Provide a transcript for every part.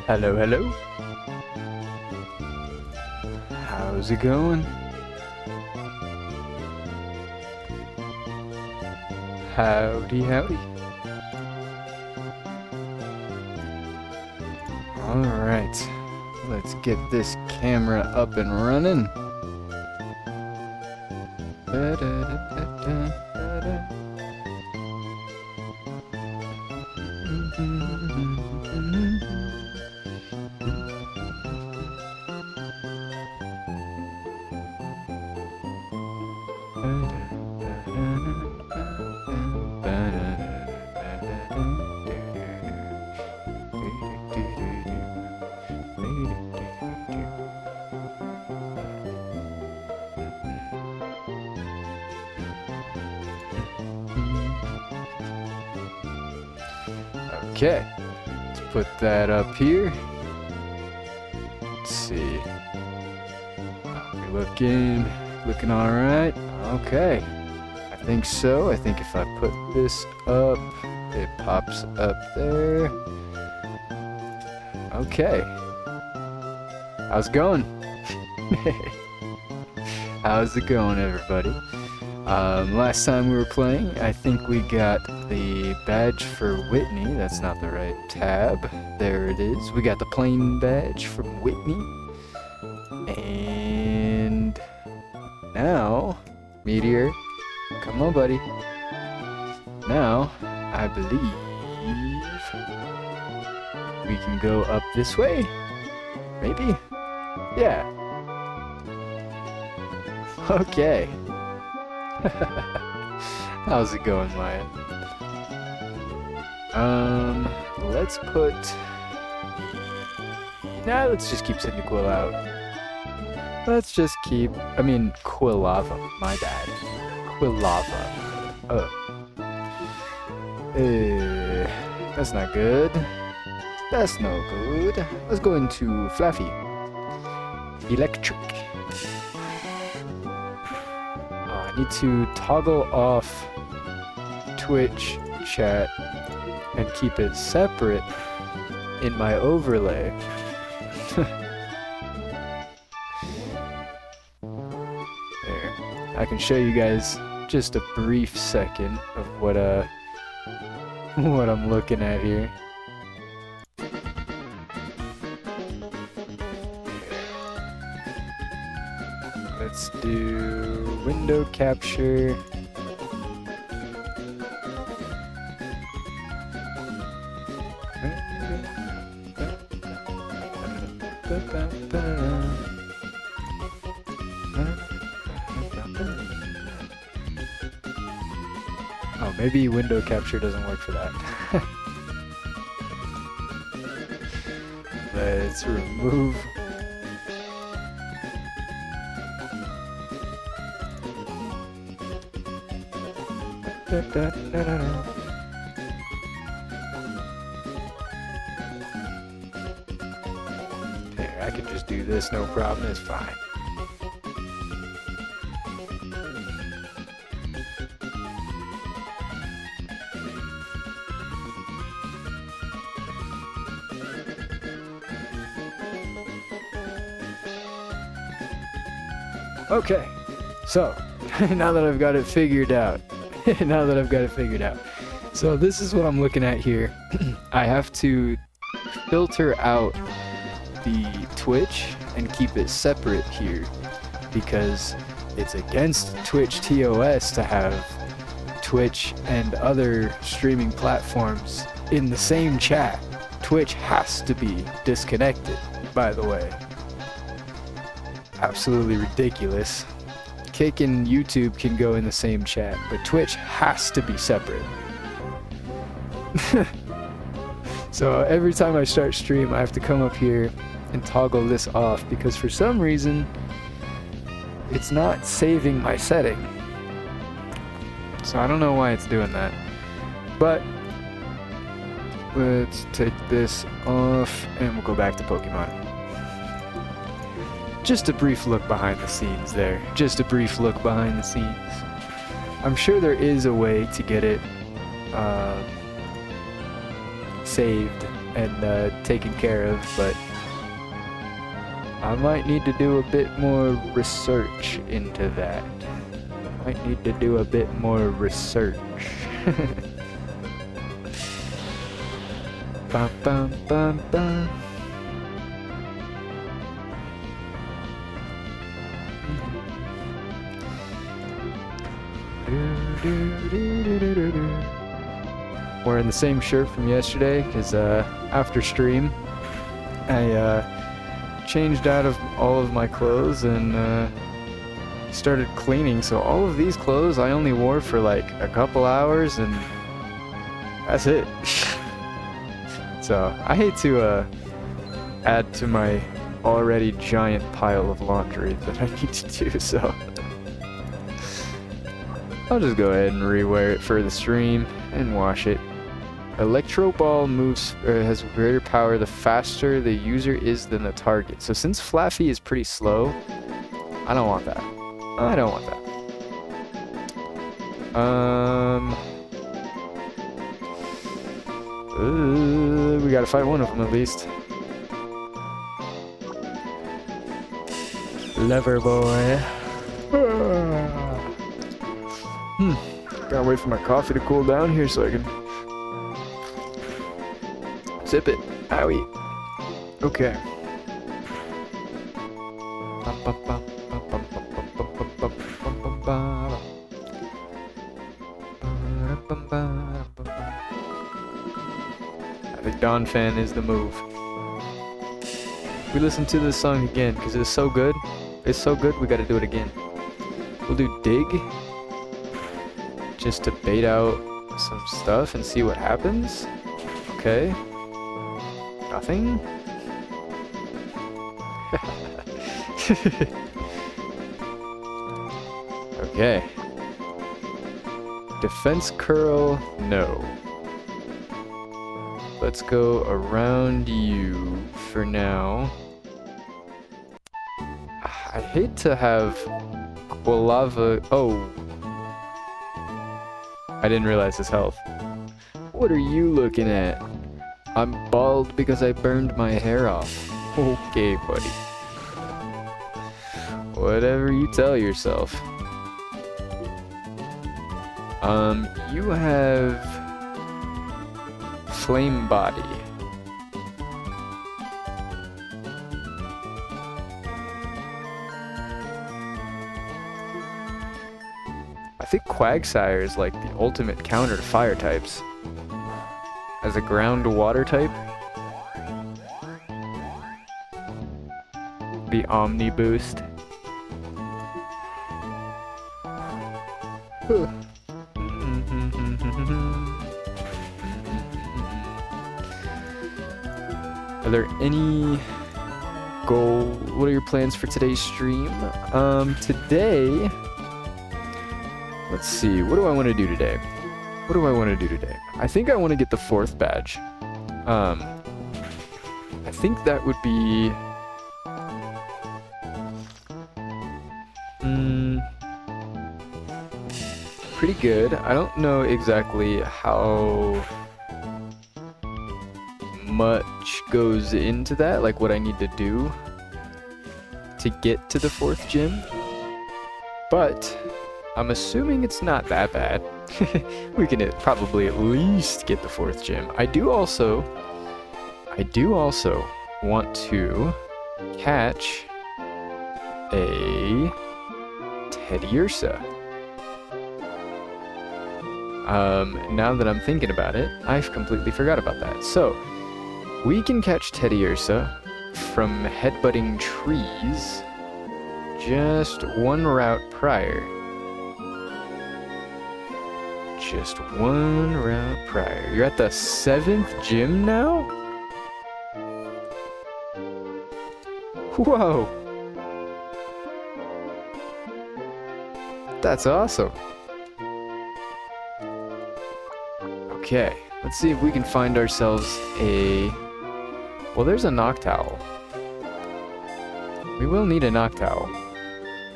Hello, hello. How's it going? Howdy, howdy. Alright, let's get this camera up and running. Okay, let's put that up here. Let's see. Looking all right. Okay, I think so. I think if I put this up, it pops up there. Okay. How's it going? How's it going, everybody? Last time we were playing, I think we got the badge for Whitney. That's not the right tab. There it is. We got the plain badge from Whitney. And now, Meteor, come on, buddy. Now, I believe we can go up this way. Maybe? Yeah. Okay. How's it going, Maya? Let's put... Nah, let's just keep Cyndaquil out. Let's just keep... I mean, Quilava. My bad. Quilava. That's not good. That's no good. Let's go into Fluffy. Electric. I need to toggle off Twitch chat and keep it separate in my overlay. There. I can show you guys just a brief second of what I'm looking at here. Let's do window capture. Oh, maybe window capture doesn't work for that. Let's remove. There, I can just do this, no problem, it's fine. Okay, so now that I've got it figured out, so this is what I'm looking at here. I have to filter out the Twitch and keep it separate here because it's against Twitch TOS to have Twitch and other streaming platforms in the same chat. Twitch has to be disconnected, by the way. Absolutely ridiculous. Kick and YouTube can go in the same chat, but Twitch has to be separate. So every time I start stream, I have to come up here and toggle this off because for some reason it's not saving my setting. So I don't know why it's doing that. But let's take this off and we'll go back to Pokemon. Just a brief look behind the scenes there. Just a brief look behind the scenes. I'm sure there is a way to get it saved and taken care of, but I might need to do a bit more research into that. Might need to do a bit more research. Bum, bum, bum, bum. wearing the same shirt from yesterday because after stream, I changed out of all of my clothes and started cleaning. So all of these clothes I only wore for like a couple hours and that's it. So I hate to add to my already giant pile of laundry that I need to do, so I'll just go ahead and rewear it for the stream and wash it. Electro Ball has greater power the faster the user is than the target. So since Flaffy is pretty slow, I don't want that. I don't want that. We gotta fight one of them at least. Lover boy. Gotta wait for my coffee to cool down here so I can sip it. Owie. Okay. I think Dawn Fan is the move. We listen to this song again because it's so good. It's so good, we gotta do it again. We'll do Dig, just to bait out some stuff and see what happens. Okay. Nothing? Okay. Defense curl, no. Let's go around you for now. I hate to have Quilava. Oh. I didn't realize his health. What are you looking at? I'm bald because I burned my hair off. Okay, buddy. Whatever you tell yourself. You have Flame Body. I think Quagsire is like the ultimate counter to fire types. As a ground water type. The Omni Boost. Are there any what are your plans for today's stream? Today, let's see, what do I want to do today? What do I want to do today? I think I want to get the 4th badge. I think that would be pretty good. I don't know exactly how much goes into that, like what I need to do to get to the 4th gym, but I'm assuming it's not that bad. We can probably at least get the 4th gym. I do also want to catch a Teddiursa. Now that I'm thinking about it, I've completely forgot about that. So, we can catch Teddiursa from headbutting trees just one route prior. Just one route prior. You're at the 7th gym now? Whoa! That's awesome. Okay, let's see if we can find ourselves a... Well, there's a Noctowl. We will need a Noctowl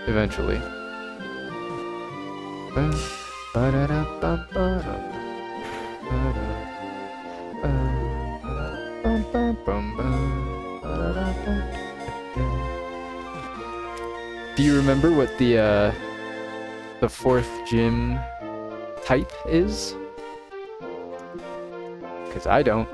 eventually. Do you remember what the 4th gym type is? Because I don't.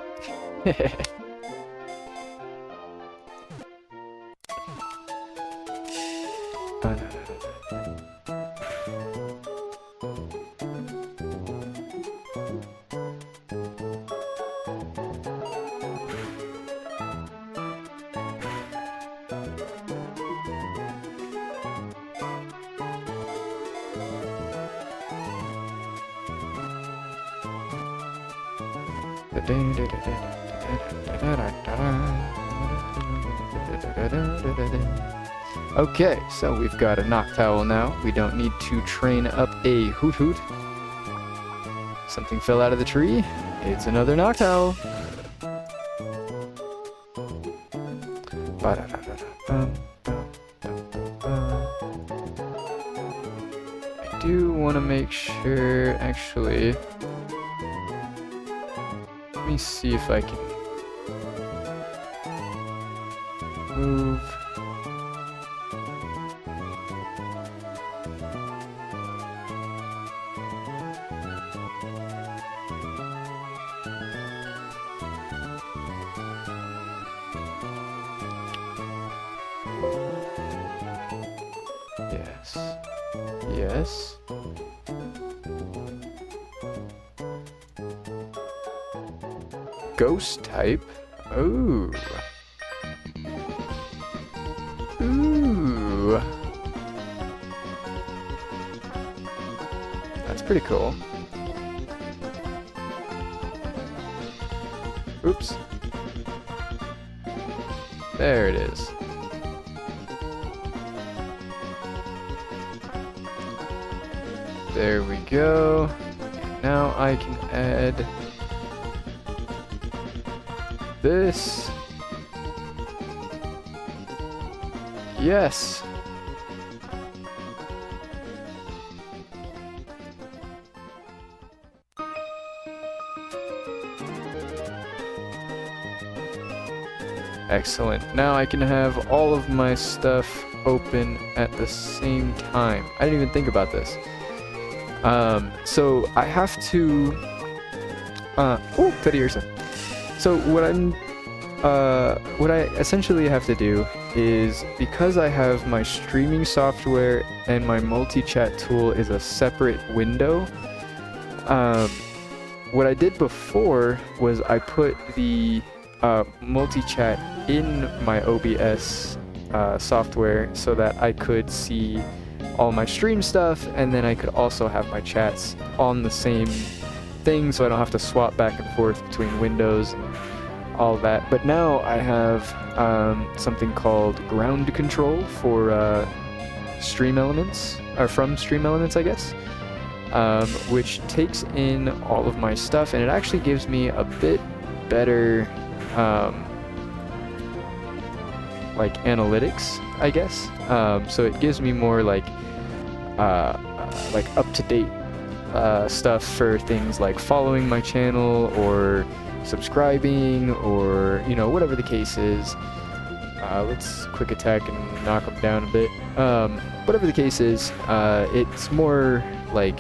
Okay, so we've got a Noctowl now. We don't need to train up a Hoot Hoot. Something fell out of the tree. It's another Noctowl. I do want to make sure, actually, let me see if I can move. Yes. Yes. Ghost type. Ooh. Ooh. That's pretty cool. Oops. There it is. There we go. Now I can add this. Yes. Excellent. Now I can have all of my stuff open at the same time. I didn't even think about this. So I have to, Teddy. So what I essentially have to do is, because I have my streaming software and my multi-chat tool is a separate window, what I did before was I put the multi-chat in my OBS software so that I could see all my stream stuff, and then I could also have my chats on the same thing, so I don't have to swap back and forth between windows and all that. But now I have something called ground control for stream elements, or from stream elements, I guess, which takes in all of my stuff, and it actually gives me a bit better like analytics, I guess. So it gives me more like up-to-date stuff for things like following my channel or subscribing, or whatever the case is. Let's quick attack and knock them down a bit. Whatever the case is, it's more like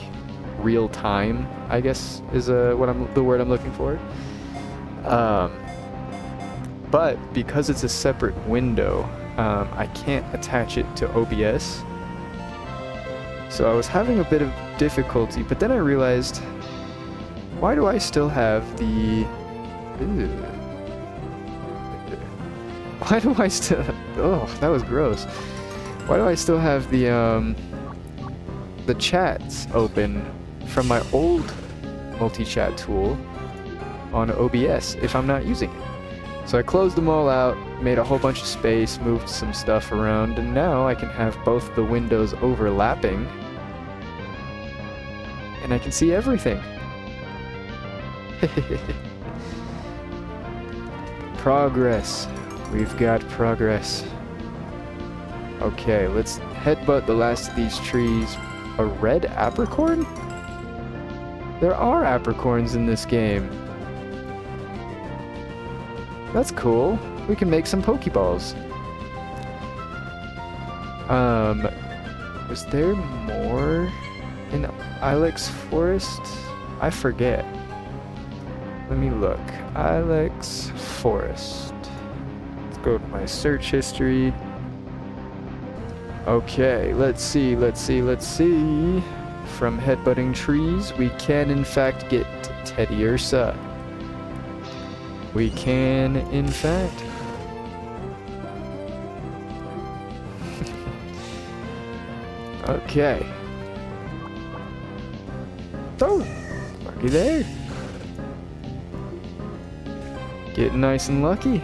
real time, I guess, is the word I'm looking for. But because it's a separate window, I can't attach it to OBS. So I was having a bit of difficulty, but then I realized, why do I still have the... Why do I still... Oh, that was gross. Why do I still have the chats open from my old multi-chat tool on OBS if I'm not using it? So I closed them all out, made a whole bunch of space, moved some stuff around, and now I can have both the windows overlapping, and I can see everything. Progress. We've got progress. Okay, let's headbutt the last of these trees. A red apricorn? There are apricorns in this game. That's cool. We can make some Pokeballs. Was there more in Ilex Forest? I forget. Let me look. Ilex Forest. Let's go to my search history. Okay, let's see. From headbutting trees, we can in fact get Teddy Ursa. We can, in fact. Okay. Oh, looky there. Getting nice and lucky.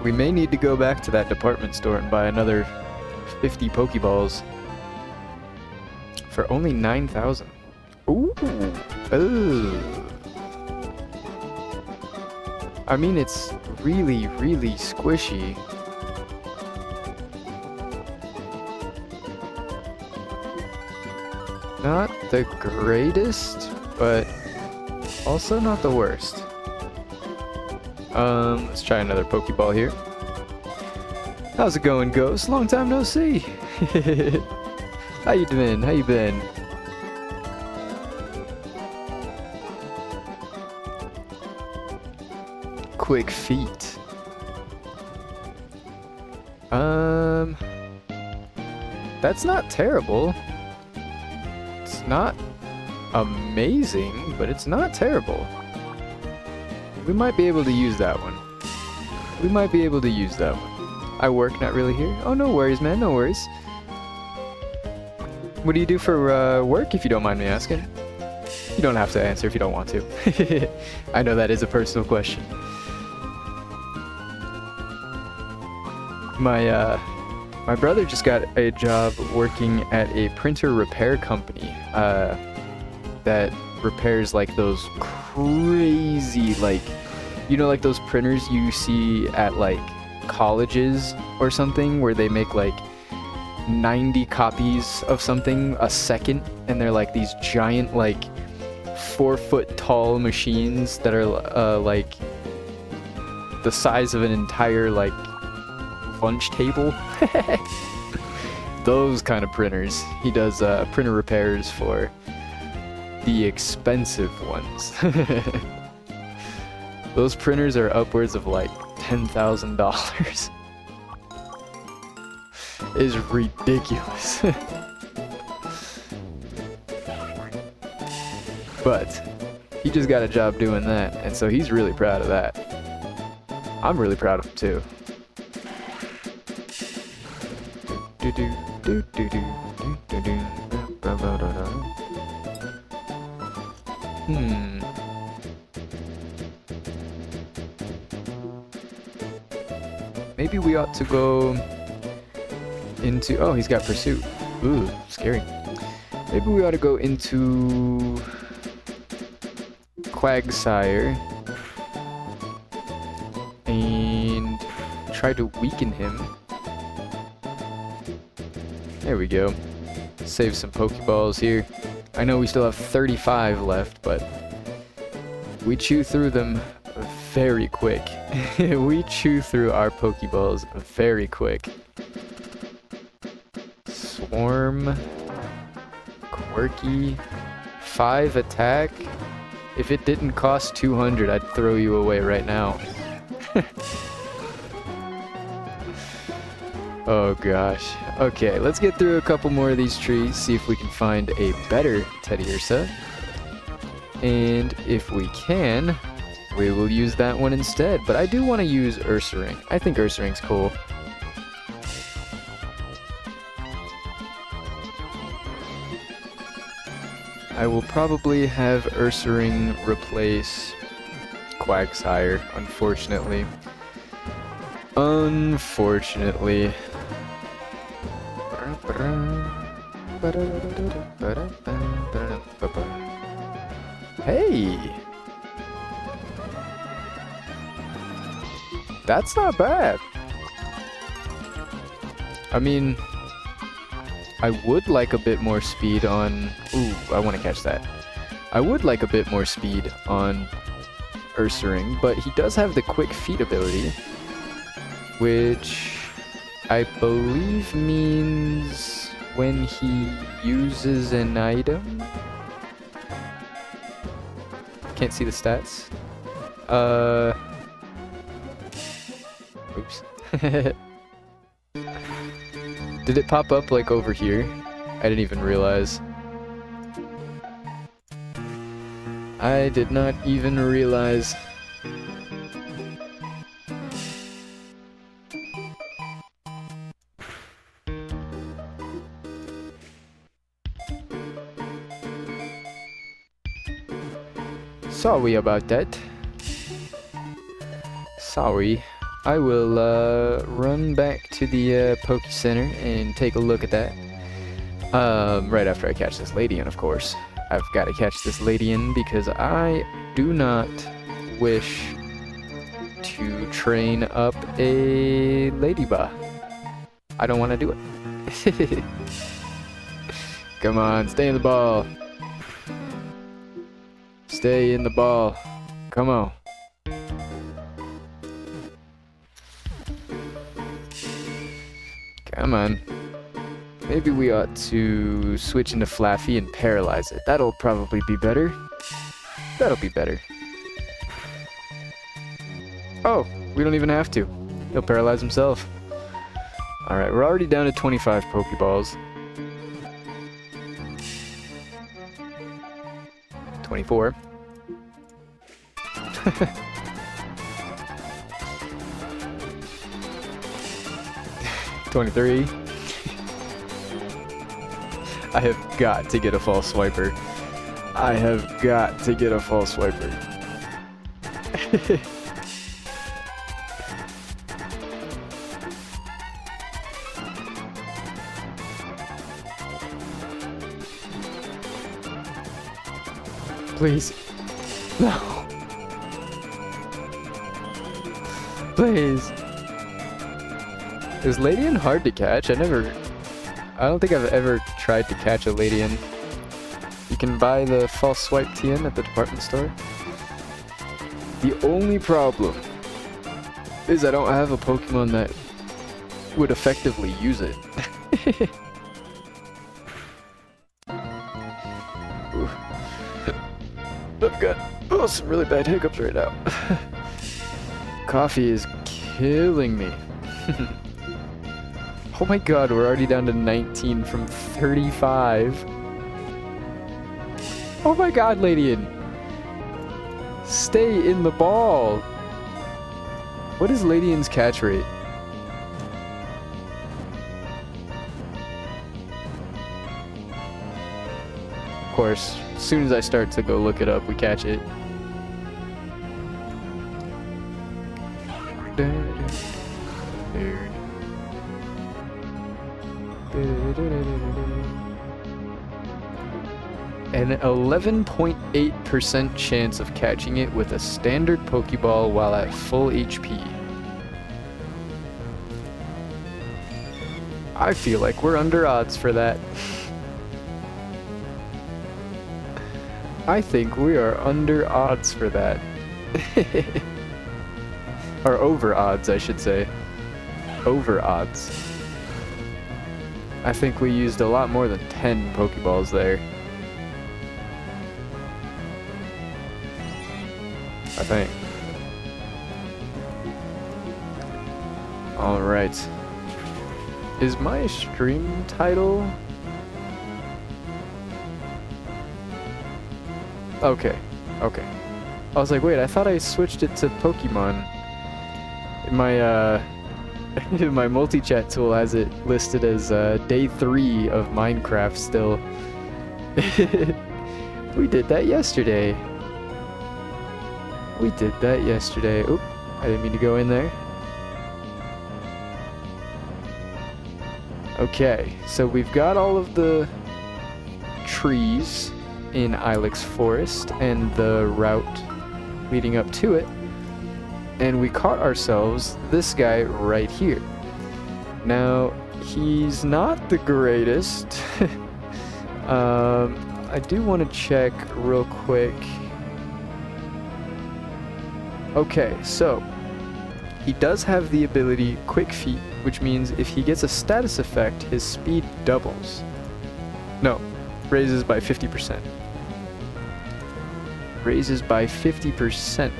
We may need to go back to that department store and buy another 50 Pokeballs for only 9,000. Ooh. Ooh. I mean, it's really, really squishy. Not the greatest, but also not the worst. Let's try another Pokeball here. How's it going, Ghost? Long time no see. How you doing? How you been? Quick feet. That's not terrible. It's not amazing, but it's not terrible. We might be able to use that one. We might be able to use that one. I work, not really here. Oh, no worries, man, no worries. What do you do for work, if you don't mind me asking? You don't have to answer if you don't want to. I know that is a personal question. My brother just got a job working at a printer repair company that repairs like those crazy, like, you know, like those printers you see at like colleges or something where they make like 90 copies of something a second, and they're like these giant like 4-foot tall machines that are like the size of an entire like lunch table. Those kind of printers. He does printer repairs for the expensive ones. Those printers are upwards of like $10,000. Is ridiculous. But he just got a job doing that, and so he's really proud of that. I'm really proud of him too. Maybe we ought to go into... Oh, he's got Pursuit. Ooh, scary. Maybe we ought to go into Quagsire and try to weaken him. There we go. Save some Pokeballs here. I know we still have 35 left, but we chew through them very quick. We chew through our Pokeballs very quick. Swarm. Quirky. 5 attack. If it didn't cost 200, I'd throw you away right now. Oh gosh. Okay, let's get through a couple more of these trees, see if we can find a better Teddiursa. And if we can, we will use that one instead. But I do want to use Ursaring. I think Ursaring's cool. I will probably have Ursaring replace Quagsire, unfortunately. Unfortunately. Hey! That's not bad. I mean, I would like a bit more speed on... Ooh, I want to catch that. I would like a bit more speed on Ursaring, but he does have the quick feet ability, which I believe means when he uses an item... Can't see the stats. Oops. Did it pop up like over here? I didn't even realize. I did not even realize. Sorry about that. Sorry. I will run back to the Poke Center and take a look at that. Right after I catch this Ladian, of course. I've got to catch this Ladian because I do not wish to train up a Ladybug. I don't want to do it. Come on, stay in the ball. Stay in the ball. Come on. Come on. Maybe we ought to switch into Flaffy and paralyze it. That'll probably be better. That'll be better. Oh, we don't even have to. He'll paralyze himself. Alright, we're already down to 25 Pokeballs. 24. 23. I have got to get a false swiper. I have got to get a false swiper. Please. No. Please. Is Ladian hard to catch? I don't think I've ever tried to catch a Ladian. You can buy the false swipe TM at the department store. The only problem is I don't have a Pokemon that would effectively use it. I've got some really bad hiccups right now. Coffee is killing me. Oh my god, we're already down to 19 from 35. Oh my god, Ladian. Stay in the ball. What is Ladian's catch rate? Of course, as soon as I start to go look it up, we catch it. An 11.8% chance of catching it with a standard Pokeball while at full HP. I feel like we're under odds for that. I think we are under odds for that. Or over odds, I should say. Over odds. I think we used a lot more than 10 Pokeballs there. I think. Alright. Is my stream title... Okay. Okay. I was like, wait, I thought I switched it to Pokemon. My, my multi-chat tool has it listed as day 3 of Minecraft still. We did that yesterday. We did that yesterday. Oop, I didn't mean to go in there. Okay, so we've got all of the trees in Ilex Forest and the route leading up to it. And we caught ourselves this guy right here. Now, he's not the greatest. I do want to check real quick. Okay, so he does have the ability Quick Feet, which means if he gets a status effect, his speed doubles. No, raises by 50%. Raises by 50%.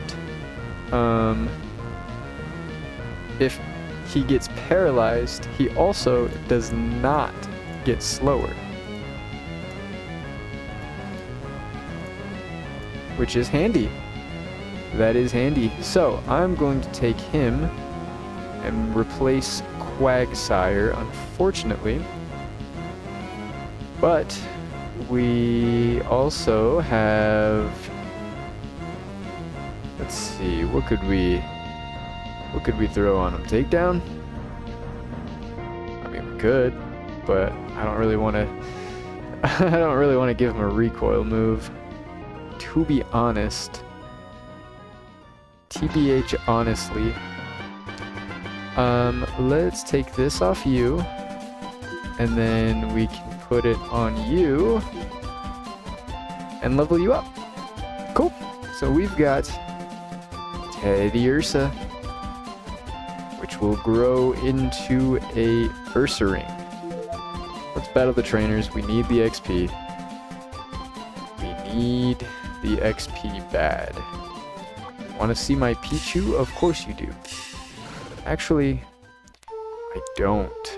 If he gets paralyzed, he also does not get slower. Which is handy. That is handy. So, I'm going to take him and replace Quagsire, unfortunately. But we also have Let's see, what could we throw on him? Takedown? I mean, we could, but I don't really want to. I don't really want to give him a recoil move. To be honest, TBH, honestly, let's take this off you, and then we can put it on you and level you up. Cool. So we've got Teddy Ursa, which will grow into a Ursaring. Let's battle the trainers. We need the XP. We need the XP bad. Want to see my Pichu? Of course you do. Actually, I don't.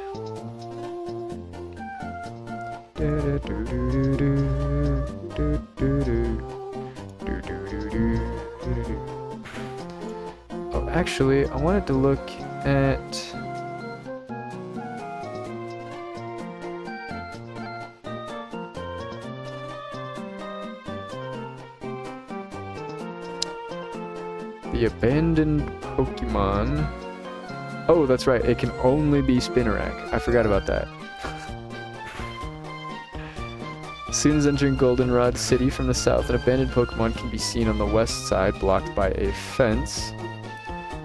Oh, actually, I wanted to look at... the abandoned Pokemon. Oh, that's right. It can only be Spinarak. I forgot about that. As soon as entering Goldenrod City from the south, an abandoned Pokemon can be seen on the west side, blocked by a fence.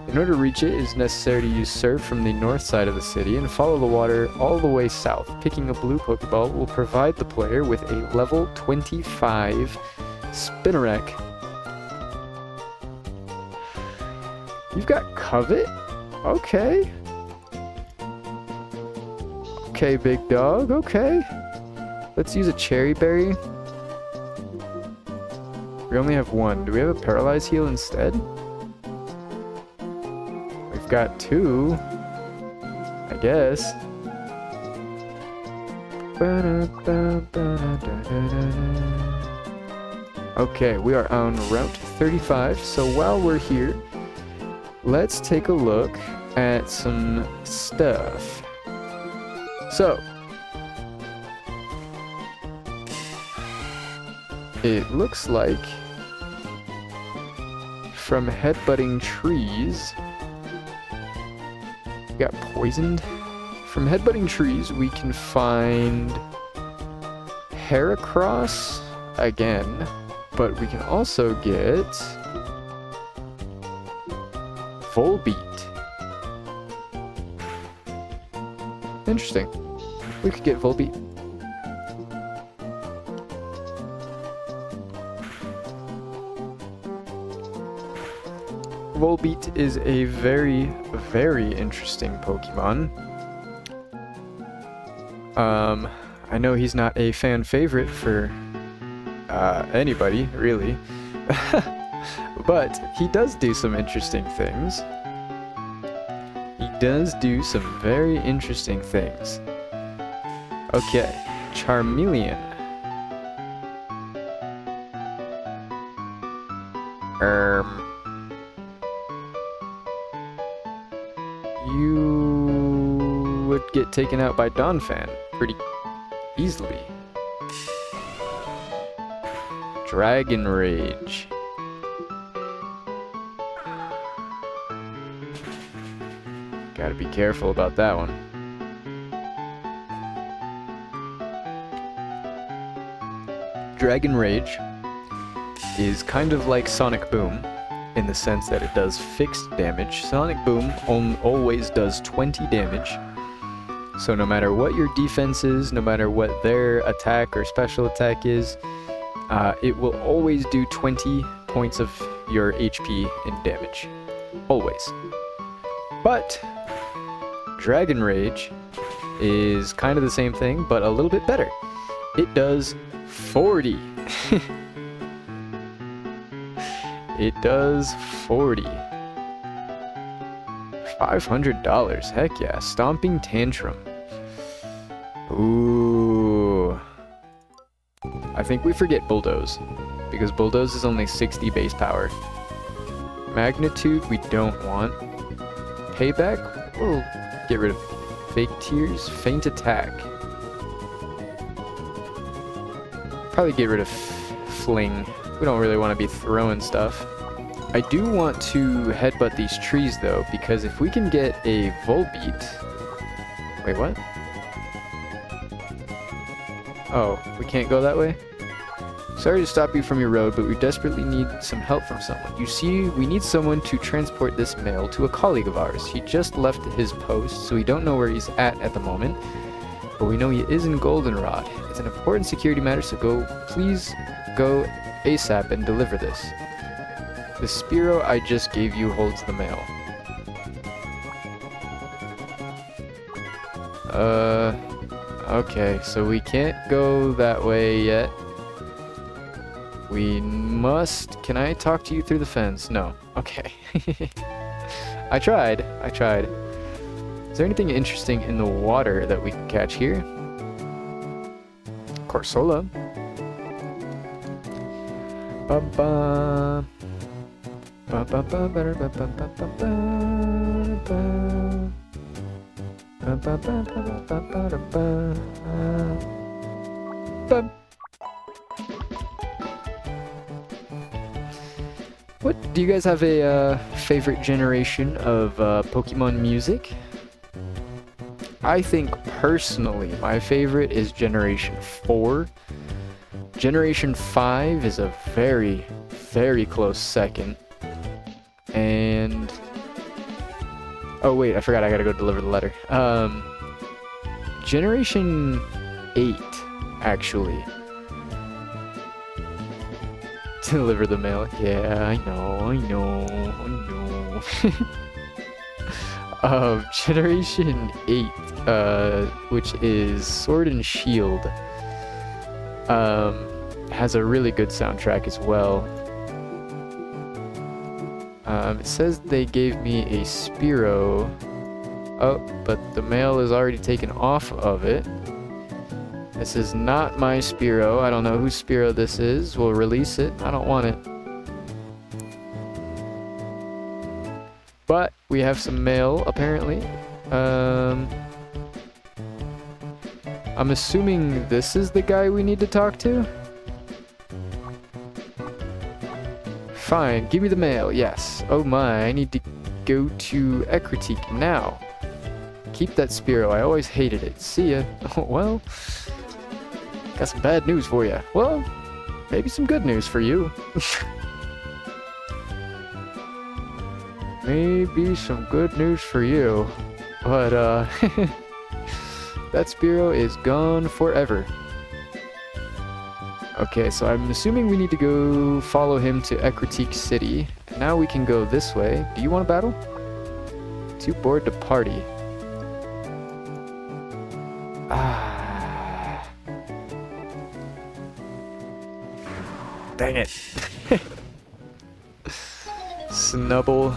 In order to reach it, it is necessary to use Surf from the north side of the city and follow the water all the way south. Picking a blue Pokeball will provide the player with a level 25 Spinarak. You've got Covet? Okay. Okay, big dog. Okay. Let's use a Cherry Berry. We only have one. Do we have a Paralyze Heal instead? We've got two, I guess. Okay, we are on Route 35, so while we're here, let's take a look at some stuff. So, it looks like from headbutting trees, we got poisoned. From headbutting trees, we can find Heracross again, but we can also get Volbeat. Interesting. We could get Volbeat. Volbeat is a very, very interesting Pokemon. I know he's not a fan favorite for anybody, really. But he does do some interesting things. He does do some very interesting things. Okay, Charmeleon. You would get taken out by Donphan pretty easily. Dragon Rage. Gotta be careful about that one. Dragon Rage is kind of like Sonic Boom in the sense that it does fixed damage. Sonic Boom always does 20 damage. So no matter what your defense is, no matter what their attack or special attack is, it will always do 20 points of your HP in damage. Always. But Dragon Rage is kind of the same thing, but a little bit better. It does 40. It does 40. $500. Heck yeah. Stomping Tantrum. Ooh. I think we forget Bulldoze, because Bulldoze is only 60 base power. Magnitude we don't want. Payback, we'll get rid of Fake Tears. Faint Attack. Probably get rid of Fling. We don't really want to be throwing stuff. I do want to headbutt these trees though, because if we can get a Volbeat... Wait, what? Oh, we can't go that way? Sorry to stop you from your road, but we desperately need some help from someone. You see, we need someone to transport this mail to a colleague of ours. He just left his post, so we don't know where he's at the moment. But we know he is in Goldenrod. It's an important security matter, so please go ASAP and deliver this. The P.R.O I just gave you holds the mail. Okay, so we can't go that way yet. We must... Can I talk to you through the fence? No. Okay. I tried. Is there anything interesting in the water that we can catch here? Corsola. Ba-ba. What do you guys have a favorite generation of Pokemon music? I think personally my favorite is Generation 4. Generation 5 is a very, very close second. And oh wait, I forgot I gotta go deliver the letter. Generation 8 actually. Deliver the mail. Yeah, I know. Generation 8, which is Sword and Shield, has a really good soundtrack as well. It says they gave me a P.R.O. Oh, but the mail is already taken off of it. This is not my P.R.O. I don't know whose P.R.O. this is. We'll release it. I don't want it. But we have some mail, apparently. I'm assuming this is the guy we need to talk to? Fine, give me the mail, yes. Oh my, I need to go to Ecruteak now. Keep that P.R.O. I always hated it. See ya. Well, got some bad news for you. Well, maybe some good news for you. Maybe some good news for you. But, that P.R.O. is gone forever. Okay, so I'm assuming we need to go follow him to Ecruteak City. Now we can go this way. Do you want to battle? Too bored to party. Ah. Dang it. Snubble.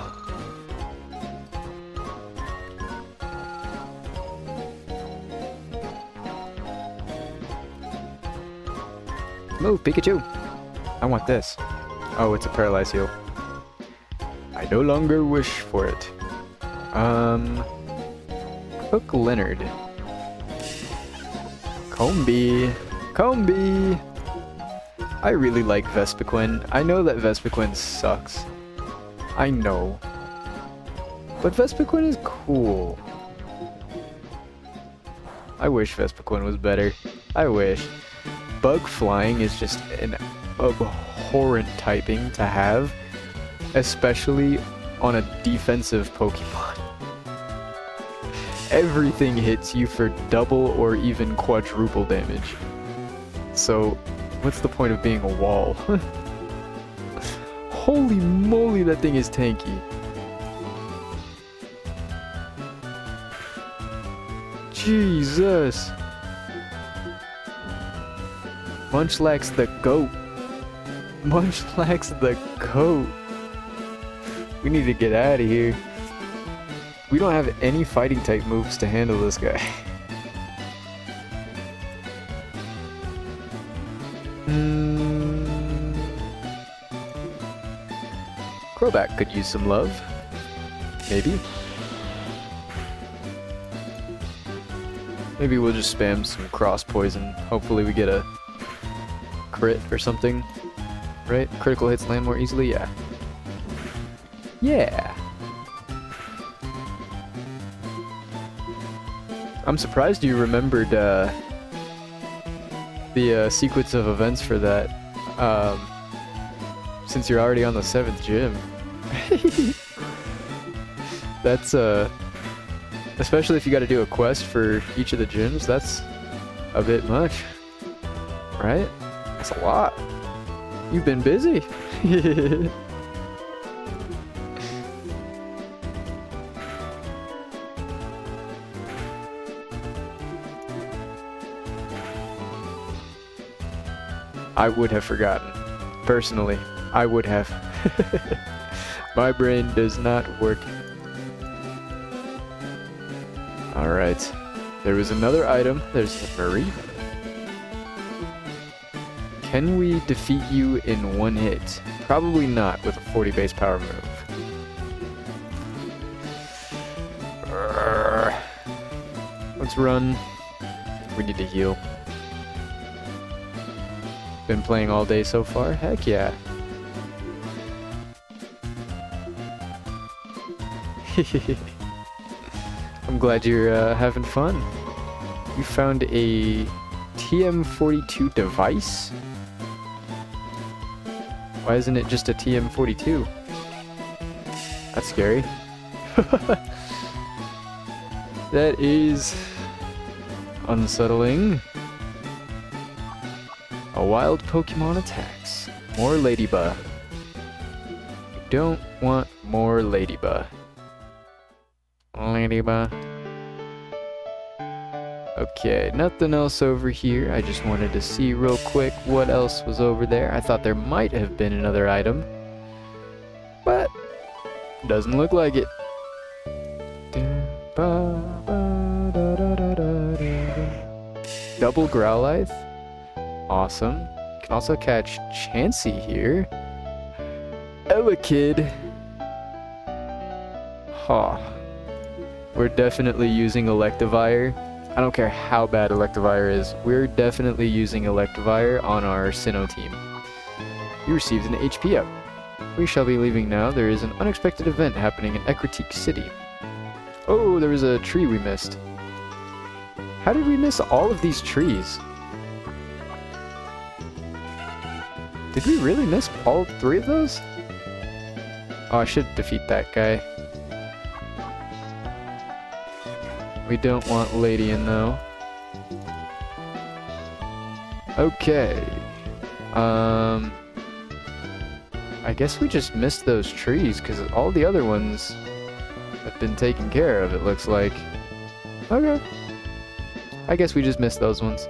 Move, Pikachu! I want this. Oh, it's a paralyzed heal. I no longer wish for it. Hook Leonard. Combi! I really like Vespiquen. I know that Vespiquen sucks. I know. But Vespiquen is cool. I wish Vespiquen was better. I wish. Bug flying is just an abhorrent typing to have, especially on a defensive Pokemon. Everything hits you for double or even quadruple damage. So, what's the point of being a wall? Holy moly, that thing is tanky. Jesus. Munchlax the goat. Munchlax the goat. We need to get out of here. We don't have any fighting type moves to handle this guy. Crobat could use some love. Maybe. Maybe we'll just spam some cross poison. Hopefully we get a crit or something. Right? Critical hits land more easily? Yeah. Yeah. I'm surprised you remembered the sequence of events for that, since you're already on the 7th gym. That's, especially if you gotta do a quest for each of the gyms, that's a bit much. Right? That's a lot. You've been busy. I would have forgotten. Personally, I would have. My brain does not work. Alright. There was another item. There's the Murray. Can we defeat you in one hit? Probably not with a 40 base power move. Let's run. We need to heal. Been playing all day so far? Heck yeah. I'm glad you're having fun. You found a TM42 device? Why isn't it just a TM42? That's scary. That is unsettling. A wild Pokemon attacks. More Ladybug. We don't want more Ladybug. Ladybug. Okay, nothing else over here. I just wanted to see real quick what else was over there. I thought there might have been another item, but doesn't look like it. Double Growlithe. Awesome. You can also catch Chansey here. Elekid. Huh. We're definitely using Electivire. I don't care how bad Electivire is. We're definitely using Electivire on our Sinnoh team. You received an HP up. We shall be leaving now. There is an unexpected event happening in Ecruteak City. Oh, there was a tree we missed. How did we miss all of these trees? Did we really miss all 3 of those? Oh, I should defeat that guy. We don't want Ladian though. Okay. I guess we just missed those trees because all the other ones have been taken care of, it looks like. Okay. I guess we just missed those ones.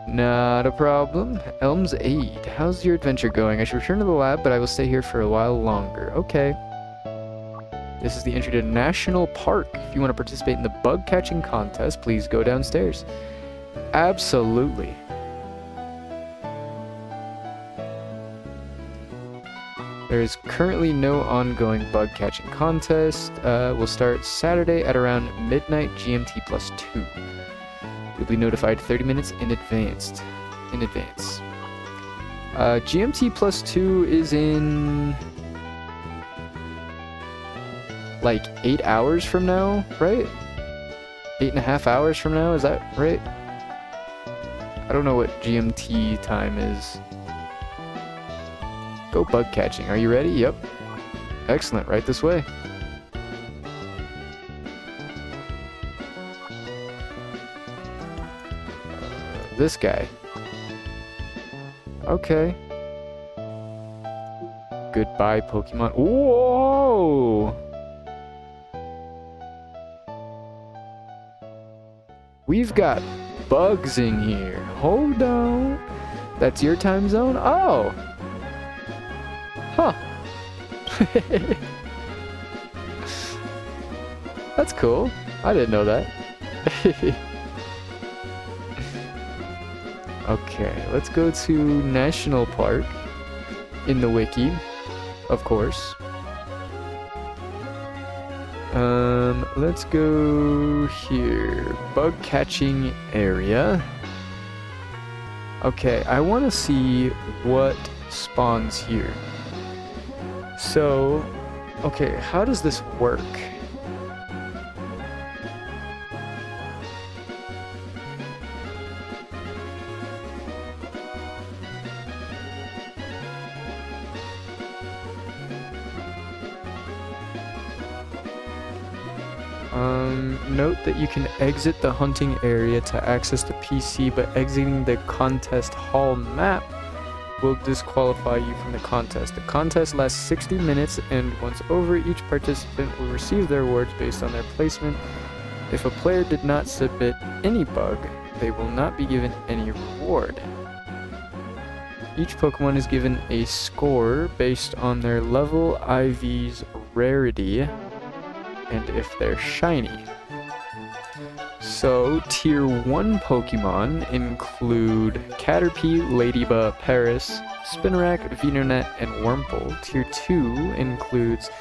Not a problem. Elm's Aid. How's your adventure going? I should return to the lab, but I will stay here for a while longer. Okay. This is the entry to National Park. If you want to participate in the bug catching contest, please go downstairs. Absolutely. There is currently no ongoing bug catching contest. We'll start Saturday at around midnight GMT plus 2. You'll be notified 30 minutes in advance. GMT plus 2 is in like 8 hours from now, right? 8.5 hours from now, is that right? I don't know what GMT time is. Go bug catching. Are you ready? Yep. Excellent. Right this way. This guy. Okay. Goodbye, Pokemon. Whoa! We've got bugs in here. Hold on. That's your time zone? Oh! Huh. That's cool. I didn't know that. Okay, let's go to National Park in the wiki, of course. Let's go here. Bug catching area. Okay, I want to see what spawns here. So, okay, how does this work? Note that you can exit the hunting area to access the PC, but exiting the contest hall map will disqualify you from the contest. The contest lasts 60 minutes, and once over, each participant will receive their awards based on their placement. If a player did not submit any bug, they will not be given any reward. Each Pokemon is given a score based on their level, IV's rarity, and if they're shiny. So, Tier 1 Pokemon include Caterpie, Ladybug, Paris, Spinarak, Venonat, and Wurmple. Tier 2 includes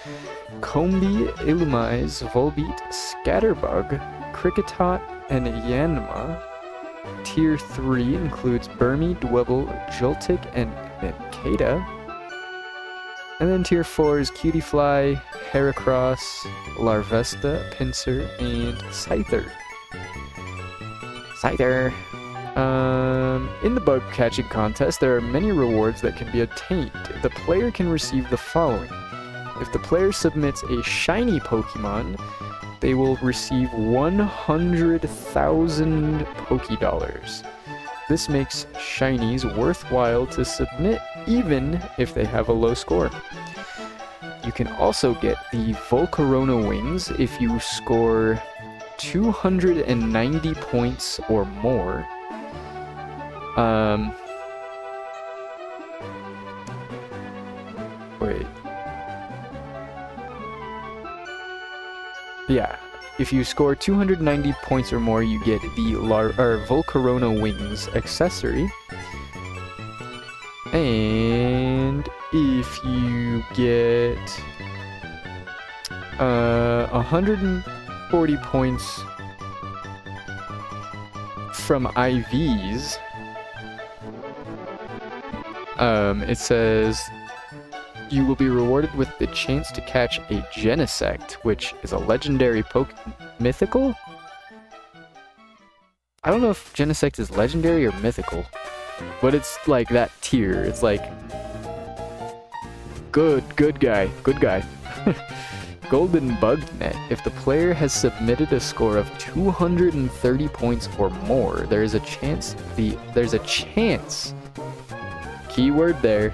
Combee, Illumise, Volbeat, Scatterbug, Kricketot, and Yanma. Tier 3 includes Burmy, Dwebble, Joltik, and Nincada. And then Tier 4 is Cutiefly, Heracross, Larvesta, Pinsir, and Scyther. In the bug catching contest, there are many rewards that can be obtained. The player can receive the following. If the player submits a shiny Pokemon, they will receive 100,000 Pokédollars. This makes shinies worthwhile to submit even if they have a low score. You can also get the Volcarona wings if you score 290 points or more. Wait. Yeah, if you score 290 points or more, you get the Volcarona wings accessory. And if you get 140 points from IVs, it says you will be rewarded with the chance to catch a Genesect, which is a legendary mythical? I don't know if Genesect is legendary or mythical, but it's like that tier. It's like good guy. Golden Bugnet. If the player has submitted a score of 230 points or more, there's a chance. Keyword there.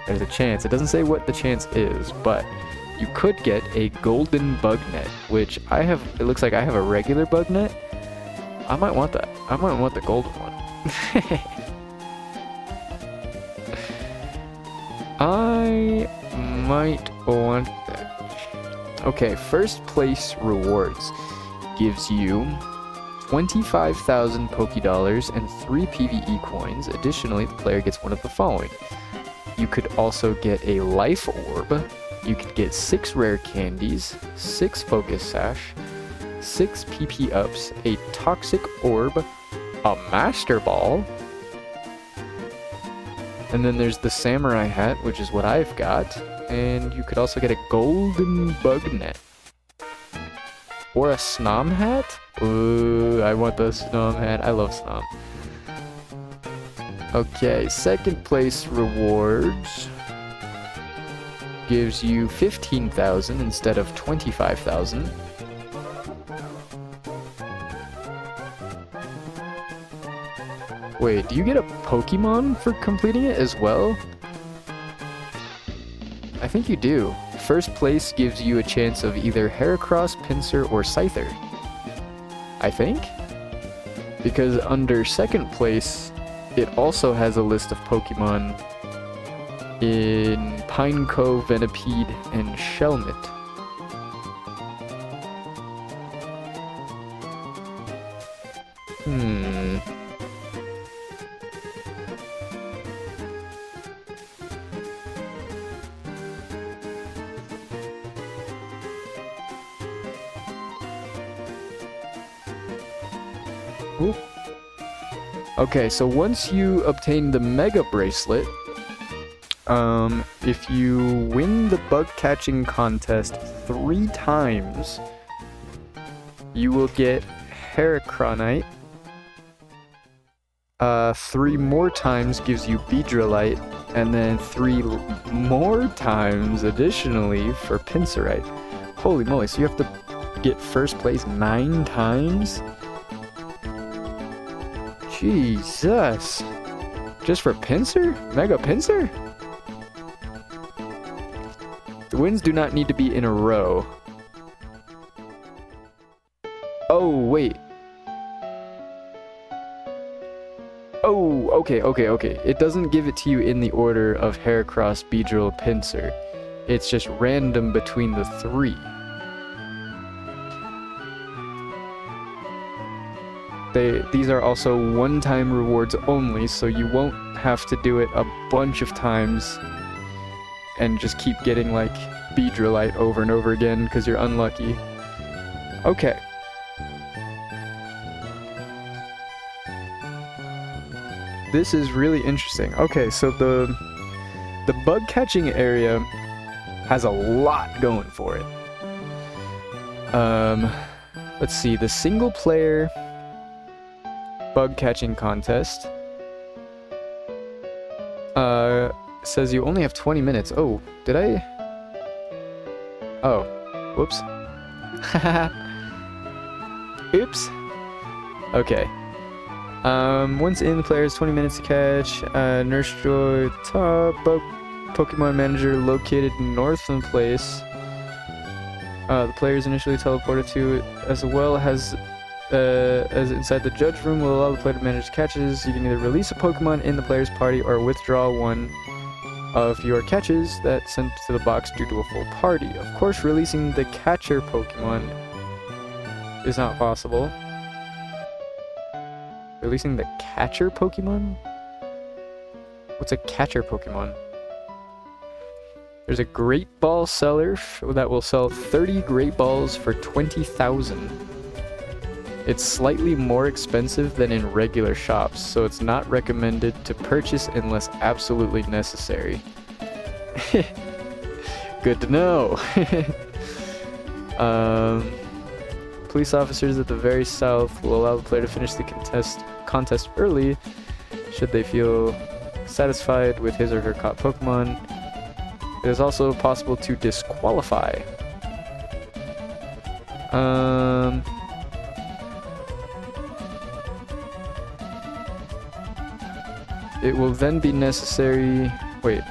There's a chance. It doesn't say what the chance is, but you could get a Golden Bugnet, which I have. It looks like I have a regular Bugnet. I might want that. I might want the golden one. I might want that. Okay, first place rewards gives you 25,000 Pokédollars and 3 PvE coins. Additionally, the player gets one of the following. You could also get a Life Orb. You could get 6 rare candies, 6 Focus Sash, 6 PP Ups, a Toxic Orb, a Master Ball, and then there's the Samurai Hat, which is what I've got, and you could also get a Golden Bugnet. Or a Snom Hat? Ooh, I want the Snom Hat. I love Snom. Okay, second place rewards gives you 15,000 instead of 25,000. Wait, do you get a Pokemon for completing it as well? I think you do. First place gives you a chance of either Heracross, Pinsir, or Scyther. I think? Because under second place, it also has a list of Pokemon in Pineco, Venipede, and Shelmet. Ooh. Okay, so once you obtain the Mega Bracelet, If you win the bug catching contest 3 times, you will get Heracronite. 3 more times gives you Beedrillite, and then 3 more times additionally for Pincerite. Holy moly, so you have to get first place 9 times? Jesus. Just for Pinsir? Mega Pinsir? The wins do not need to be in a row. Oh, wait. Oh, okay. It doesn't give it to you in the order of Heracross, Beedrill, Pinsir. It's just random between the 3. These are also one-time rewards only, so you won't have to do it a bunch of times and just keep getting, like, Beedrillite over and over again because you're unlucky. Okay. This is really interesting. Okay, so the bug catching area has a lot going for it. Let's see, the single player bug catching contest says you only have 20 minutes. Oh, did I? Oh, whoops. Oops. Okay. Once in, the player has 20 minutes to catch. Nurse Joy top bug Pokemon Manager located north in place. The player is initially teleported to it, as well as inside the judge room will allow the player to manage catches. You can either release a Pokemon in the player's party or withdraw one of your catches that's sent to the box due to a full party. Of course, releasing the catcher Pokemon is not possible. Releasing the catcher Pokemon? What's a catcher Pokemon? There's a Great Ball seller that will sell 30 Great Balls for 20,000. It's slightly more expensive than in regular shops, so it's not recommended to purchase unless absolutely necessary. Good to know. Police officers at the very south will allow the player to finish the contest early should they feel satisfied with his or her caught Pokemon. It is also possible to disqualify. It will then be necessary... Wait.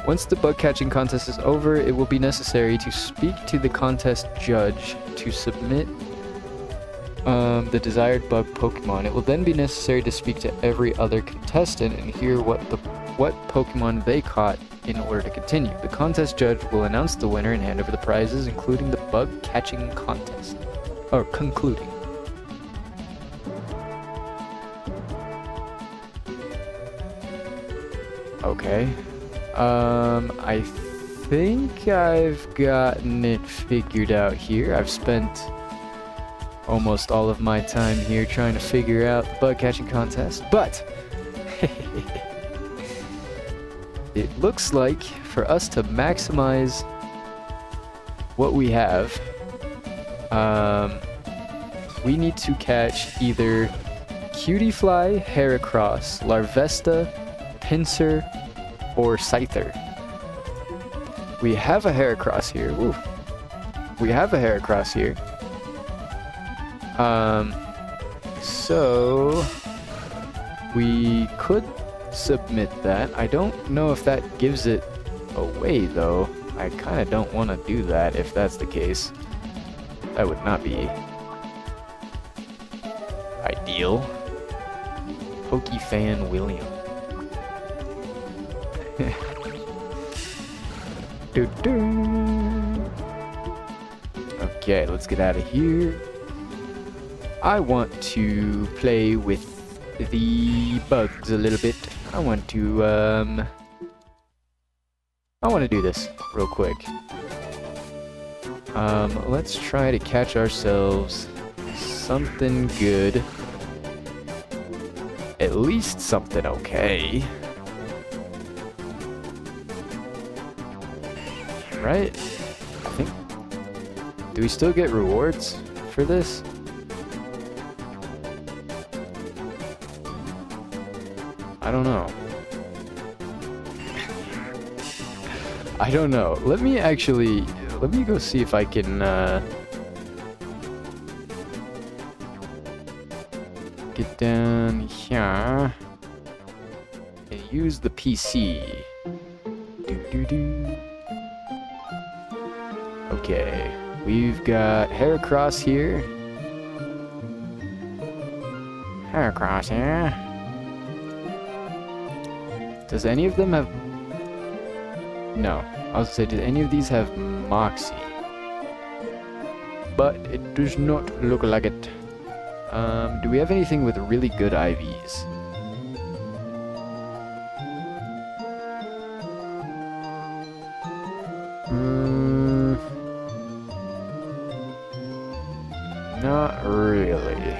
Once the bug catching contest is over, it will be necessary to speak to the contest judge to submit the desired bug Pokemon. It will then be necessary to speak to every other contestant and hear what Pokemon they caught in order to continue. The contest judge will announce the winner and hand over the prizes, including the bug catching contest. Or concluding. Okay. I think I've gotten it figured out here. I've spent almost all of my time here trying to figure out the bug catching contest, but it looks like for us to maximize what we have, we need to catch either Cutiefly, Heracross, Larvesta, Pinsir, or Scyther. We have a Heracross here. Ooh. We have a Heracross here. So we could submit that. I don't know if that gives it away though. I kind of don't want to do that if that's the case. That would not be ideal. Pokefan William. Okay, let's get out of here. I want to play with the bugs a little bit. I want to do this real quick. Let's try to catch ourselves something good. At least something okay. right? I think. Do we still get rewards for this? I don't know. I don't know. Let me go see if I can get down here and use the PC. Okay, we've got Heracross here. Heracross here. Does any of them have... No. I was gonna say, did any of these have Moxie? But it does not look like it. Do we have anything with really good IVs? Not really.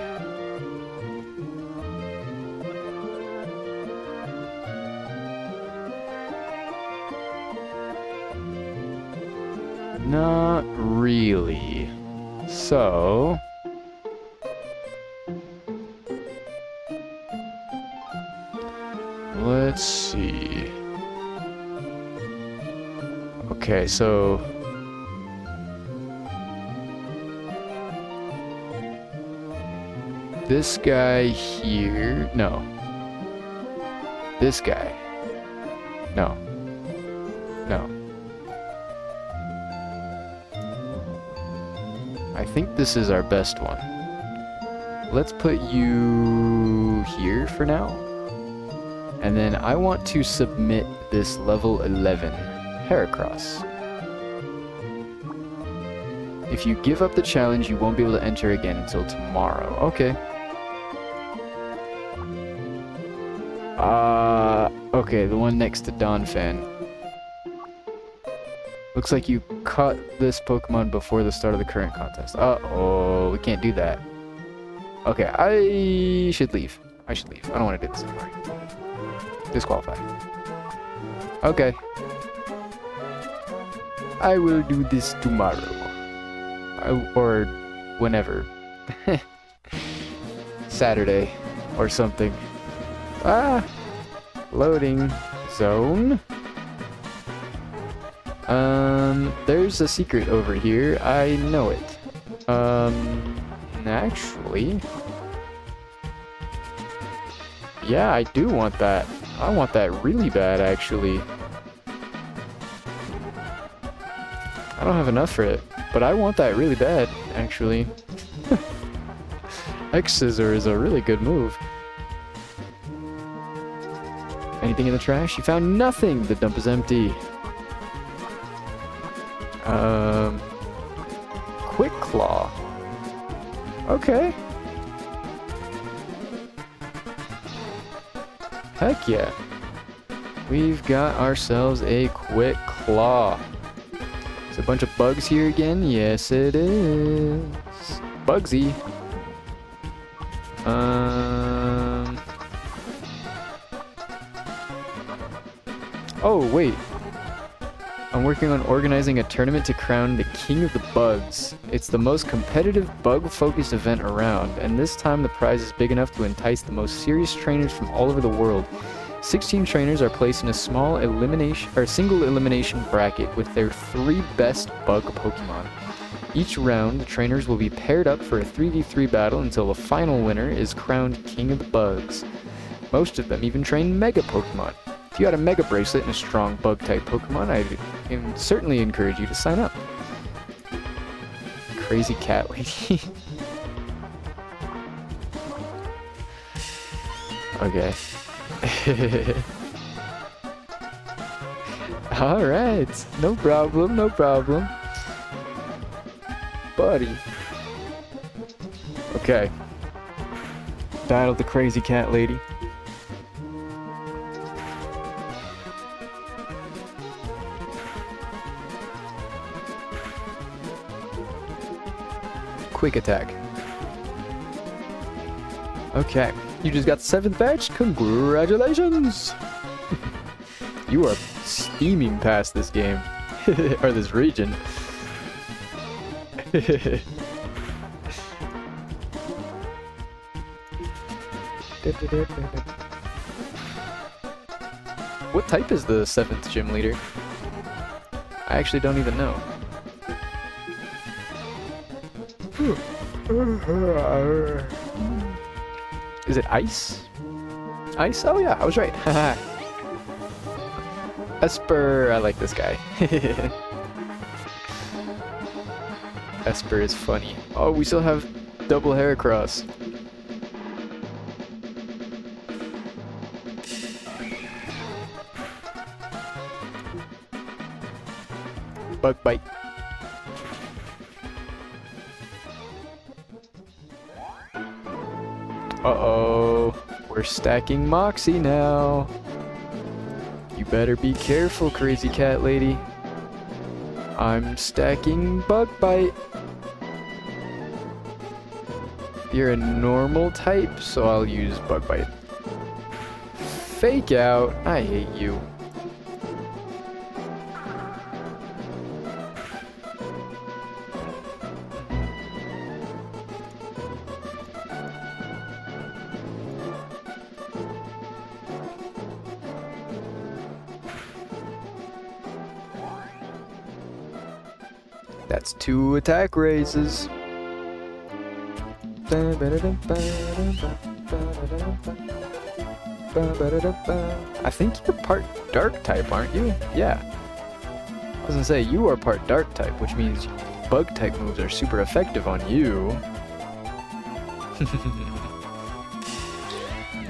Not really. So... let's see. Okay, so... this guy here... no. This guy. No. No. I think this is our best one. Let's put you here for now. And then I want to submit this level 11 Heracross. If you give up the challenge, you won't be able to enter again until tomorrow. Okay. Okay, the one next to Donphan. Looks like you caught this Pokemon before the start of the current contest. Uh-oh, we can't do that. Okay, I should leave. I don't want to do this anymore. Disqualified. Okay. I will do this tomorrow. Or whenever. Saturday or something. Loading zone. There's a secret over here. I know it. Actually... yeah, I do want that. I want that really bad, actually. I don't have enough for it, but I want that really bad, actually. X-Scissor is a really good move. Anything in the trash? You found nothing! The dump is empty. Quick Claw. Okay. Heck yeah. We've got ourselves a Quick Claw. Is a bunch of bugs here again? Yes, it is. Bugsy. Oh, wait. I'm working on organizing a tournament to crown the King of the Bugs. It's the most competitive bug-focused event around, and this time the prize is big enough to entice the most serious trainers from all over the world. 16 trainers are placed in a single elimination bracket with their 3 best bug Pokemon. Each round, the trainers will be paired up for a 3v3 battle until the final winner is crowned King of the Bugs. Most of them even train Mega Pokemon. If you had a Mega Bracelet and a strong Bug-type Pokemon, I'd certainly encourage you to sign up. Crazy cat lady. Okay. Alright, no problem, no problem. Buddy. Okay. Battled the crazy cat lady. Quick attack. Okay. You just got 7th badge. Congratulations! You are steaming past this game. or this region. What type is the 7th gym leader? I actually don't even know. Is it ice? Ice? Oh yeah, I was right. Esper, I like this guy. Esper is funny. Oh, we still have double Heracross. Bug bite. Uh-oh. We're stacking Moxie now. You better be careful, crazy cat lady. I'm stacking Bug Bite. You're a normal type, so I'll use Bug Bite. Fake out. I hate you. That's 2 attack raises. I think you're part dark type, aren't you? Yeah. I was gonna say, you are part dark type, which means bug type moves are super effective on you.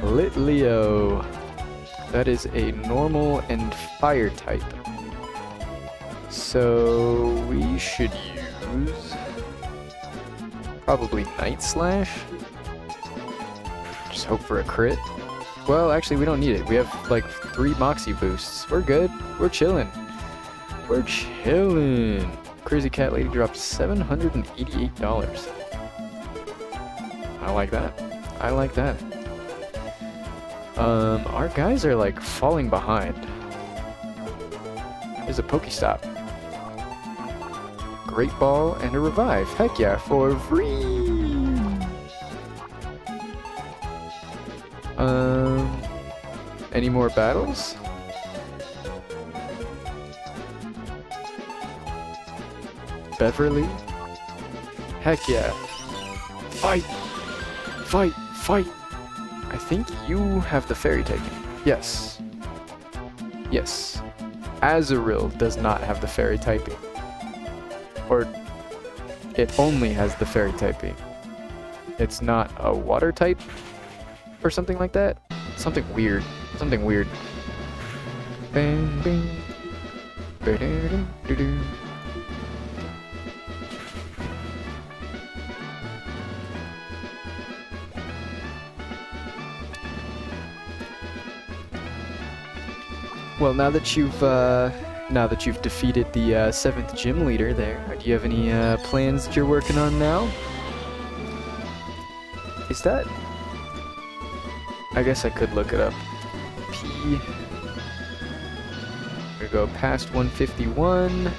Lit Leo. That is a normal and fire type. So we should use probably Night Slash. Just hope for a crit. Well, actually, we don't need it. We have like 3 Moxie boosts. We're good. We're chilling. We're chilling. Crazy Cat Lady dropped $788. I like that. I like that. Our guys are like falling behind. There's a Pokestop. Great Ball and a Revive. Heck yeah, for free! Any more battles? Beverly? Heck yeah. Fight! Fight! Fight! I think you have the fairy typing. Yes. Yes. Azurill does not have the fairy typing. Or it only has the fairy typing. It's not a water type or something like that. Something weird. Something weird. Bang, bang. Ba-da-da-da-da. Well, now that you've defeated the 7th gym leader there, do you have any plans that you're working on now? Is that? I guess I could look it up. I'm gonna go past 151.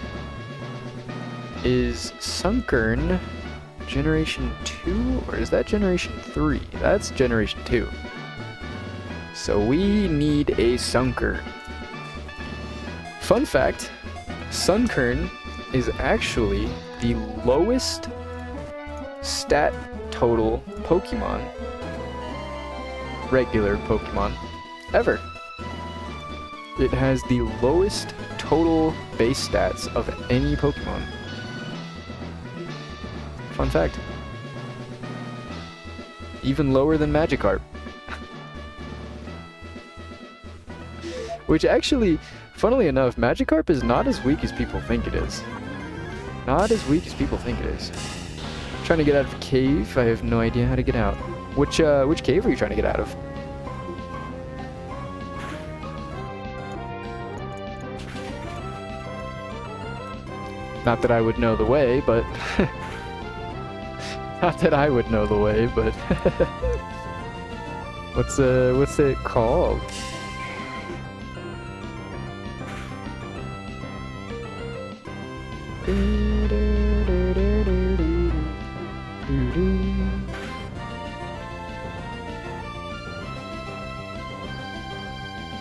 Is Sunkern Generation 2 or is that Generation 3? That's Generation 2. So we need a Sunkern. Fun fact, Sunkern is actually the lowest stat total Pokemon, regular Pokemon, ever. It has the lowest total base stats of any Pokemon. Fun fact. Even lower than Magikarp. Which actually, funnily enough, Magikarp is not as weak as people think it is. Not as weak as people think it is. Trying to get out of a cave. I have no idea how to get out. Which cave are you trying to get out of? Not that I would know the way, but... Not that I would know the way, but... What's it called?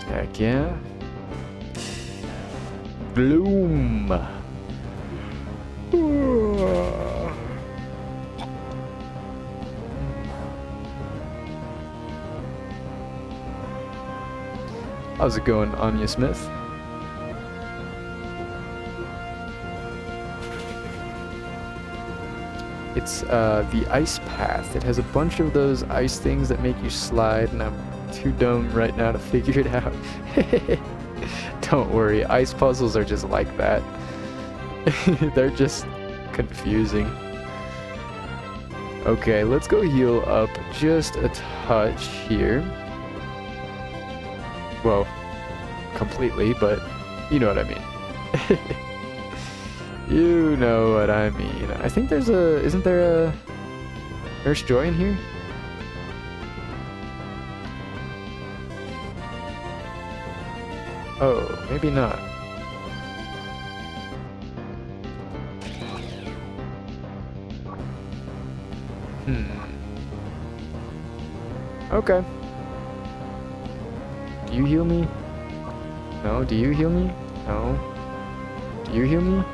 Heck yeah. Gloom. How's it going, Anya Smith? It's the ice path. It has a bunch of those ice things that make you slide, and I'm too dumb right now to figure it out. Don't worry, ice puzzles are just like that. They're just confusing. Okay, let's go heal up just a touch here. Well, completely, but you know what I mean. You know what I mean. I think there's a... Isn't there a Nurse Joy in here? Oh, maybe not. Okay. Do you heal me? No. Do you heal me? No. Do you heal me?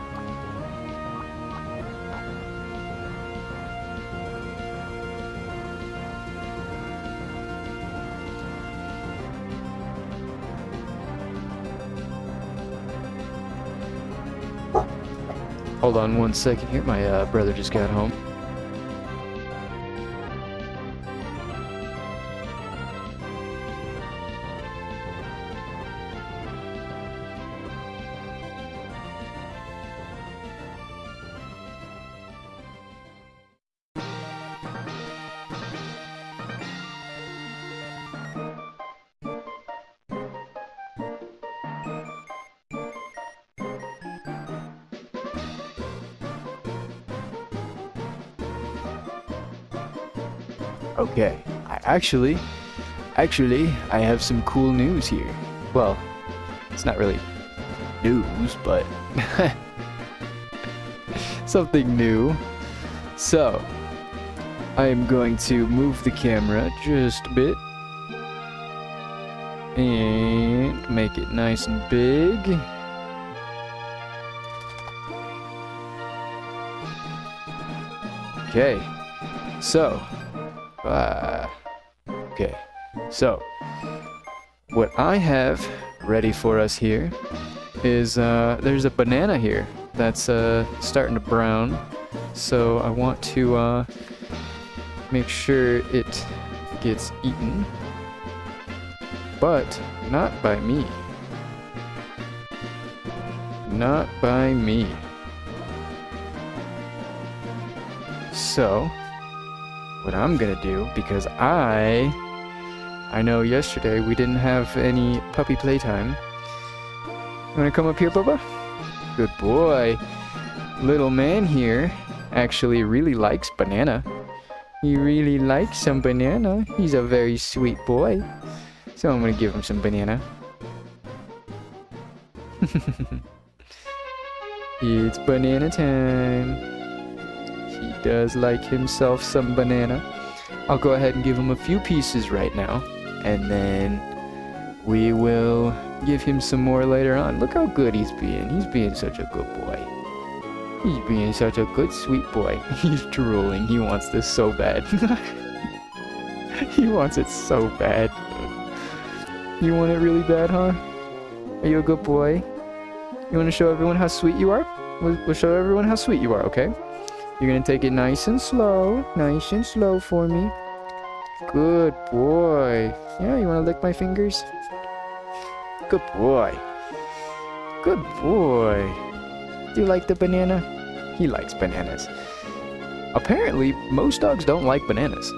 Hold on one second here. My brother just got home. Okay, I actually, I have some cool news here. Well, it's not really news, but something new. So, I am going to move the camera just a bit and make it nice and big. Okay, so okay, so what I have ready for us here is there's a banana here that's starting to brown, so I want to make sure it gets eaten, but not by me. Not by me. So what I'm gonna do, because I know yesterday we didn't have any puppy playtime. You wanna come up here, Bubba? Good boy. Little man here actually really likes banana. He really likes some banana. He's a very sweet boy. So I'm gonna give him some banana. It's banana time. He does like himself some banana. I'll go ahead and give him a few pieces right now, and then we will give him some more later on. Look how good he's being. He's being such a good boy. He's being such a good, sweet boy. He's drooling. He wants this so bad. He wants it so bad. You want it really bad, huh? Are you a good boy? You want to show everyone how sweet you are? We'll show everyone how sweet you are, okay? You're gonna take it nice and slow for me. Good boy. Yeah, you wanna lick my fingers? Good boy. Good boy. Do you like the banana? He likes bananas. Apparently, most dogs don't like bananas.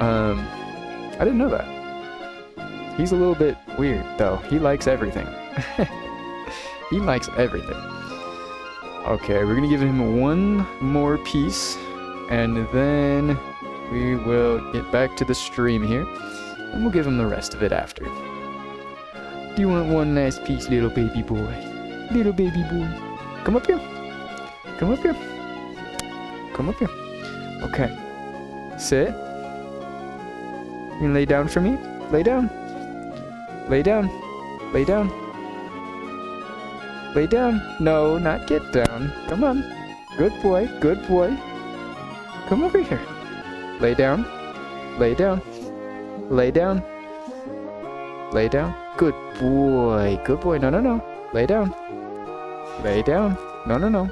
I didn't know that. He's a little bit weird, though. He likes everything. He likes everything. Okay, we're gonna give him one more piece, and then we will get back to the stream here, and we'll give him the rest of it after. Do you want one last piece, little baby boy? Little baby boy. Come up here. Come up here. Come up here. Okay. Sit. You can lay down for me? Lay down. Lay down. Lay down. Lay down. No, not get down. Come on. Good boy. Good boy. Come over here. Lay down. Lay down. Lay down. Lay down. Good boy. Good boy. No, no, no. Lay down. Lay down. No, no, no.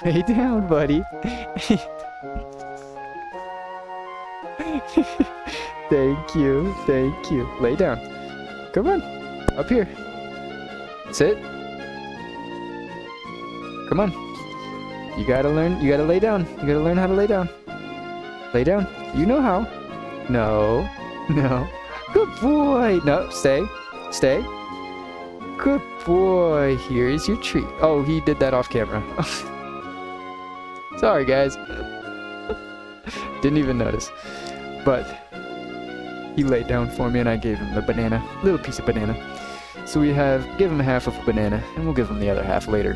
Lay down, buddy. Thank you. Thank you. Lay down. Come on. Up here. Sit. Come on. You gotta learn. You gotta lay down. You gotta learn how to lay down. Lay down. You know how. No. No. Good boy. No. Stay. Stay. Good boy. Here is your treat. Oh, he did that off camera. Sorry, guys. Didn't even notice. But he laid down for me and I gave him the banana. Little piece of banana. So we give him half of a banana and we'll give him the other half later.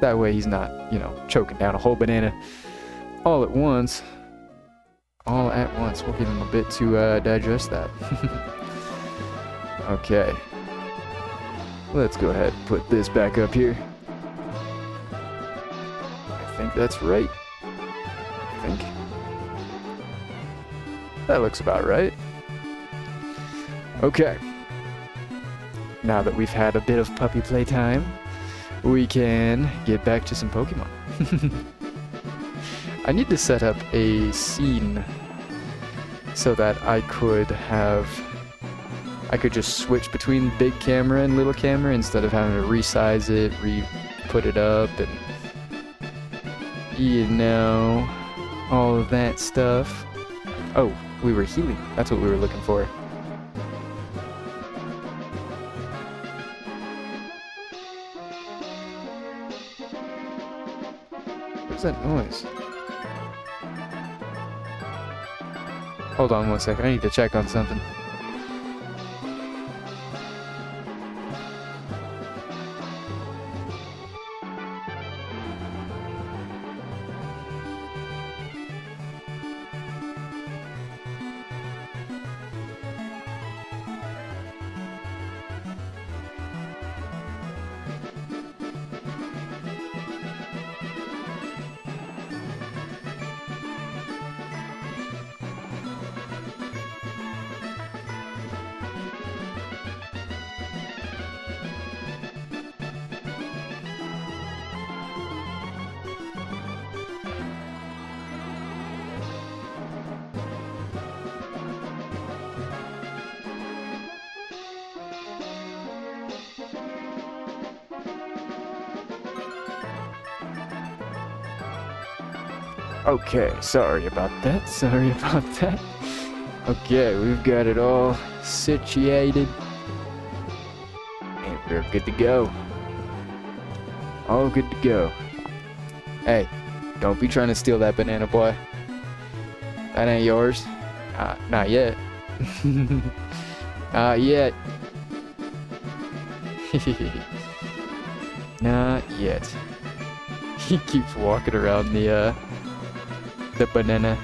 That way he's not, you know, choking down a whole banana all at once. All at once. We'll give him a bit to digest that. Okay. Let's go ahead and put this back up here. I think that's right. I think. That looks about right. Okay. Now that we've had a bit of puppy playtime, we can get back to some Pokemon. I need to set up a scene so that I could just switch between big camera and little camera instead of having to resize it, put it up, and you know, all of that stuff. Oh, we were healing. That's what we were looking for. What's that noise? Hold on 1 second. I need to check on something. Okay, sorry about that. Sorry about that. Okay, we've got it all situated. And we're good to go. All good to go. Hey, don't be trying to steal that banana, boy. That ain't yours. Not yet. Not yet. Not yet. He keeps walking around the banana.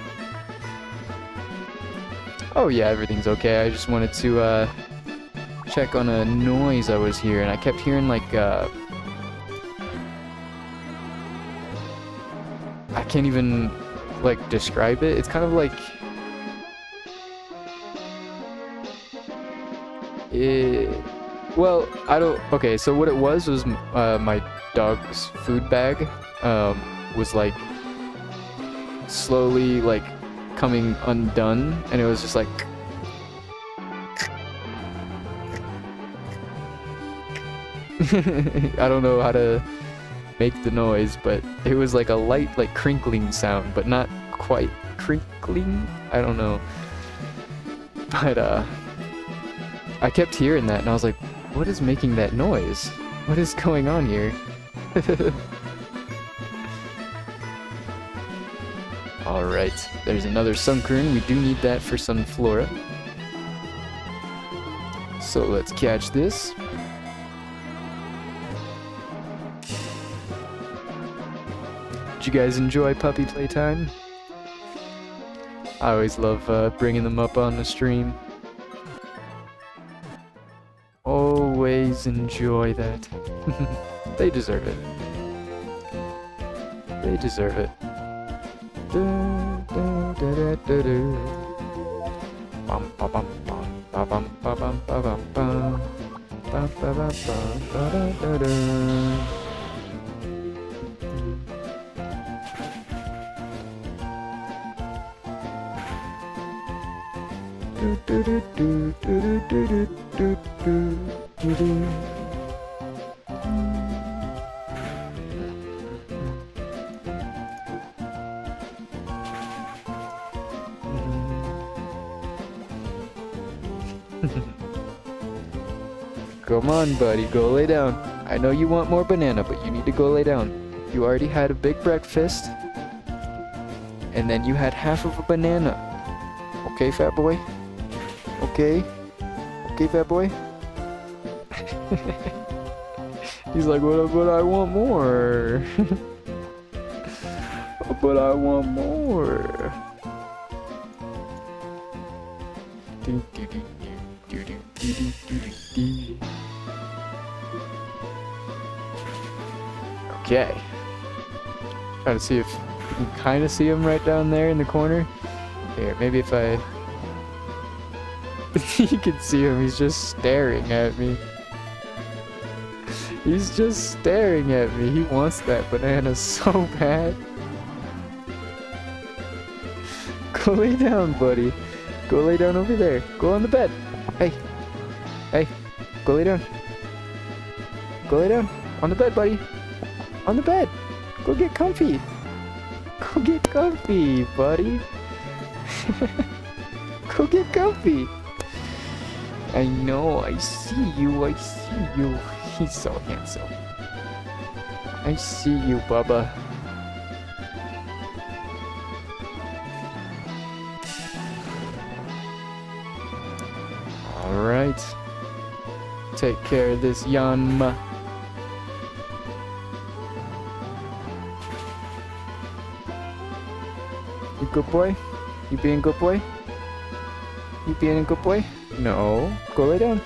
Oh yeah, everything's okay. I just wanted to check on a noise I was hearing. I kept hearing like I can't even like describe it. It's kind of like well, I don't. Okay, so what it was my dog's food bag was like slowly like coming undone, and it was just like I don't know how to make the noise, but it was like a light like crinkling sound, but not quite crinkling. I don't know, but I kept hearing that and I was like, what is making that noise? What is going on here? Alright, there's another Sunkern. We do need that for Sunflora. So let's catch this. Did you guys enjoy puppy playtime? I always love bringing them up on the stream. Always enjoy that. They deserve it. They deserve it. Bum ba bum bum ba bum ba bum ba bum bum ba ba ba ba da da da. Do do do do do do do do do do. Come on, buddy, go lay down. I know you want more banana, but you need to go lay down. You already had a big breakfast, and then you had half of a banana. Okay, fat boy? Okay? Okay, fat boy? He's like, but I want more. But I want more. Okay. Try to see if you can kind of see him right down there in the corner. Here, maybe if I... You can see him, he's just staring at me. He's just staring at me. He wants that banana so bad. Go lay down, buddy. Go lay down over there. Go on the bed. Hey. Hey. Go lay down. Go lay down. On the bed, buddy. On the bed. Go get comfy. Go get comfy, buddy. Go get comfy. I know, I see you, I see you. He's so handsome. I see you, Bubba. Alright. Take care of this Yanma. You good boy? You being good boy? You being a good boy? No. Go lay down.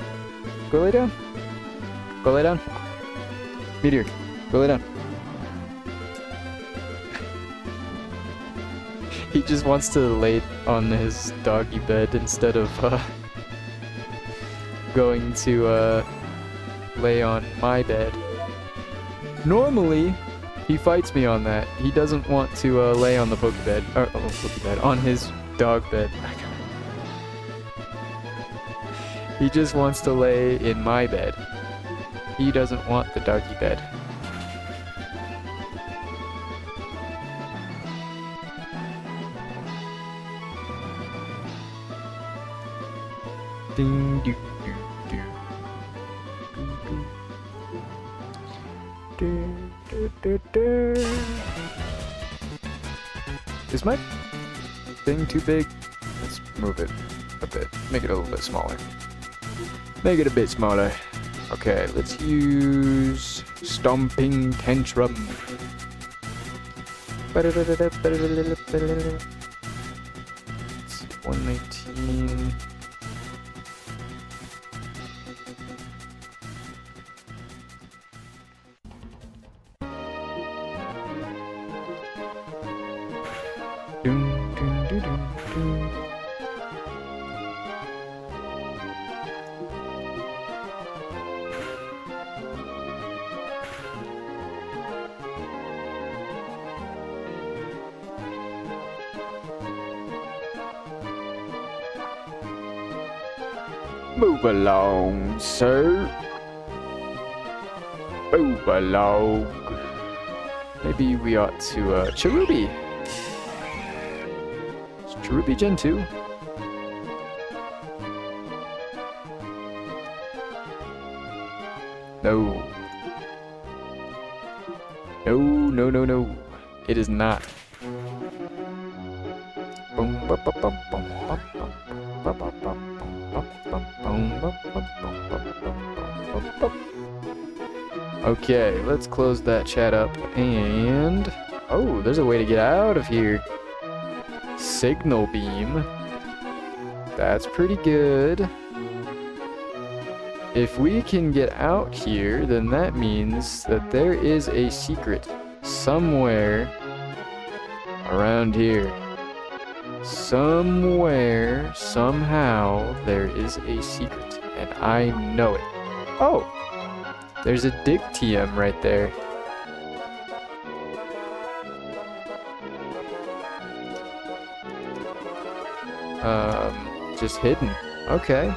Go lay down. Go lay down. Meteor, go lay down. He just wants to lay on his doggy bed instead of going to lay on my bed. Normally, he fights me on that. He doesn't want to lay on the Poke bed, or Poke bed, on his dog bed. He just wants to lay in my bed. He doesn't want the doggy bed. Ding doo doo doo. Doo doo doo doo. Is my thing too big? Let's move it a bit. Make it a little bit smaller. Make it a bit smaller. Okay, let's use Stomping Tantrum. Let's see, 119. Doom, doom, doom, doom, doom. Move along, sir. Move along. Maybe we ought to, Cherubi. Is Cherubi Gen 2? No. No, no, no, no. It is not. Boom, bum, bum, bum, bum, bum, bum, bum, bum. Okay, let's close that chat up and Oh, there's a way to get out of here. Signal beam. That's pretty good. If we can get out here, then that means that there is a secret somewhere around here. Somewhere, somehow, there is a secret, and I know it. Oh, there's a dig TM right there. Just hidden. Okay.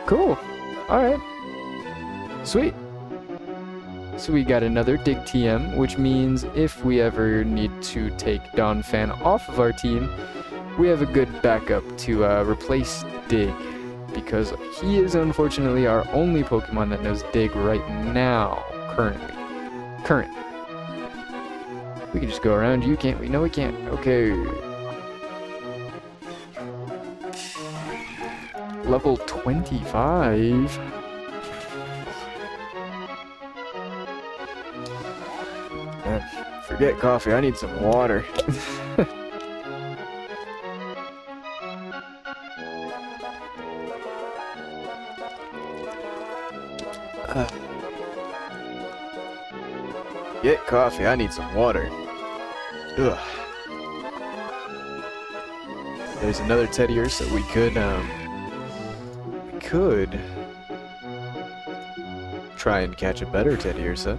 Cool. Alright. Sweet. So we got another dig TM, which means if we ever need to take Donphan off of our team, we have a good backup to replace Dig, because he is unfortunately our only Pokemon that knows Dig right now, currently. We can just go around you, can't we? No, we can't. Okay. Level 25. Forget coffee, I need some water. Get coffee, I need some water. Ugh. There's another Teddier, so we could try and catch a better Teddiursa.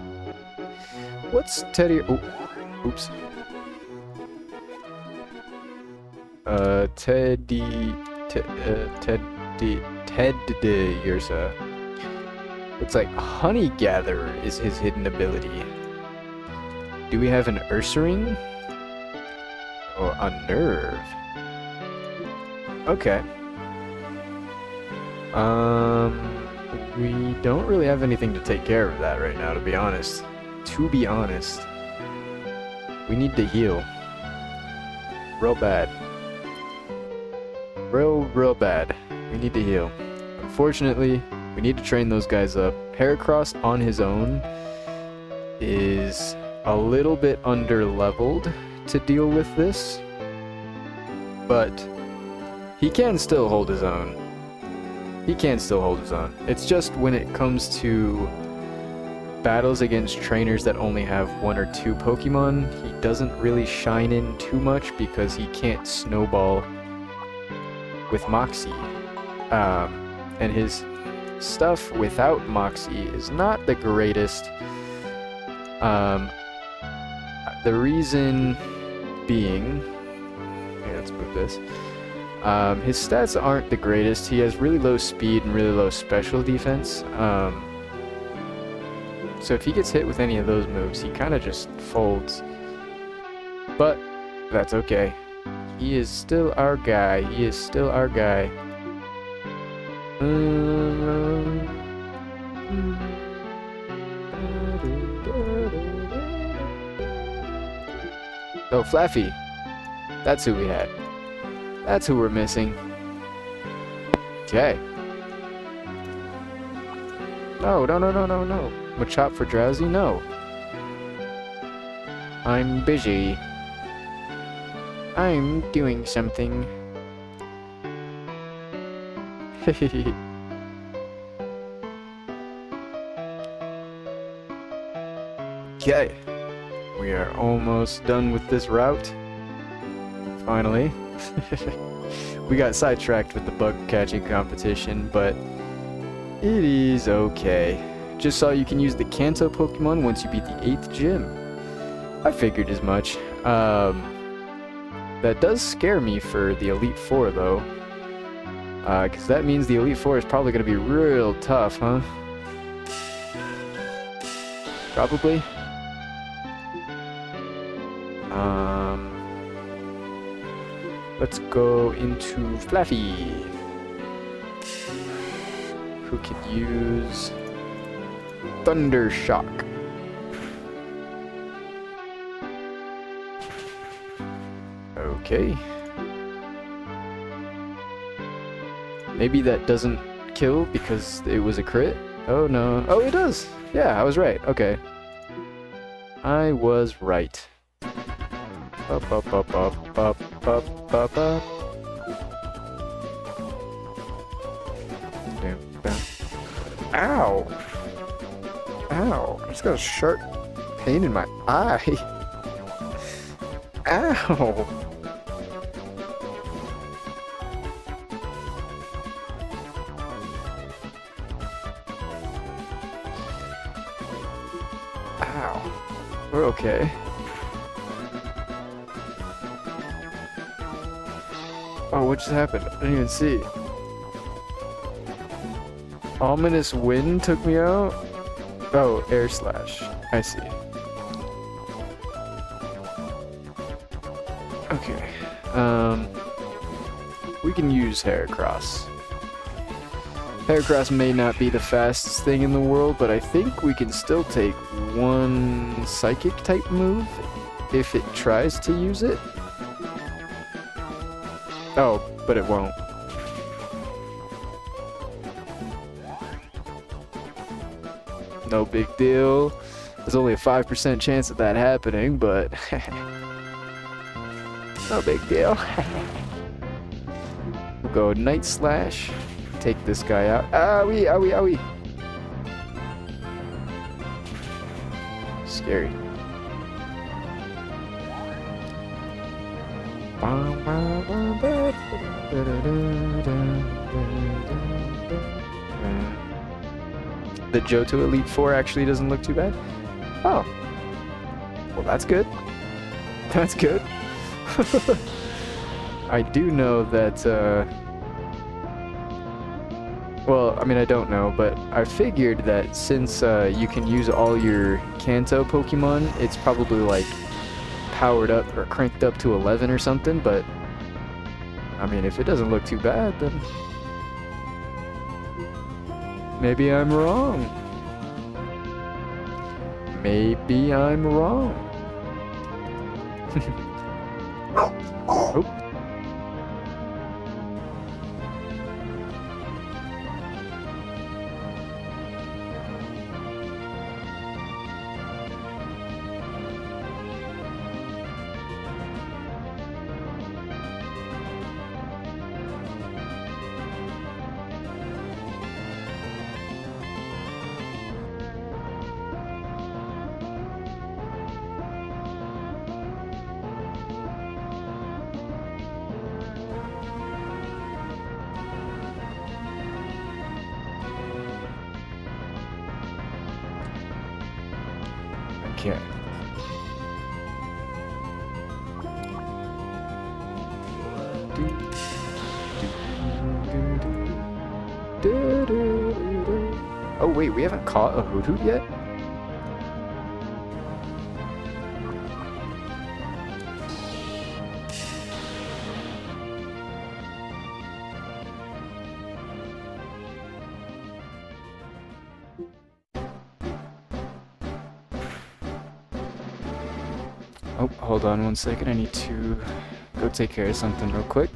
What's Teddier? Oh, oops. Teddiursa. Looks like Honey Gatherer is his hidden ability. Do we have an Ursaring? Or a Nerve? Okay. We don't really have anything to take care of that right now, to be honest. We need to heal. Real bad. Real bad. We need to heal. Unfortunately, we need to train those guys up. Heracross on his own is a little bit under-leveled to deal with this, but he can still hold his own. It's just when it comes to battles against trainers that only have 1 or 2 Pokemon, he doesn't really shine in too much because he can't snowball with Moxie. And his stuff without Moxie is not the greatest. The reason being... Okay, let's move this. His stats aren't the greatest. He has really low speed and really low special defense. So if he gets hit with any of those moves, he kind of just folds. But that's okay. He is still our guy. Oh, Flaffy. That's who we had. That's who we're missing. Okay. No. Machop for Drowsy? No. I'm busy. I'm doing something. Okay. We are almost done with this route. Finally. We got sidetracked with the bug catching competition, but it is okay. Just saw you can use the Kanto Pokemon once you beat the 8th gym. I figured as much. That does scare me for the Elite Four though. Because that means the Elite Four is probably going to be real tough, huh? Probably. Let's go into Flaffy, who could use Thunder Shock. Okay. Maybe that doesn't kill because it was a crit? Oh no. Oh, it does! Yeah, I was right. Okay. I was right. Up, up, up, up, up, up, up, up. Ow! Ow! I just got a sharp pain in my eye. Ow! Ow. We're okay. Oh, what just happened? I didn't even see. Ominous wind took me out? Oh, air slash. I see. Okay. We can use Heracross. Heracross may not be the fastest thing in the world, but I think we can still take one psychic type move if it tries to use it. Oh, but it won't. No big deal. There's only a 5% chance of that happening, but no big deal. We'll go Night Slash. Take this guy out. Owie, owie, owie. Scary. The Johto Elite Four actually doesn't look too bad. Oh. Well, that's good. That's good. I do know that, well, I mean, I don't know, but I figured that since you can use all your Kanto Pokemon, it's probably like powered up or cranked up to 11 or something, but I mean, if it doesn't look too bad, then maybe I'm wrong. Maybe I'm wrong. Oh. Okay. Oh wait, we haven't caught a Hoothoot yet? Oh, hold on one second. I need to go take care of something real quick.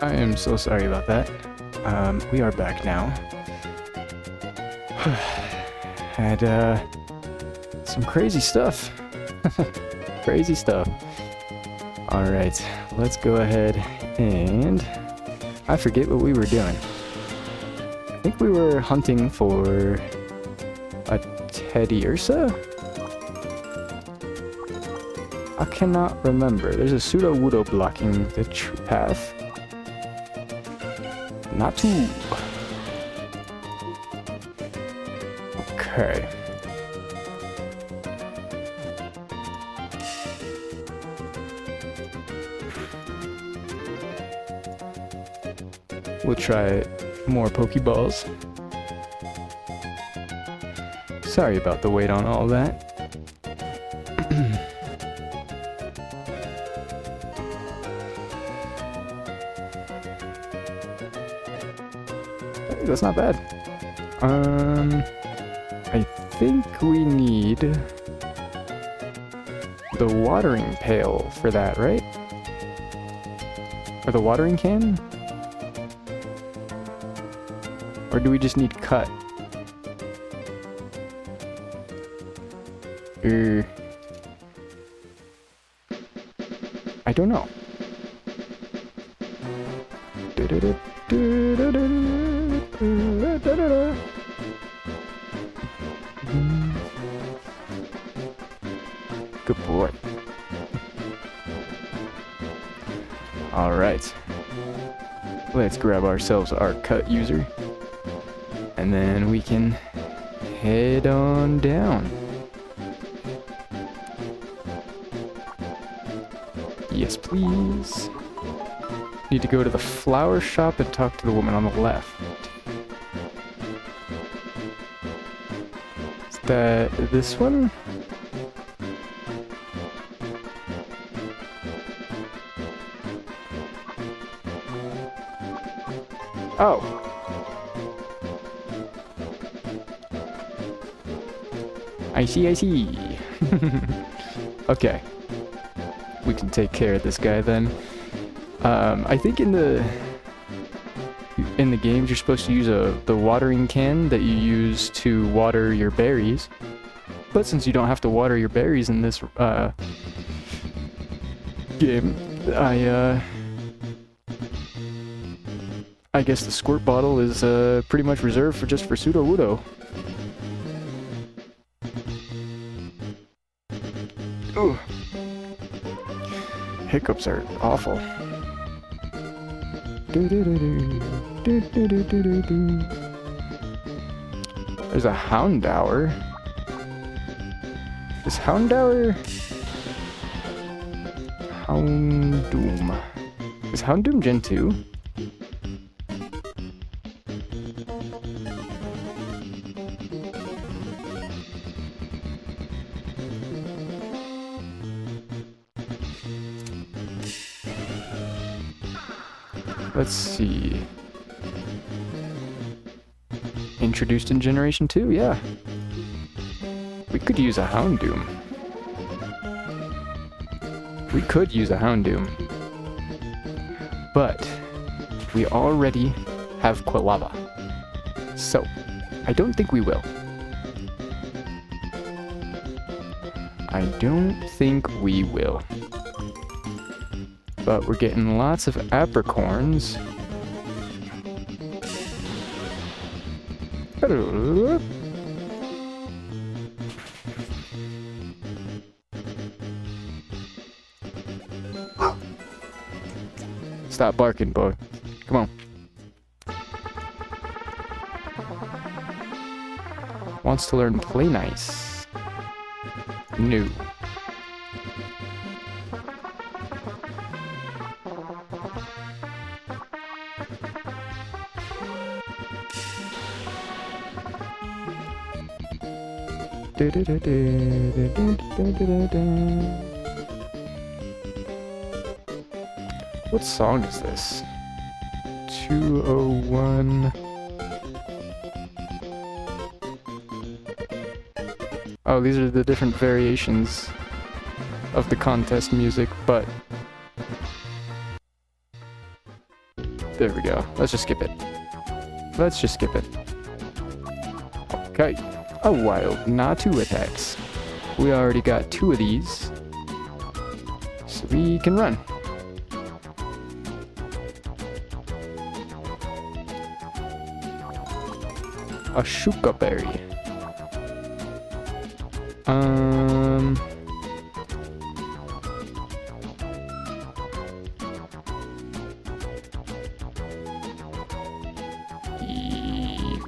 I am so sorry about that. We are back now. Had, some crazy stuff. Crazy stuff. Alright, let's go ahead and... I forget what we were doing. I think we were hunting for... a Teddy Ursa? I cannot remember. There's a pseudo-wudo blocking the path. Not too. Okay. We'll try more Pokeballs. Sorry about the wait on all that. That's not bad. I think we need the watering pail for that, right? Or the watering can? Or do we just need cut? I don't know. Good boy. Alright. Let's grab ourselves our cut user. And then we can head on down. Yes, please. Need to go to the flower shop and talk to the woman on the left. Is that this one? Oh. I see. Okay. We can take care of this guy then. I think in the games you're supposed to use the watering can that you use to water your berries. But since you don't have to water your berries in this game, I guess the squirt bottle is pretty much reserved for just for pseudo-wudo. Ooh. Hiccups are awful. There's a Houndour. Is Houndour... Houndoom. Is Houndoom Gen 2? Let's see. Introduced in Generation 2? Yeah. We could use a Houndoom. We could use a Houndoom. But we already have Quilava. So, I don't think we will. I don't think we will. But we're getting lots of apricorns. Stop barking, boy. Come on. Wants to learn Play Nice. New. What song is this? 201. Oh, these are the different variations of the contest music, but There we go. Let's just skip it. Let's just skip it. Okay. A wild Natu attacks. We already got 2 of these. So we can run. A Shuka berry.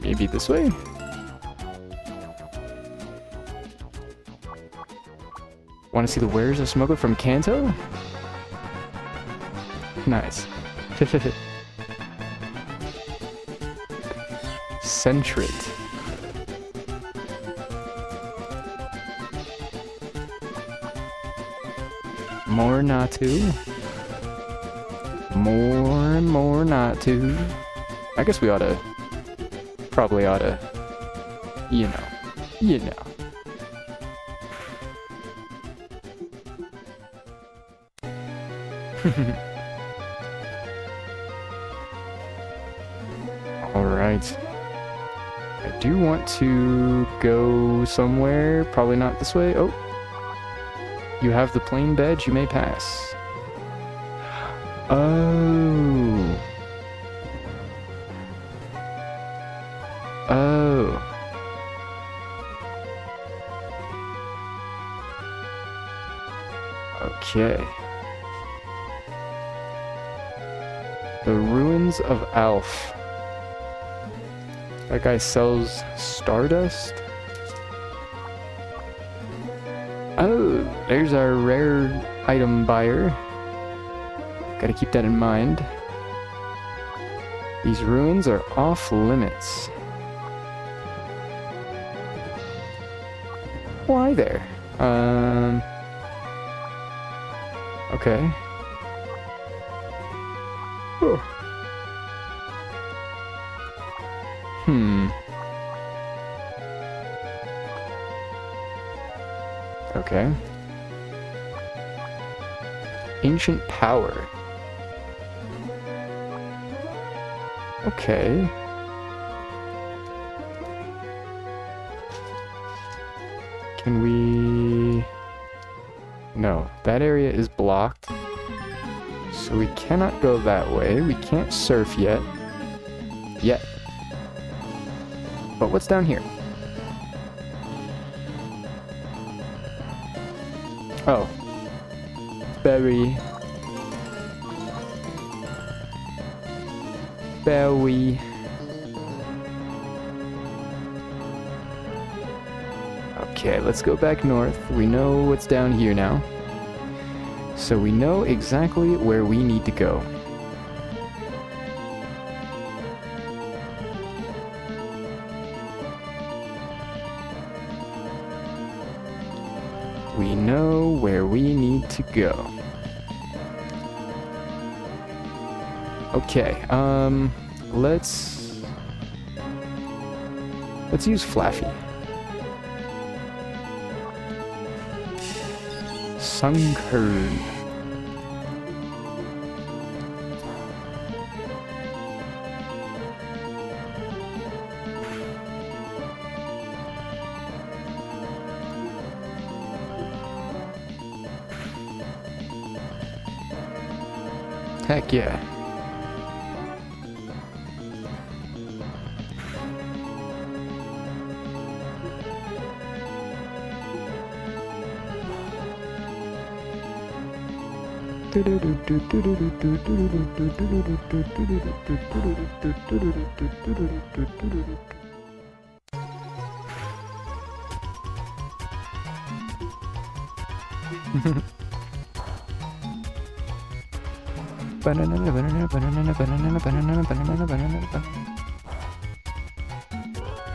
Maybe this way? Want to see the wares of smuggler from Kanto? Nice. Centrit. More Natu. More and more Natu. I guess we probably ought to, you know. Alright. I do want to go somewhere, probably not this way. Oh. You have the plain badge, you may pass. Oh. Oh. Okay. The Ruins of Alf. That guy sells Stardust? Oh, there's our rare item buyer. Gotta keep that in mind. These ruins are off limits. Why there? Okay. Oh. Okay. Ancient power. Okay. Can we... No, that area is blocked. So we cannot go that way. We can't surf yet. But what's down here? Oh. Berry. Okay, let's go back north. We know what's down here now. So we know exactly where we need to go. We know where we need to go. Okay, let's use Flaffy. Sunkern. Heck yeah.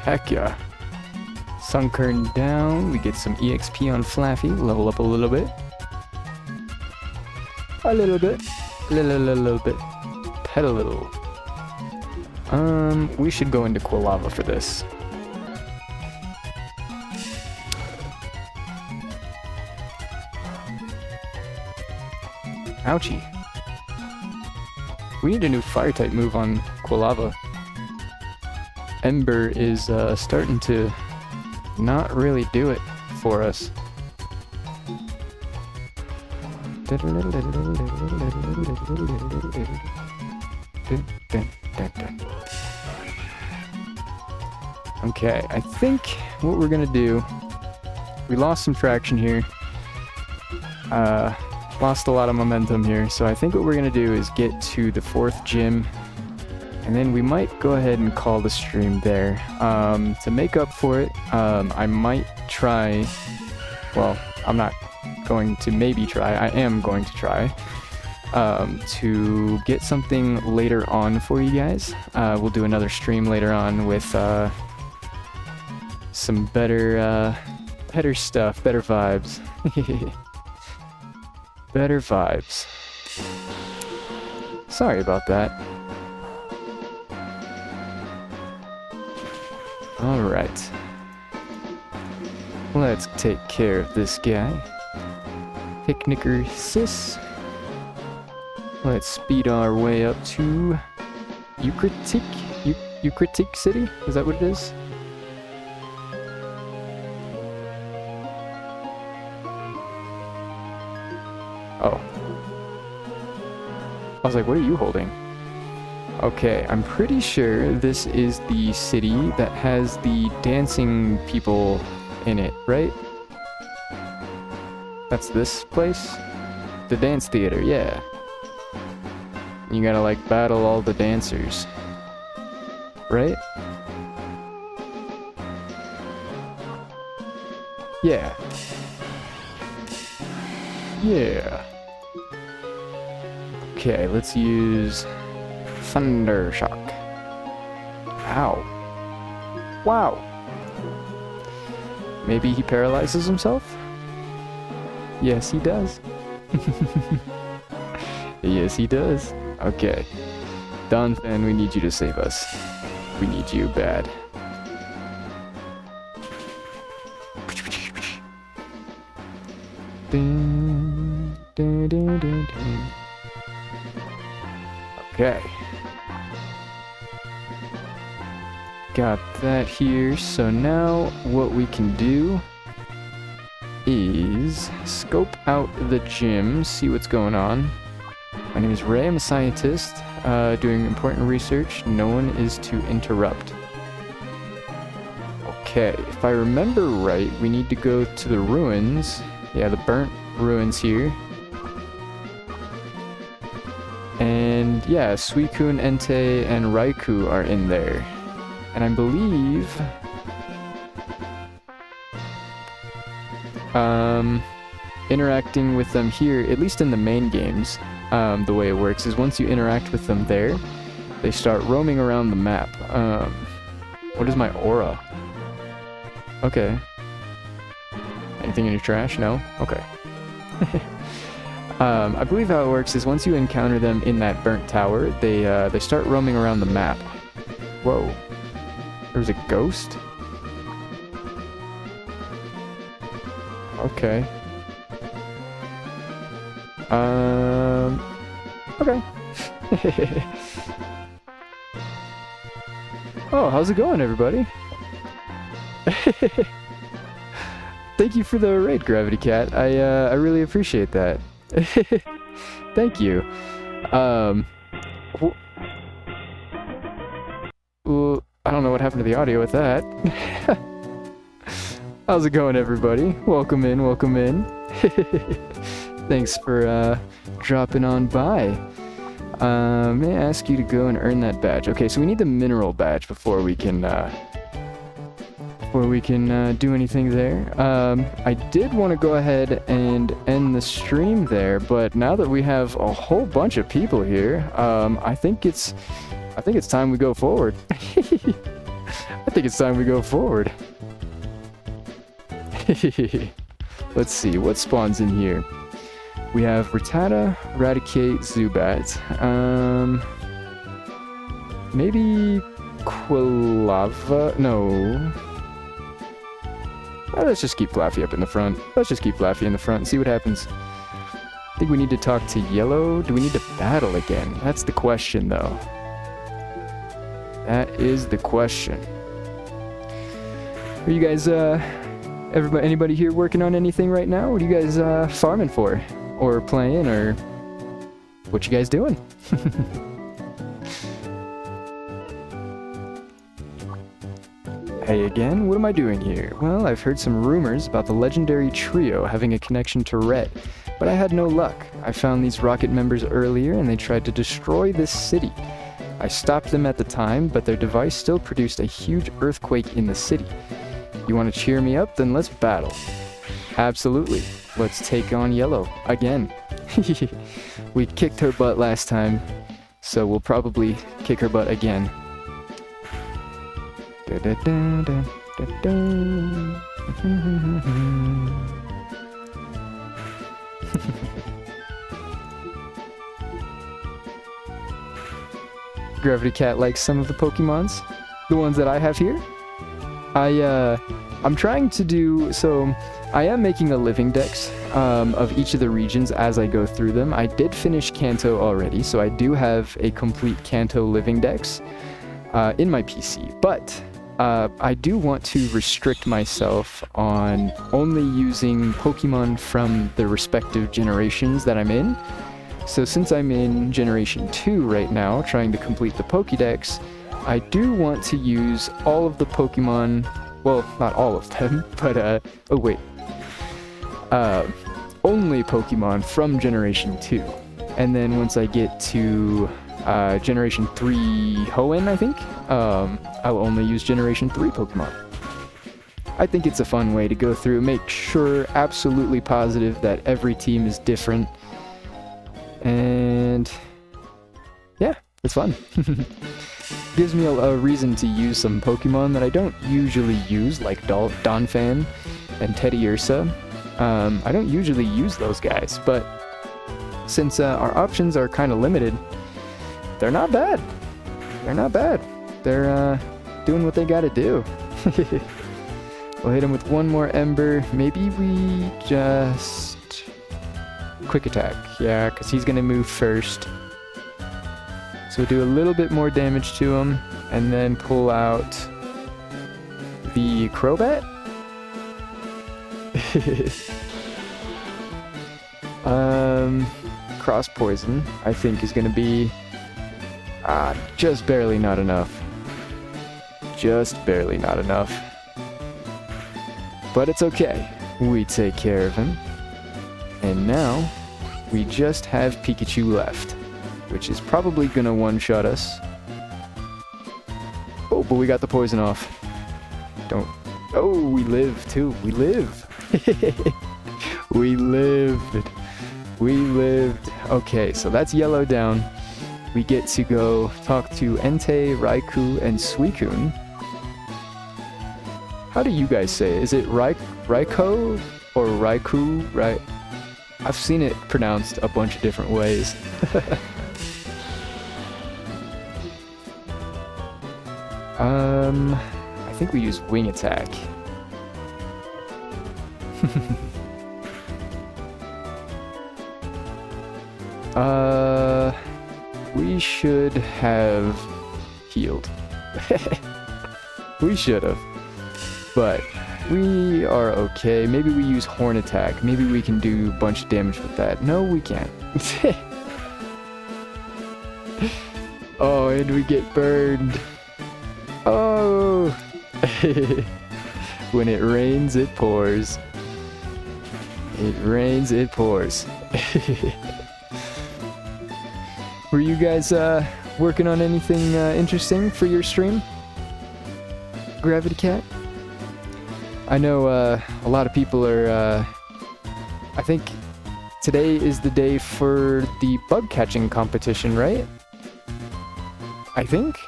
Heck yeah. Sunkern down. We get some EXP on Flaffy. Level up a little bit. A little bit. Little bit. Pet a little. We should go into Quilava for this. Ouchie. We need a new fire type move on Quilava. Ember is starting to not really do it for us. Okay, I think what we're gonna do, we lost some traction here, lost a lot of momentum here, so I think what we're gonna do is get to the 4th gym, and then we might go ahead and call the stream there. To make up for it, I might try, well, I'm not going to maybe try, I am going to try, to get something later on for you guys. We'll do another stream later on with, some better stuff, better vibes. Better vibes. Sorry about that. Alright. Let's take care of this guy. Picnicker sis. Let's speed our way up to Eucritic City? Is that what it is? Oh. I was like, what are you holding? Okay, I'm pretty sure this is the city that has the dancing people in it, right? That's this place? The dance theater, yeah. You gotta, like, battle all the dancers. Right? Yeah. Yeah. Okay, let's use Thunder Shock. Ow. Wow. Maybe he paralyzes himself? Yes, he does. Yes, he does. Okay. Donphan, we need you to save us. We need you bad. Dun, dun, dun, dun, dun. Okay. Got that here. So now what we can do is scope out the gym, see what's going on. My name is Ray, I'm a scientist, doing important research. No one is to interrupt. Okay, if I remember right, we need to go to the ruins. Yeah, the burnt ruins here. And yeah, Suicune, Entei, and Raikou are in there. And I believe... interacting with them here, at least in the main games, the way it works is once you interact with them there, they start roaming around the map. What is my aura? Okay. Anything in your trash? No? Okay. I believe how it works is once you encounter them in that burnt tower, they start roaming around the map. Whoa. There's a ghost? Okay. Okay. Oh, how's it going, everybody? Thank you for the raid, Gravity Cat. I really appreciate that. Thank you. Well, I don't know what happened to the audio with that. How's it going, everybody? Welcome in, welcome in. Thanks for dropping on by. May I ask you to go and earn that badge? Okay, so we need the mineral badge before we can do anything there. I did want to go ahead and end the stream there, but now that we have a whole bunch of people here, I think it's time we go forward. I think it's time we go forward. Let's see, what spawns in here? We have Rattata, Raticate, Zubat. Maybe Quilava? No. Let's just keep Flaffy up in the front. Let's just keep Flaffy in the front and see what happens. think we need to talk to Yellow. Do we need to battle again? That's the question, though. That is the question. Are you guys, anybody here working on anything right now? What are you guys, farming for? Or playing, or what you guys doing? Hey again, what am I doing here? Well, I've heard some rumors about the legendary trio having a connection to Red, but I had no luck. I found these rocket members earlier and they tried to destroy this city. I stopped them at the time, but their device still produced a huge earthquake in the city. You want to cheer me up? Then let's battle. Absolutely. Let's take on Yellow again. We kicked her butt last time, so we'll probably kick her butt again. Da, da, da, da, da, da. Gravity Cat likes some of the Pokemons, the ones that I have here. I'm trying to do, so I am making a Living-Dex of each of the regions as I go through them. I did finish Kanto already, so I do have a complete Kanto Living-Dex in my PC, but I do want to restrict myself on only using Pokemon from the respective generations that I'm in. So since I'm in Generation 2 right now, trying to complete the Pokédex, I do want to use all of the Pokemon, well, not all of them, but, only Pokemon from Generation 2. And then once I get to Generation 3 Hoenn, I think, I'll only use Generation 3 Pokemon. I think it's a fun way to go through, make sure absolutely positive that every team is different. And yeah, it's fun. Gives me a reason to use some Pokemon that I don't usually use, like Donphan and Teddiursa. I don't usually use those guys, but since our options are kind of limited, they're not bad. They're not bad. They're doing what they gotta do. We'll hit him with one more Ember. Maybe we just... Quick attack. Yeah, because he's gonna move first. So we'll do a little bit more damage to him, and then pull out the Crobat. Cross Poison, I think, is gonna be just barely not enough. Just barely not enough. But it's okay. We take care of him. And now, we just have Pikachu left, which is probably gonna one-shot us. Oh, but we got the poison off. Don't... Oh, we live, too. We live. We lived. We lived. Okay, so that's Yellow down. We get to go talk to Entei, Raikou, and Suicune. How do you guys say it? Is it Raikou or Raikou? Right? I've seen it pronounced a bunch of different ways. I think we use Wing Attack. We should have healed. We should have. But we are okay. Maybe we use Horn Attack. Maybe we can do a bunch of damage with that. No, we can't. Oh, and we get burned. Oh! When it rains, it pours. It rains, it pours. Were you guys working on anything interesting for your stream? Gravity Cat? I know a lot of people are, I think today is the day for the bug catching competition, right? I think?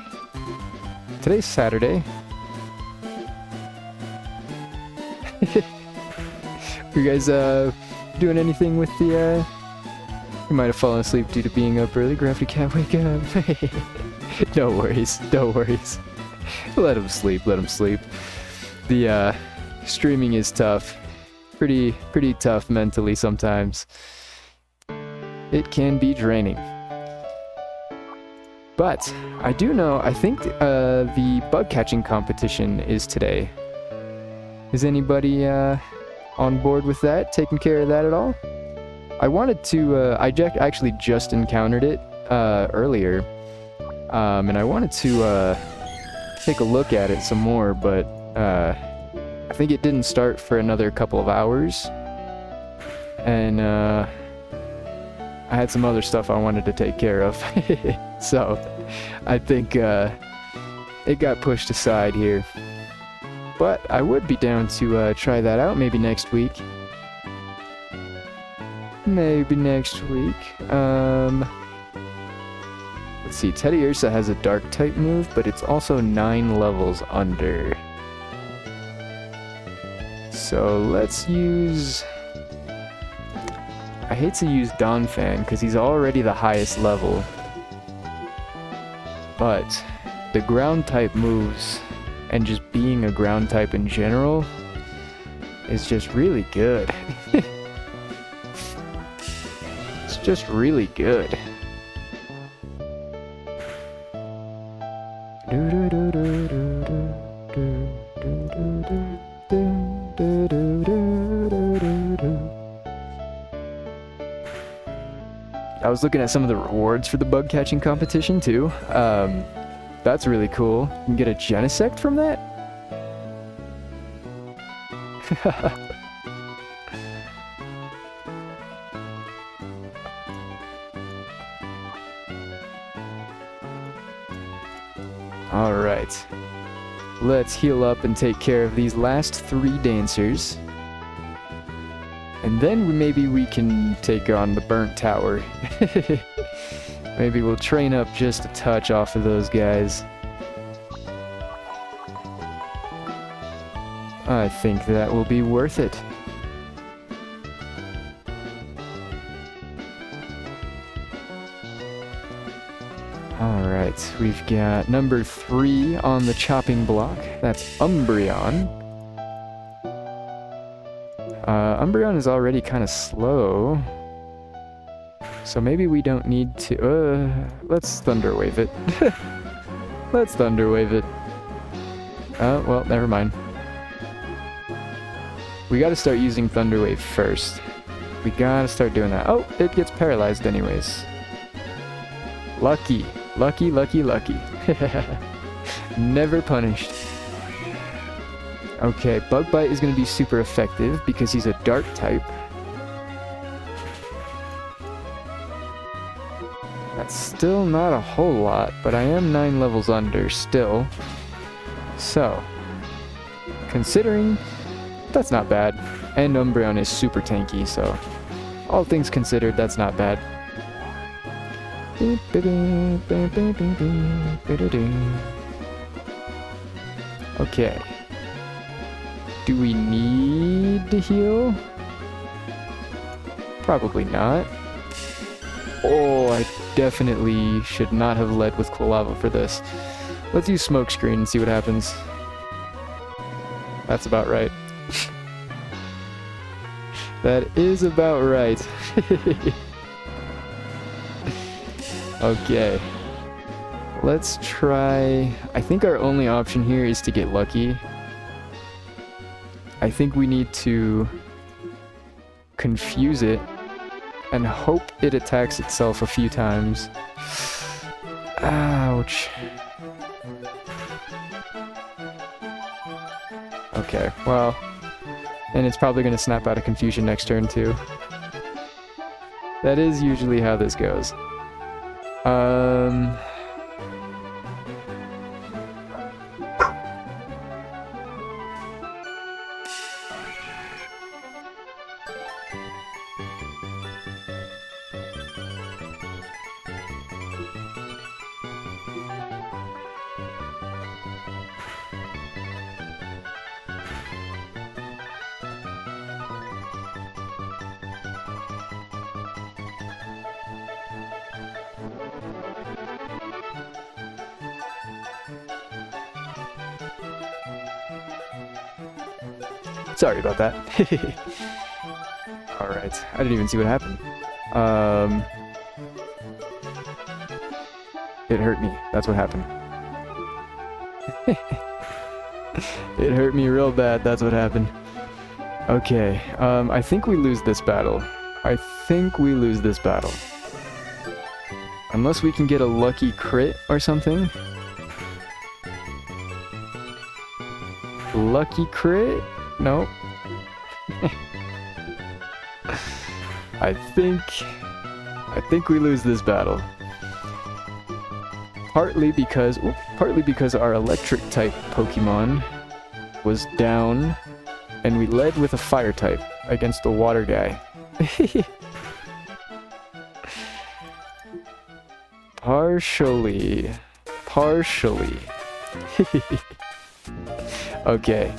Today's Saturday. You guys doing anything with the, you might have fallen asleep due to being up early. Gravity Cat, wake up. No worries, no worries. Let him sleep, let him sleep. The, streaming is tough. Pretty tough mentally sometimes. it can be draining. But I do know, I think the bug catching competition is today. Is anybody on board with that? Taking care of that at all? I wanted to, I actually just encountered it earlier. And I wanted to take a look at it some more, but I think it didn't start for another couple of hours. And I had some other stuff I wanted to take care of. So I think it got pushed aside here. But I would be down to try that out maybe next week. Maybe next week. Let's see, Teddy Ursa has a dark type move, but it's also 9 levels under. So let's use... I hate to use Donphan because he's already the highest level. But the ground type moves and just being a ground type in general is just really good. It's just really good. I was looking at some of the rewards for the bug catching competition too. That's really cool. You can get a Genesect from that? Alright. Let's heal up and take care of these last 3 dancers. And then maybe we can take on the Burnt Tower. Maybe we'll train up just a touch off of those guys. I think that will be worth it. Alright, we've got number 3 on the chopping block. That's Umbreon. Umbreon is already kind of slow. So maybe we don't need to... let's Thunder Wave it. Let's Thunder Wave it. Oh, well, never mind. We gotta start using Thunder Wave first. We gotta start doing that. Oh, it gets paralyzed anyways. Lucky. Lucky, lucky, lucky. Never punished. Okay, Bug Bite is going to be super effective because he's a dark type. That's still not a whole lot, but I am 9 levels under still. So, considering, that's not bad. And Umbreon is super tanky, so all things considered, that's not bad. Okay. Do we need to heal? Probably not. Oh, I definitely should not have led with Quilava for this. Let's use Smokescreen and see what happens. That's about right. That is about right. Okay. Let's try... I think our only option here is to get lucky. I think we need to confuse it and hope it attacks itself a few times. Ouch. Okay, well, and it's probably going to snap out of confusion next turn too. That is usually how this goes. Sorry about that. Alright, I didn't even see what happened. It hurt me. That's what happened. It hurt me real bad. That's what happened. Okay. I think we lose this battle. I think we lose this battle. Unless we can get a lucky crit or something. Lucky crit? Nope. I think we lose this battle. Partly because our electric type Pokemon was down, and we led with a fire type against the water guy. Partially. Okay.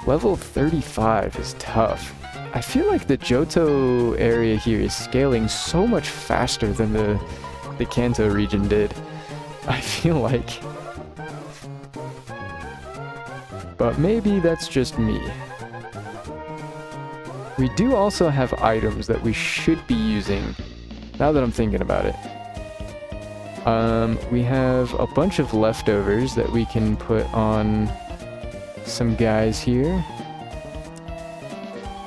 Level 35 is tough. I feel like the Johto area here is scaling so much faster than the Kanto region did. I feel like. But maybe that's just me. We do also have items that we should be using, now that I'm thinking about it. We have a bunch of leftovers that we can put on some guys here.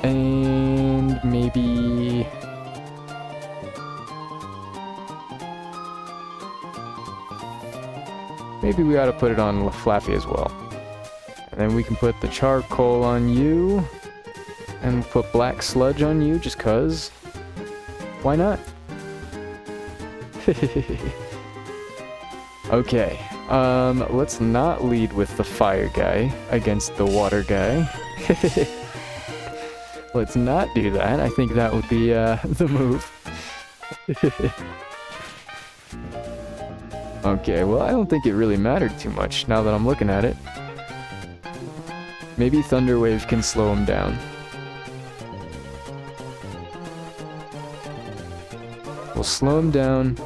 And maybe... maybe we ought to put it on Flaffy as well. And then we can put the charcoal on you. And put black sludge on you, just cuz. Why not? Okay. Let's not lead with the fire guy against the water guy. Let's not do that. I think that would be the move. Okay, well, I don't think it really mattered too much now that I'm looking at it. Maybe Thunder Wave can slow him down. We'll slow him down.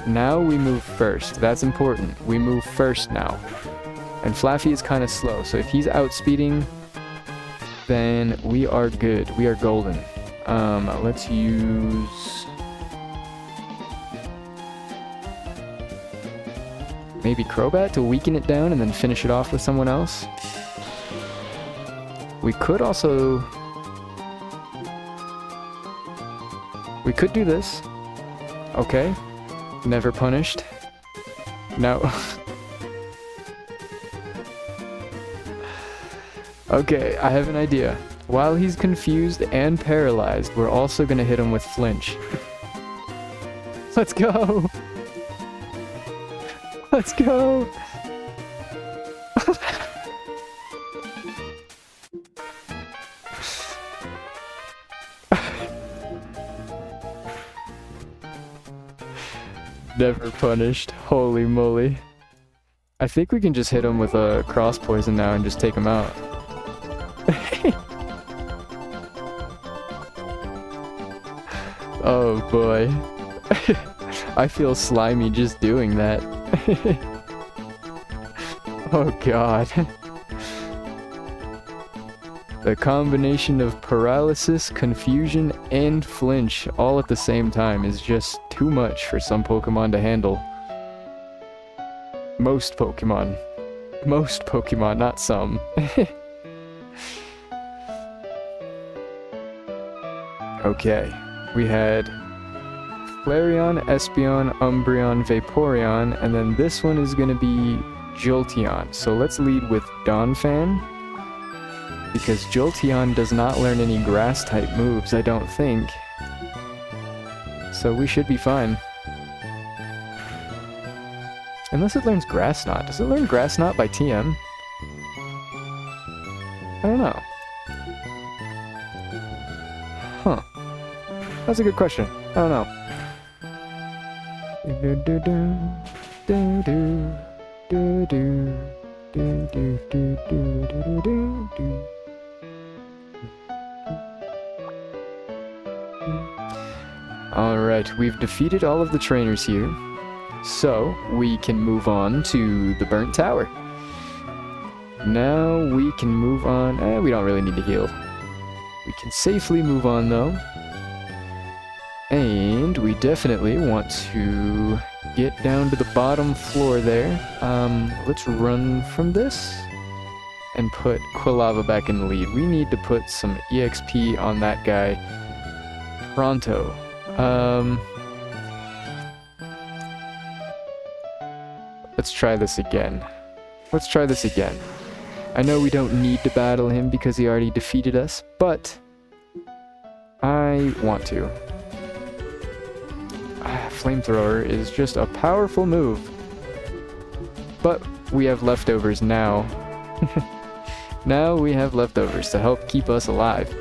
Now we move first. That's important. We move first now. And Flaffy is kind of slow, so if he's outspeeding, then we are good. We are golden. Let's use... maybe Crobat to weaken it down and then finish it off with someone else. We could also... we could do this. Okay. Never punished. No. Okay, I have an idea. While he's confused and paralyzed, we're also gonna hit him with flinch. Let's go! Let's go! Never punished. Holy moly. I think we can just hit him with a cross poison now and just take him out. Oh boy. I feel slimy just doing that. Oh god. The combination of paralysis, confusion, and flinch all at the same time is just too much for some Pokemon to handle. Most Pokemon. Most Pokemon, not some. Okay, we had Flareon, Espeon, Umbreon, Vaporeon, and then this one is gonna be Jolteon. So let's lead with Donphan, because Jolteon does not learn any grass-type moves, I don't think. So we should be fine. Unless it learns Grass Knot. Does it learn Grass Knot by TM? I don't know. Huh. That's a good question. I don't know. Alright, we've defeated all of the trainers here, so we can move on to the Burnt Tower. Now we can move on. We don't really need to heal. We can safely move on though. And we definitely want to get down to the bottom floor there. Let's run from this and put Quilava back in the lead. We need to put some EXP on that guy pronto. Let's try this again. Let's try this again. I know we don't need to battle him because he already defeated us, but I want to. Flamethrower is just a powerful move. But we have leftovers now. Now we have leftovers to help keep us alive.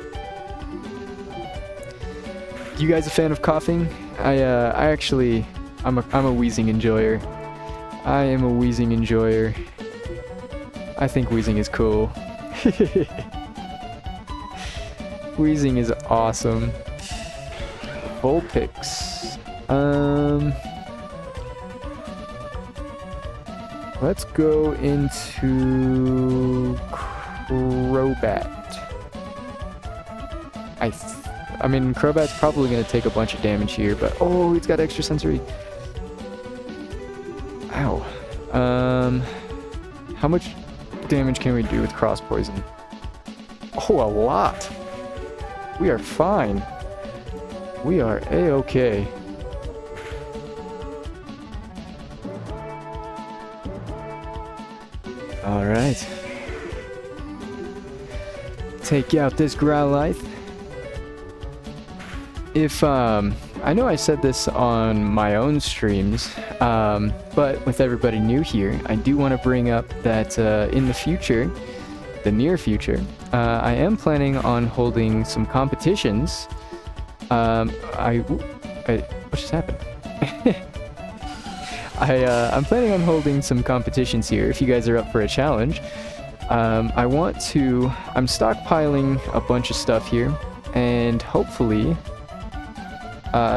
You guys a fan of coughing? I'm a wheezing enjoyer. I am a wheezing enjoyer. I think wheezing is cool. Wheezing is awesome. Vulpix. Let's go into Crobat. I mean, Crobat's probably going to take a bunch of damage here, but oh, he's got extra sensory. Ow. How much damage can we do with cross poison? Oh, a lot. We are fine. We are a-okay. All right. Take out this Growlithe. If, I know I said this on my own streams, but with everybody new here, I do want to bring up that in the future, the near future, I am planning on holding some competitions. What just happened? I'm planning on holding some competitions here if you guys are up for a challenge. I'm stockpiling a bunch of stuff here, and hopefully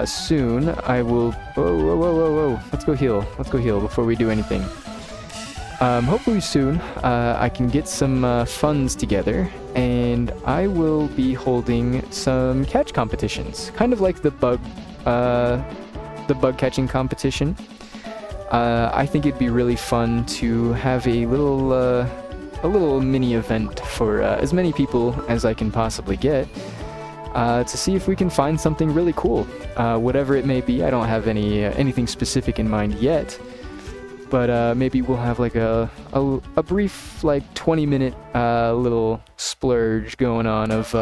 soon I will... Whoa. Let's go heal before we do anything. Hopefully soon I can get some funds together, and I will be holding some catch competitions, kind of like the bug catching competition. I think it'd be really fun to have a little mini event for as many people as I can possibly get, to see if we can find something really cool, whatever it may be. I don't have anything specific in mind yet, but maybe we'll have like a brief, like 20-minute little splurge going on of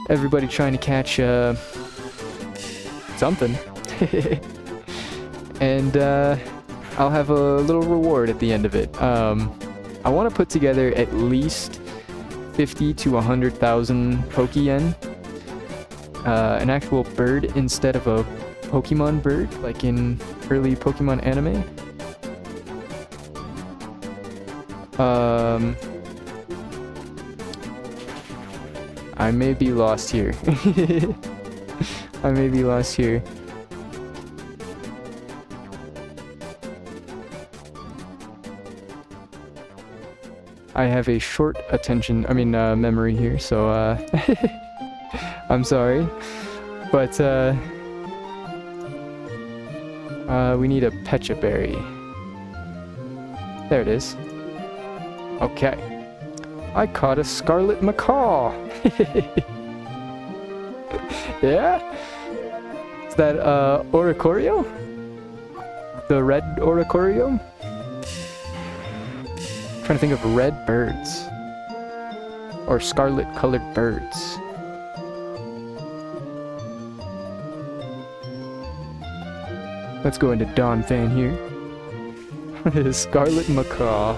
everybody trying to catch something. And I'll have a little reward at the end of it. I want to put together at least 50 to 100,000 Pokeyen. An actual bird instead of a Pokemon bird, like in early Pokemon anime. I may be lost here. I may be lost here. I have a short memory here, so I'm sorry, but we need a Pecha Berry. There it is. Okay. I caught a Scarlet Macaw. Yeah? Is that Oricorio? The red Oricorio? Trying to think of red birds. Or scarlet colored birds. Let's go into Don Fan here. Scarlet Macaw.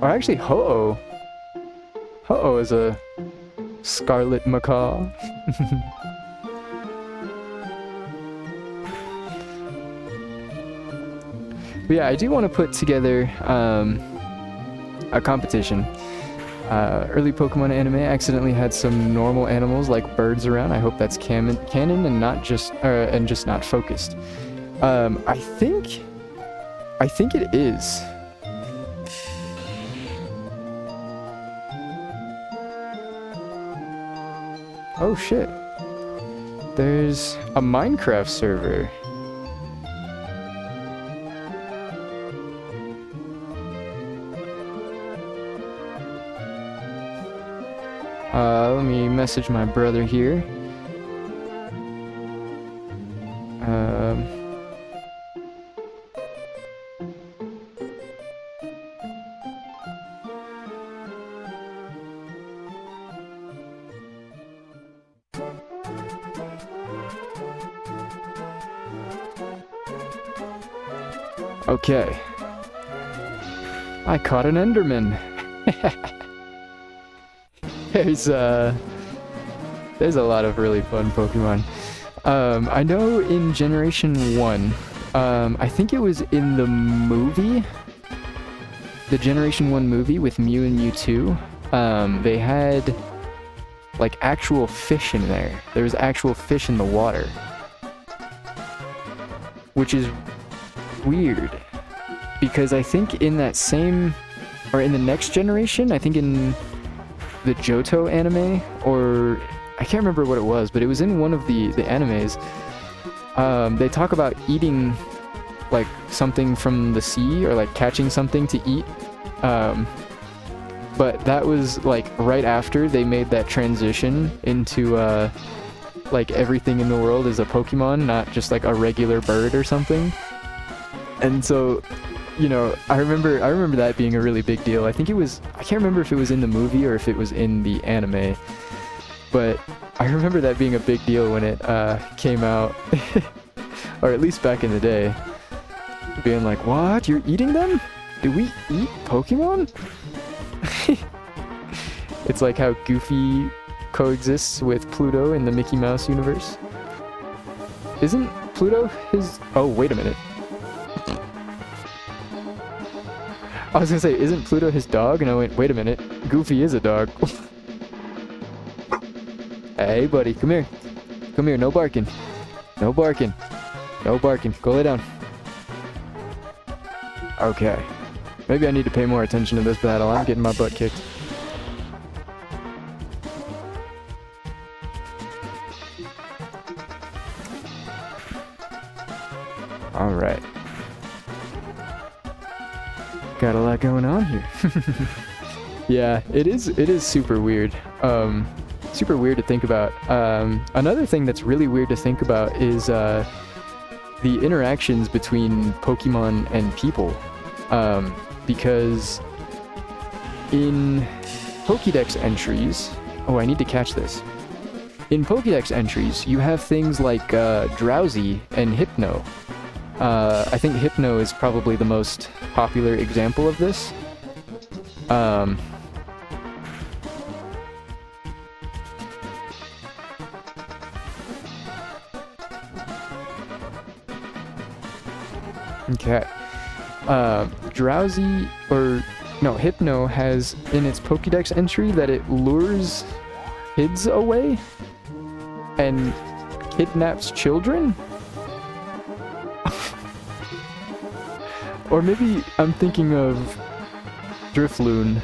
Or actually, Ho-Oh. Ho-Oh is a Scarlet Macaw. But yeah, I do want to put together a competition. Early Pokemon anime accidentally had some normal animals like birds around. I hope that's canon and not just not focused. I think it is. Oh shit. There's a Minecraft server. Let me message my brother here. Okay. I caught an Enderman. There's a lot of really fun Pokemon. I know in Generation 1, I think it was in the movie, the Generation 1 movie with Mew and Mewtwo, they had like actual fish in there. There was actual fish in the water. Which is weird. Because I think in that same, or in the next generation, I think in the Johto anime, or I can't remember what it was, but it was in one of the animes. They talk about eating like something from the sea, or like catching something to eat. But that was like right after they made that transition into like everything in the world is a Pokemon, not just like a regular bird or something. And so, you know, I remember that being a really big deal. I think it was, I can't remember if it was in the movie or if it was in the anime, but I remember that being a big deal when it came out, or at least back in the day, being like, what? You're eating them? Do we eat Pokemon? It's like how Goofy coexists with Pluto in the Mickey Mouse universe. Isn't Pluto his... Oh, wait a minute. I was gonna say, isn't Pluto his dog? And I went, wait a minute, Goofy is a dog. Hey, buddy, come here. Come here, no barking. No barking. No barking. Go lay down. Okay. Maybe I need to pay more attention to this battle. I'm getting my butt kicked. Alright. Got a lot going on here. Yeah, it is super weird. Super weird to think about. Another thing that's really weird to think about is the interactions between Pokemon and people. Because in Pokédex entries... Oh, I need to catch this. In Pokédex entries, you have things like Drowsy and Hypno. I think Hypno is probably the most popular example of this. Okay. Drowsy, or no, Hypno has in its Pokédex entry that it lures kids away and kidnaps children? Or maybe I'm thinking of Drifloon.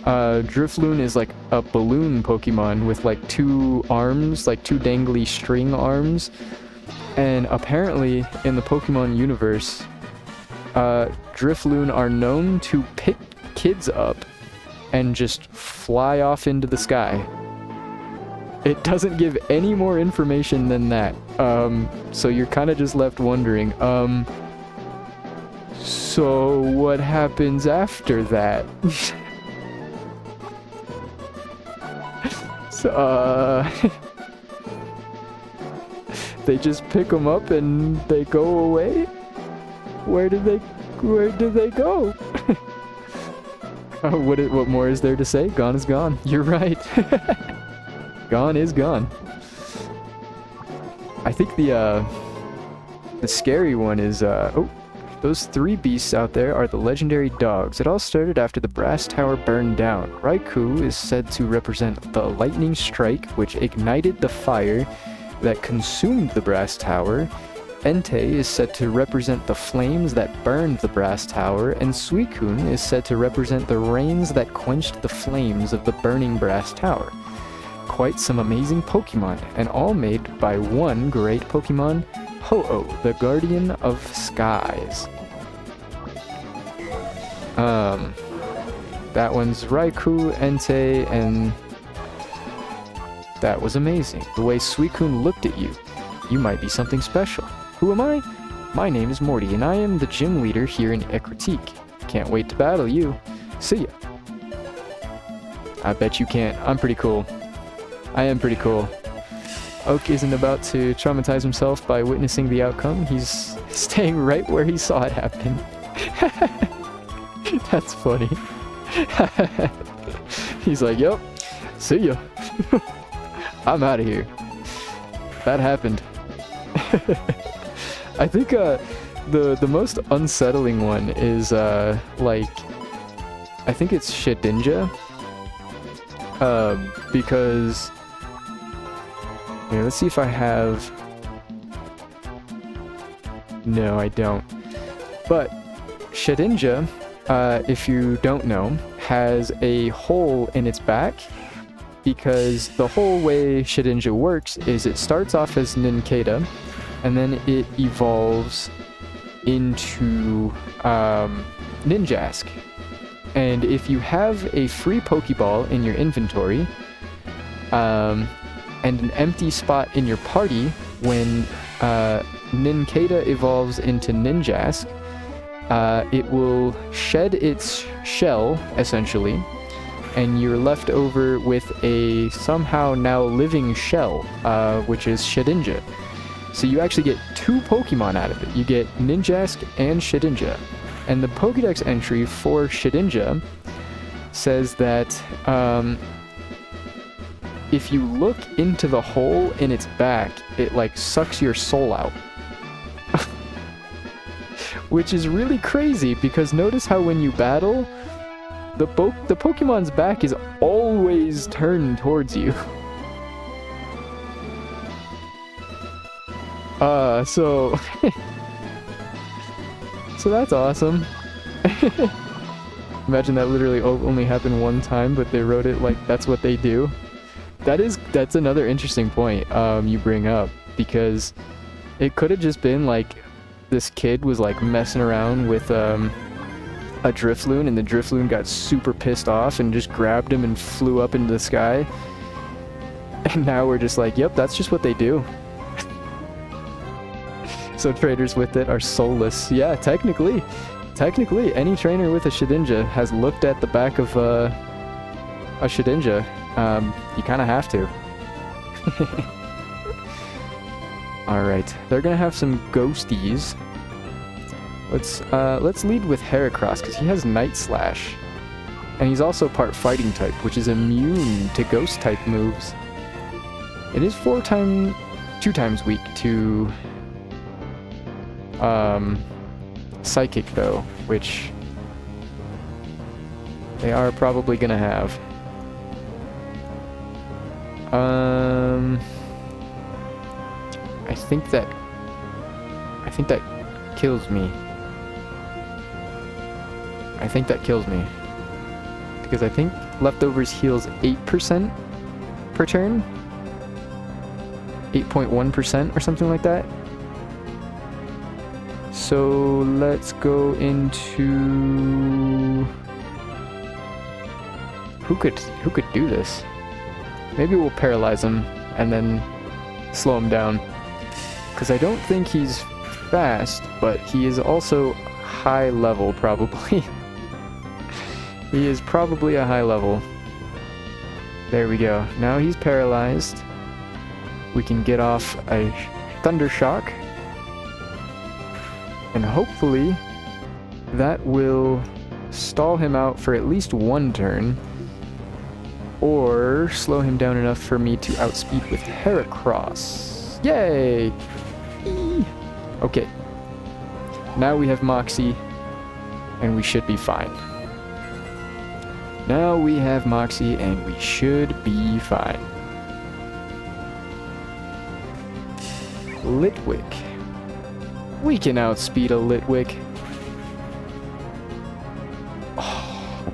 Drifloon is like a balloon Pokemon with like two arms, like two dangly string arms. And apparently in the Pokemon universe, Drifloon are known to pick kids up and just fly off into the sky. It doesn't give any more information than that. So you're kind of just left wondering, so what happens after that? So, they just pick them up and they go away? Where do they go? What more is there to say? Gone is gone. You're right. Gone is gone. I think the scary one is, oh, those three beasts out there are the legendary dogs. It all started after the brass tower burned down. Raikou is said to represent the lightning strike, which ignited the fire that consumed the brass tower. Entei is said to represent the flames that burned the brass tower, and Suicune is said to represent the rains that quenched the flames of the burning brass tower. quite some amazing Pokemon, and all made by one great Pokemon, Ho-Oh, the Guardian of Skies. That one's Raikou, Entei, and that was amazing. The way Suicune looked at you. You might be something special. Who am I? My name is Morty, and I am the gym leader here in Ekritique. Can't wait to battle you. See ya. I bet you can't. I'm pretty cool. I am pretty cool. Oak isn't about to traumatize himself by witnessing the outcome. He's staying right where he saw it happen. That's funny. He's like, yep, see ya. I'm out of here. That happened. I think the most unsettling one is like, I think it's Shedinja. Because yeah, let's see if I have. No, I don't. But Shedinja, if you don't know, has a hole in its back, because the whole way Shedinja works is it starts off as Nincada, and then it evolves into Ninjask. And if you have a free Pokeball in your inventory, and an empty spot in your party when Nincada evolves into Ninjask, it will shed its shell, essentially, and you're left over with a somehow now living shell, which is Shedinja. So you actually get two Pokemon out of it. You get Ninjask and Shedinja. And the Pokédex entry for Shedinja says that if you look into the hole in its back, it like sucks your soul out. Which is really crazy, because notice how when you battle, the Pokemon's back is always turned towards you. So that's awesome. Imagine that literally only happened one time, but they wrote it like that's what they do. That's another interesting point you bring up, because it could have just been like this kid was like messing around with a Drifloon, and the Drifloon got super pissed off and just grabbed him and flew up into the sky. And now we're just like, yep, that's just what they do. So trainers with it are soulless. Yeah, technically, any trainer with a Shedinja has looked at the back of a Shedinja. You kind of have to. Alright, they're gonna have some ghosties. Let's lead with Heracross, because he has Night Slash. And he's also part fighting type, which is immune to ghost type moves. It is 2 times weak to Psychic though, which they are probably gonna have. I think that kills me. I think that kills me. Because I think Leftovers heals 8% per turn? 8.1% or something like that? So let's go into... Who could do this? Maybe we'll paralyze him and then slow him down. Because I don't think he's fast, but he is also high level, probably. He is probably a high level. There we go. Now he's paralyzed. We can get off a Thunder Shock. And hopefully that will stall him out for at least one turn. Or slow him down enough for me to outspeed with Heracross. Yay! Okay. Now we have Moxie, and we should be fine. Now we have Moxie, and we should be fine. Litwick. We can outspeed a Litwick. Oh.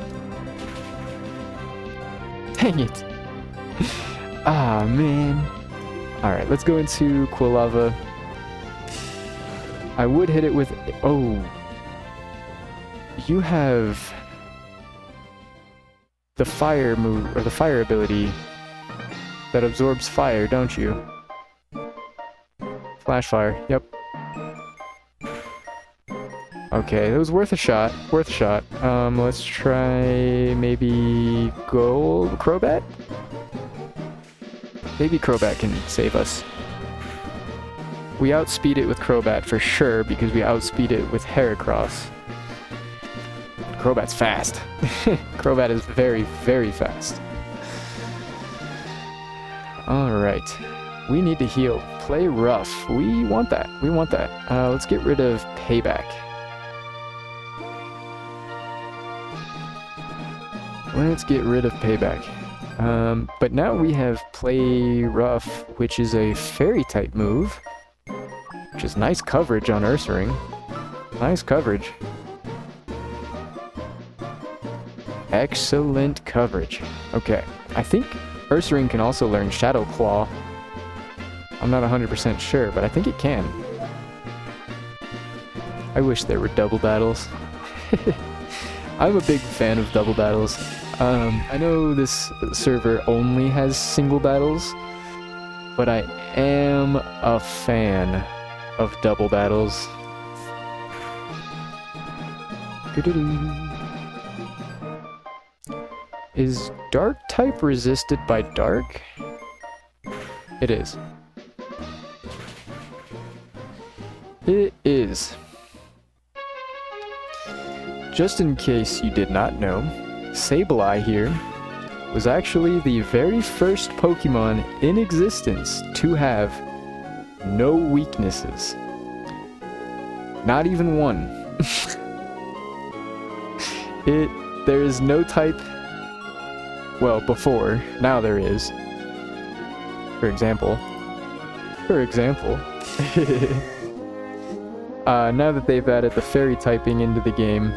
Dang it. Ah, man. Alright, let's go into Quilava. I would hit it with... Oh. You have... the fire move, or the fire ability that absorbs fire, don't you? Flash fire, yep. Okay, it was worth a shot, let's try maybe Crobat? Maybe Crobat can save us. We outspeed it with Crobat for sure, because we outspeed it with Heracross. Crobat's fast. Crobat is very, very fast. Alright. We need to heal. Play rough. We want that. We want that. Let's get rid of Payback. Let's get rid of Payback. But now we have Play Rough, which is a Fairy-type move. Which is nice coverage on Ursaring. Nice coverage. Excellent coverage. Okay, I think Ursaring can also learn Shadow Claw. I'm not 100% sure, but I think it can. I wish there were double battles. I'm a big fan of double battles. I know this server only has single battles, but I am a fan of double battles. Is Dark type resisted by Dark? It is. It is. Just in case you did not know, Sableye here was actually the very first Pokemon in existence to have no weaknesses. Not even one. There is no type. Well, before. Now there is. For example. Now that they've added the fairy typing into the game,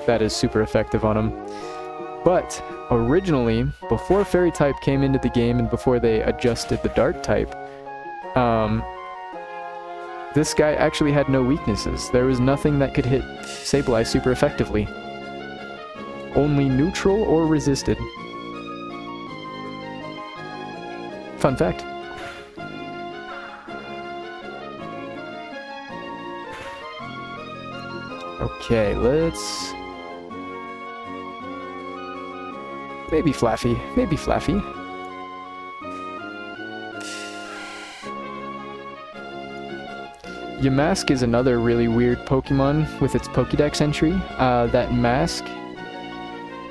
that is super effective on them. But originally, before fairy type came into the game and before they adjusted the dark type, this guy actually had no weaknesses. There was nothing that could hit Sableye super effectively. Only neutral or resisted. Fun fact. Okay, let's... Maybe Flaffy. Maybe Flaffy. Yamask is another really weird Pokemon with its Pokédex entry. That mask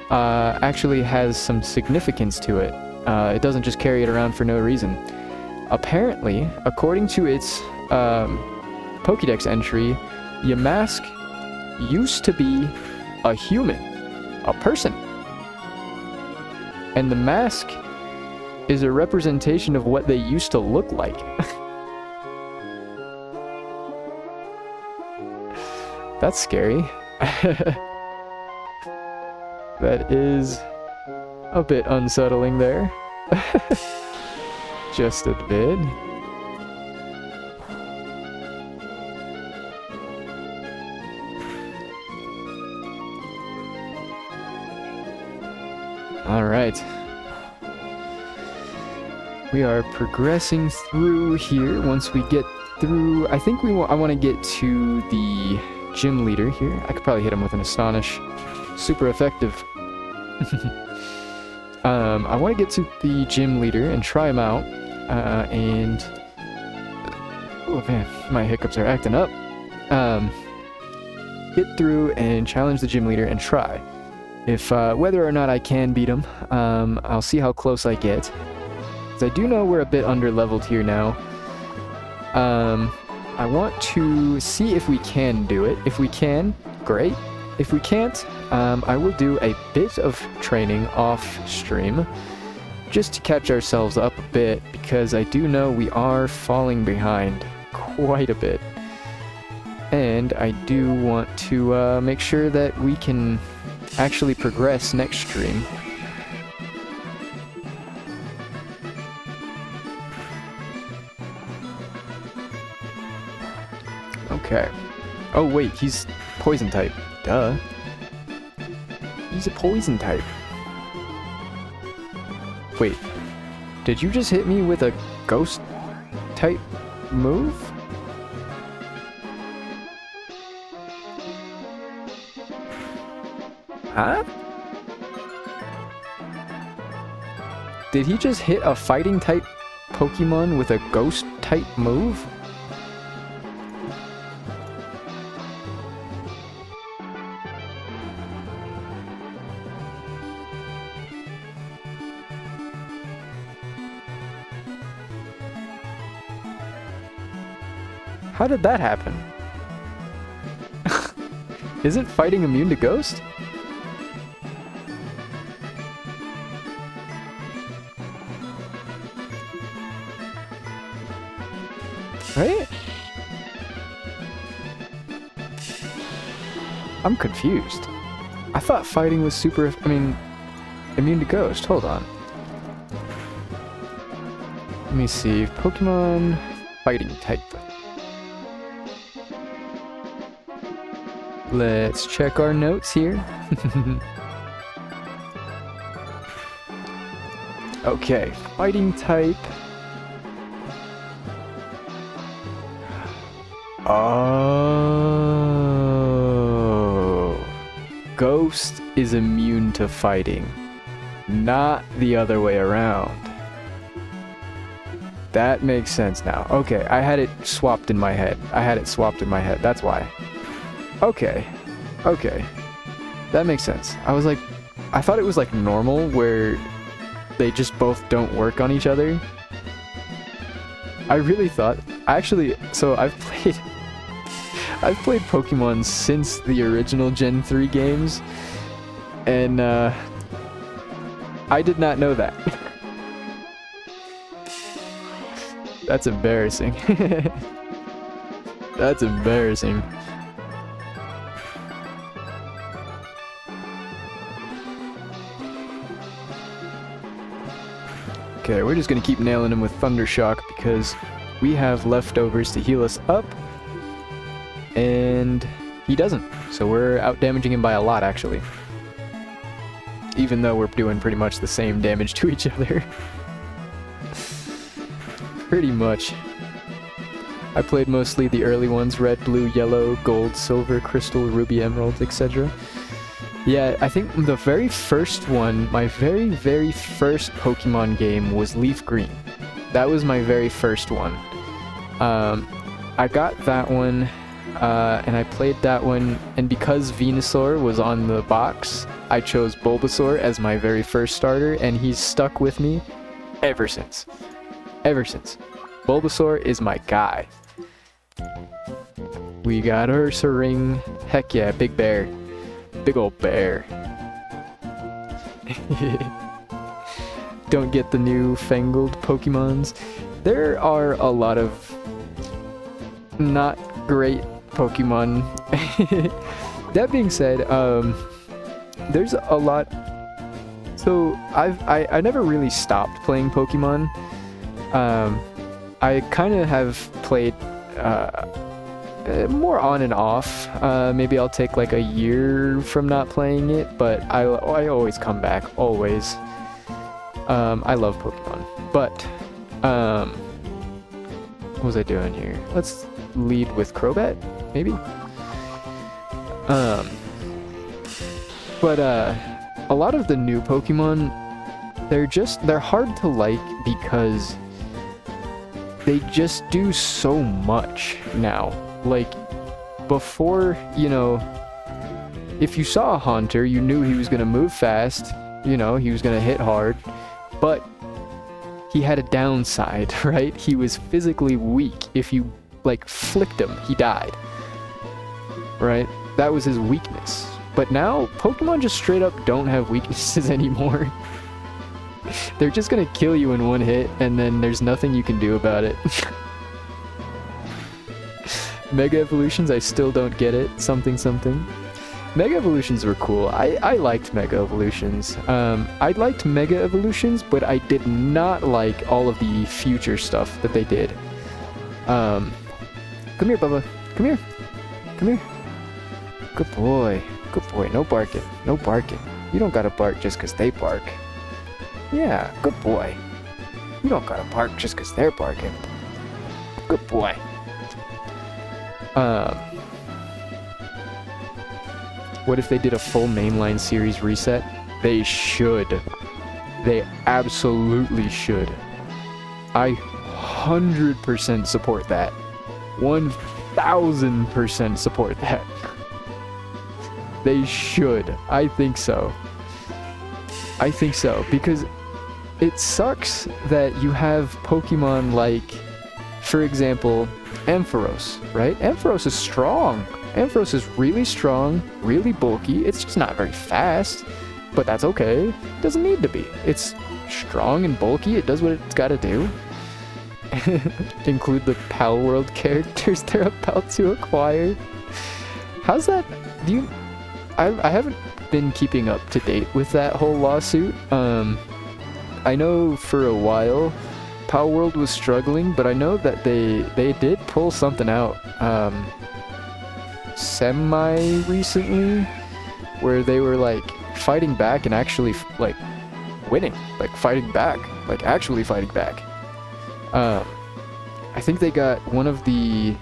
actually has some significance to it. It doesn't just carry it around for no reason. Apparently, according to its Pokédex entry, Yamask used to be a human, a person. And the mask is a representation of what they used to look like. That's scary. That is a bit unsettling there. Just a bit. Alright. We are progressing through here. Once we get through... I think I want to get to the gym leader here. I could probably hit him with an Astonish. Super effective. I want to get to the gym leader and try him out. And... Oh man, my hiccups are acting up. Get through and challenge the gym leader and try. If whether or not I can beat him, I'll see how close I get. Because I do know we're a bit under-leveled here now. I want to see if we can do it. If we can, great. If we can't, I will do a bit of training off-stream, just to catch ourselves up a bit, because I do know we are falling behind quite a bit. And I do want to make sure that we can actually progress next stream. Okay. Oh wait, he's poison type. Duh. He's a poison type. Wait. Did you just hit me with a ghost type move? Huh? Did he just hit a fighting type Pokemon with a ghost type move? How did that happen? Isn't fighting immune to ghost? Right? I'm confused. I thought fighting was immune to ghost. Hold on. Let me see. Pokemon fighting type. Let's check our notes here. Okay, fighting type. Oh. Ghost is immune to fighting, not the other way around. That makes sense now. Okay, I had it swapped in my head. That's why. Okay. That makes sense. I thought it was like normal where they just both don't work on each other. I really thought, so I've played Pokemon since the original Gen 3 games, and I did not know that. That's embarrassing. That's embarrassing. Okay, we're just gonna keep nailing him with Thunder Shock because we have leftovers to heal us up, and he doesn't. So we're out damaging him by a lot, actually. Even though we're doing pretty much the same damage to each other. Pretty much. I played mostly the early ones, red, blue, yellow, gold, silver, crystal, ruby, emerald, etc. Yeah, I think the very first one, my very, very first Pokemon game was Leaf Green. That was my very first one. I got that one, and I played that one, and because Venusaur was on the box, I chose Bulbasaur as my very first starter, and he's stuck with me ever since. Bulbasaur is my guy. We got Ursaring. Heck yeah, big bear. Big old bear. Don't get the new fangled Pokemons. There are a lot of not great Pokemon. That being said, there's a lot. So I never really stopped playing Pokemon. I kind of have played more on and off. Maybe I'll take like a year from not playing it, but I always come back, always. I love Pokemon, but what was I doing here? Let's lead with Crobat, maybe. But a lot of the new Pokemon, they're hard to like because they just do so much now. Like, before, you know, if you saw a Haunter, you knew he was going to move fast, you know, he was going to hit hard, but he had a downside, right? He was physically weak. If you, like, flicked him, he died, right? That was his weakness. But now, Pokemon just straight up don't have weaknesses anymore. They're just going to kill you in one hit, and then there's nothing you can do about it. Mega Evolutions, I still don't get it. Something. Mega Evolutions were cool. I liked Mega Evolutions. I liked Mega Evolutions, but I did not like all of the future stuff that they did. Come here, Bubba. Come here. Come here. Good boy. Good boy. No barking. No barking. You don't gotta bark just 'cause they bark. Yeah, good boy. You don't gotta bark just 'cause they're barking. Good boy. What if they did a full mainline series reset? They should. They absolutely should. I 100% support that. 1000% support that. They should. I think so. I think so, because it sucks that you have Pokemon like, for example, Ampharos, right? Ampharos is strong. Ampharos is really strong, really bulky. It's just not very fast, but that's okay. It doesn't need to be. It's strong and bulky. It does what it's got to do. Include the Pal World characters they're about to acquire. How's that? I haven't been keeping up to date with that whole lawsuit. I know for a while Pal World was struggling, but I know that they did pull something out semi recently where they were like fighting back and actually like winning, like fighting back, like actually fighting back. I think they got one of the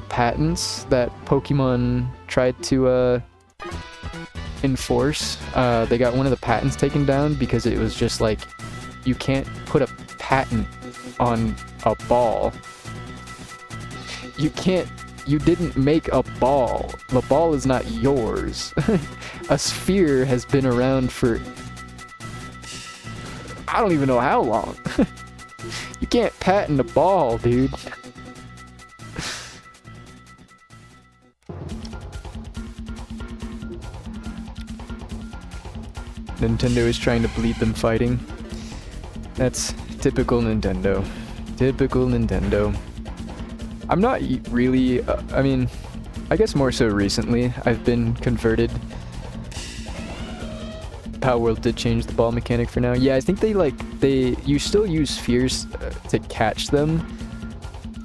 patents that Pokemon tried to enforce. They got one of the patents taken down because it was just like, you can't put a patent on a ball. You didn't make a ball. The ball is not yours. A sphere has been around for I don't even know how long. You can't patent a ball, dude. Nintendo is trying to bleed them fighting. That's typical Nintendo. Typical Nintendo. I'm not really, I mean, I guess more so recently, I've been converted. Power World did change the ball mechanic for now. Yeah, I think you still use spheres to catch them,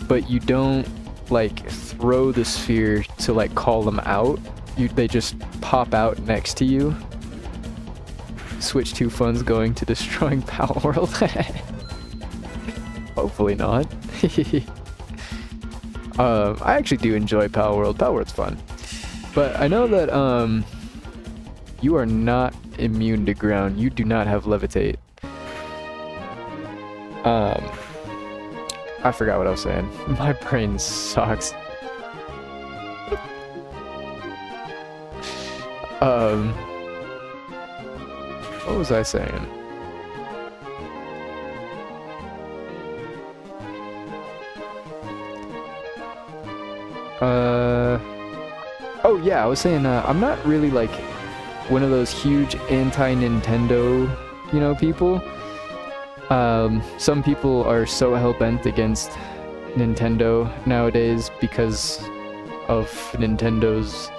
but you don't like throw the sphere to like call them out. They just pop out next to you. Switch 2 funds going to destroying Power World. Hopefully not. I actually do enjoy Power World. Power World's fun. But I know that you are not immune to ground. You do not have levitate. I forgot what I was saying. My brain sucks. What was I saying? Oh yeah, I was saying, I'm not really like one of those huge anti-Nintendo, people. Some people are so hell-bent against Nintendo nowadays because of Nintendo's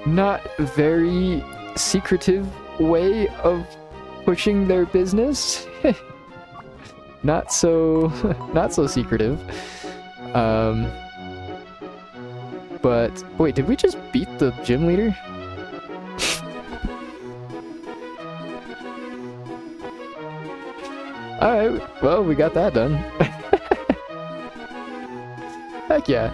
not very secretive way of pushing their business. not so secretive. But wait, did we just beat the gym leader? Alright, well, we got that done. Heck yeah.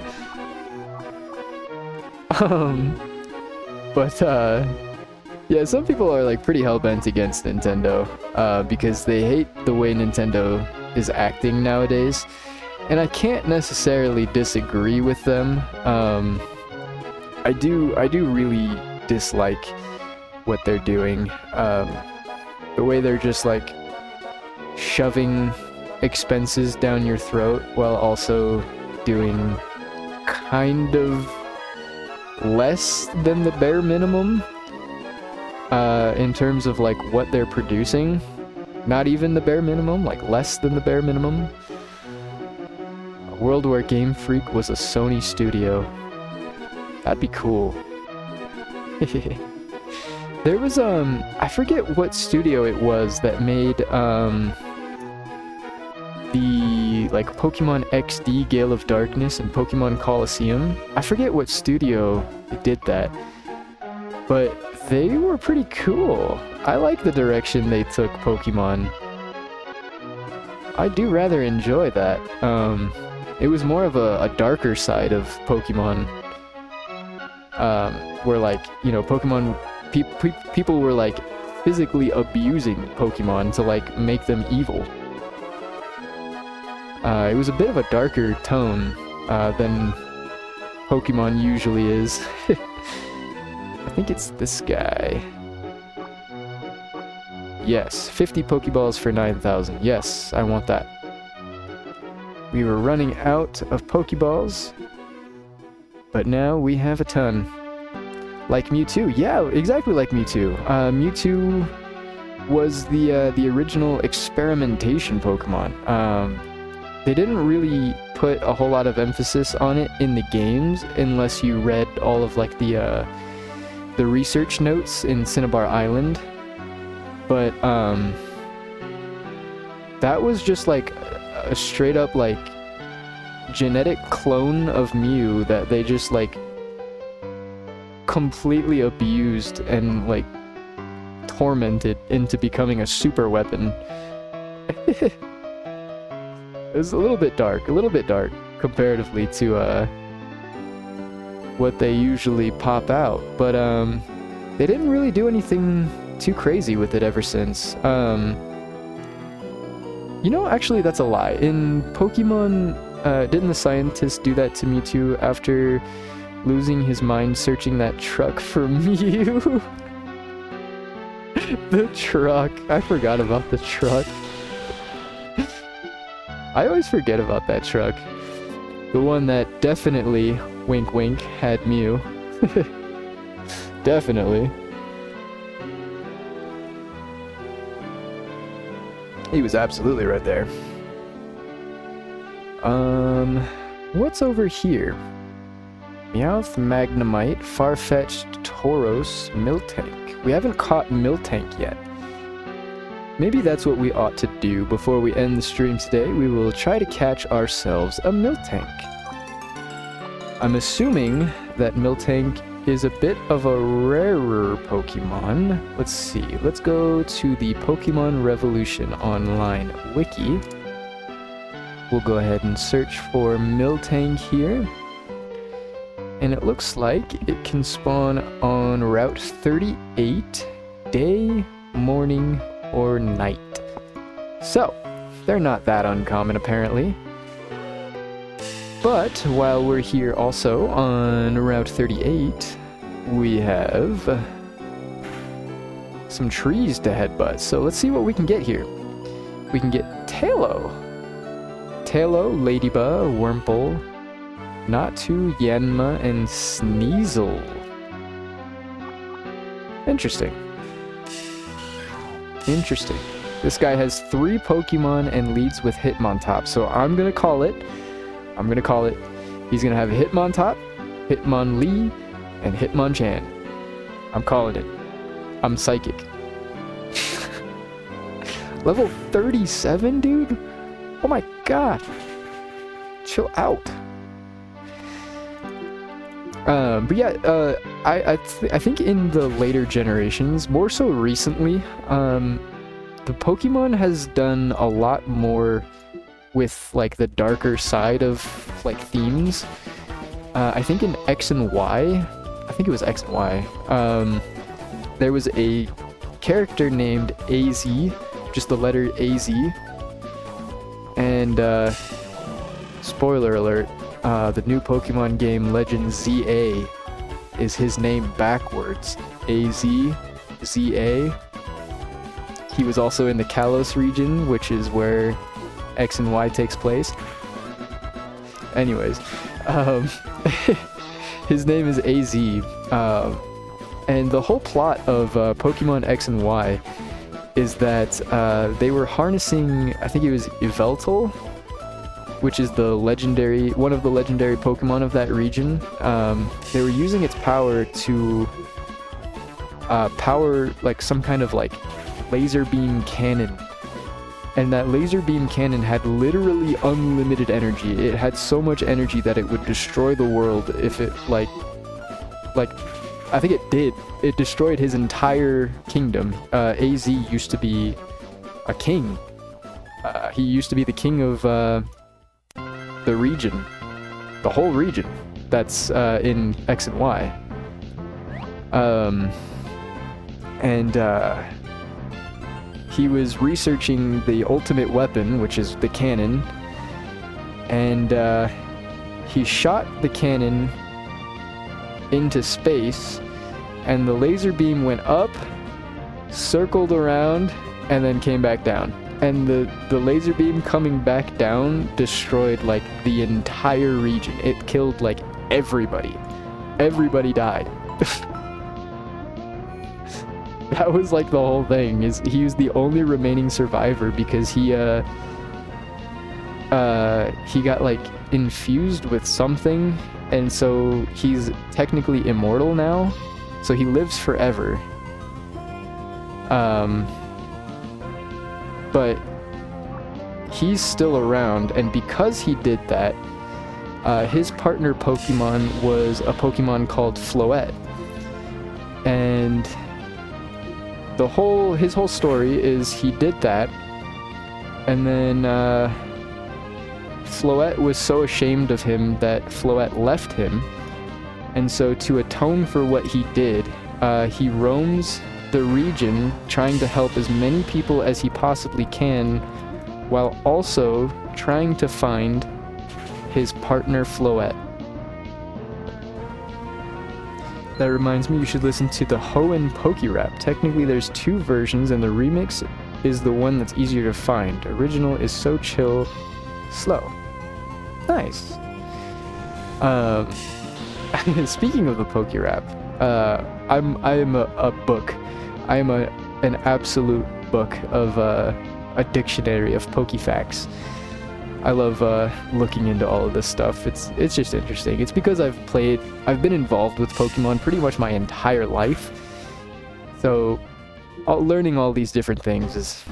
Yeah, some people are like pretty hell-bent against Nintendo, because they hate the way Nintendo is acting nowadays. And I can't necessarily disagree with them. I do really dislike what they're doing. The way they're just like shoving expenses down your throat while also doing kind of less than the bare minimum in terms of like what they're producing. Not even the bare minimum, like less than the bare minimum. World War Game Freak was a Sony studio. That'd be cool. There was I forget what studio it was that made the like Pokemon XD Gale of Darkness and Pokemon Coliseum. I forget what studio did that, but they were pretty cool. I like the direction they took Pokemon. I do rather enjoy that. It was more of a darker side of Pokemon, where like, you know, Pokemon people were like physically abusing Pokemon to like make them evil. It was a bit of a darker tone than Pokemon usually is. I think it's this guy. Yes, 50 Pokeballs for 9,000. Yes, I want that. We were running out of Pokeballs, but now we have a ton. Like Mewtwo. Yeah, exactly like Mewtwo. Mewtwo was the original experimentation Pokemon. They didn't really put a whole lot of emphasis on it in the games unless you read all of like the research notes in Cinnabar Island. But that was just like a straight up like genetic clone of Mew that they just like completely abused and like tormented into becoming a super weapon. It was a little bit dark comparatively to what they usually pop out, but they didn't really do anything too crazy with it ever since. You know, actually that's a lie. In Pokemon, didn't the scientist do that to Mewtwo after losing his mind searching that truck for Mew? The truck. I forgot about the truck. I always forget about that truck. The one that definitely, wink wink, had Mew. Definitely. He was absolutely right there. What's over here? Meowth, Magnemite, Farfetch'd, Tauros, Miltank. We haven't caught Miltank yet. Maybe that's what we ought to do before we end the stream today. We will try to catch ourselves a Miltank. I'm assuming that Miltank is a bit of a rarer Pokemon. Let's see. Let's go to the Pokemon Revolution Online wiki. We'll go ahead and search for Miltank here. And it looks like it can spawn on Route 38, day, morning, or night. So, they're not that uncommon apparently. But while we're here also on Route 38, we have some trees to headbutt. So let's see what we can get here. We can get Tailo, Ladybug, Wurmple, Natu, Yanma, and Sneasel. Interesting. This guy has 3 Pokemon and leads with Hitmontop, so I'm gonna call it. He's gonna have a Hitmontop, Hitmonlee, and Hitmonchan. I'm calling it. I'm psychic. Level 37, dude? Oh my god. Chill out. But yeah, I think in the later generations, more so recently, the Pokemon has done a lot more with like the darker side of like themes. I think in X and Y, I think it was X and Y, there was a character named AZ, just the letter AZ, and spoiler alert, the new Pokemon game Legend ZA is his name backwards. AZ-ZA. He was also in the Kalos region, which is where X and Y takes place. Anyways, his name is AZ, and the whole plot of Pokemon X and Y is that they were harnessing, I think it was Yveltal, which is one of the legendary Pokemon of that region. They were using its power to power like some kind of like laser beam cannon, And that laser beam cannon had literally unlimited energy. It had so much energy that it would destroy the world if it, like, I think it did. It destroyed his entire kingdom. AZ used to be a king. He used to be the king of the region. The whole region that's in X and Y. He was researching the ultimate weapon, which is the cannon, and he shot the cannon into space, and the laser beam went up, circled around, and then came back down. And the laser beam coming back down destroyed, like, the entire region. It killed, like, everybody. Everybody died. That was, like, the whole thing. He was the only remaining survivor because he got, like, infused with something, and so he's technically immortal now. So he lives forever. But he's still around, and because he did that, his partner Pokemon was a Pokemon called Floette. And his whole story is he did that, and then Floette was so ashamed of him that Floette left him, and so to atone for what he did, he roams the region trying to help as many people as he possibly can, while also trying to find his partner Floette. That reminds me, you should listen to the Hoenn Pokerap. Technically there's 2 versions, and the remix is the one that's easier to find. Original is so chill, slow. Nice. Speaking of the Pokerap, I am a book. I am an absolute book of a dictionary of Pokefacts. I love looking into all of this stuff. It's just interesting. It's because I've been involved with Pokemon pretty much my entire life. So learning all these different things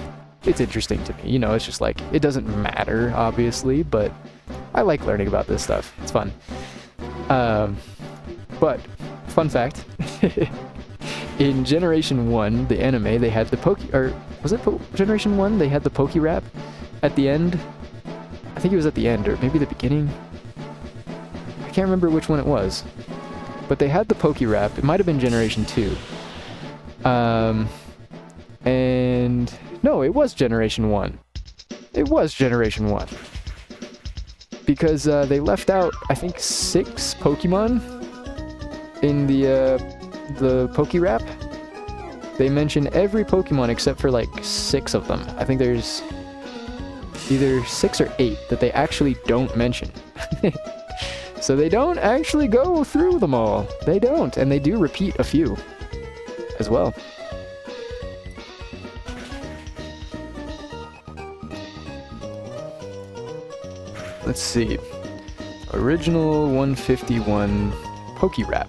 it's interesting to me. You know, it's just like, it doesn't matter, obviously, but I like learning about this stuff. It's fun. But, fun fact, in Generation 1, the anime, they had the Generation 1? They had the Pokerap at the end. I think it was at the end, or maybe the beginning. I can't remember which one it was. But they had the Pokerap. It might have been Generation 2. And no, it was Generation 1. It was Generation 1. Because they left out, I think, 6 Pokemon in the Pokerap. They mention every Pokemon except for like 6 of them. I think there's either 6 or 8 that they actually don't mention. So they don't actually go through them all. They don't, and they do repeat a few as well. Let's see. Original 151 Pokerap.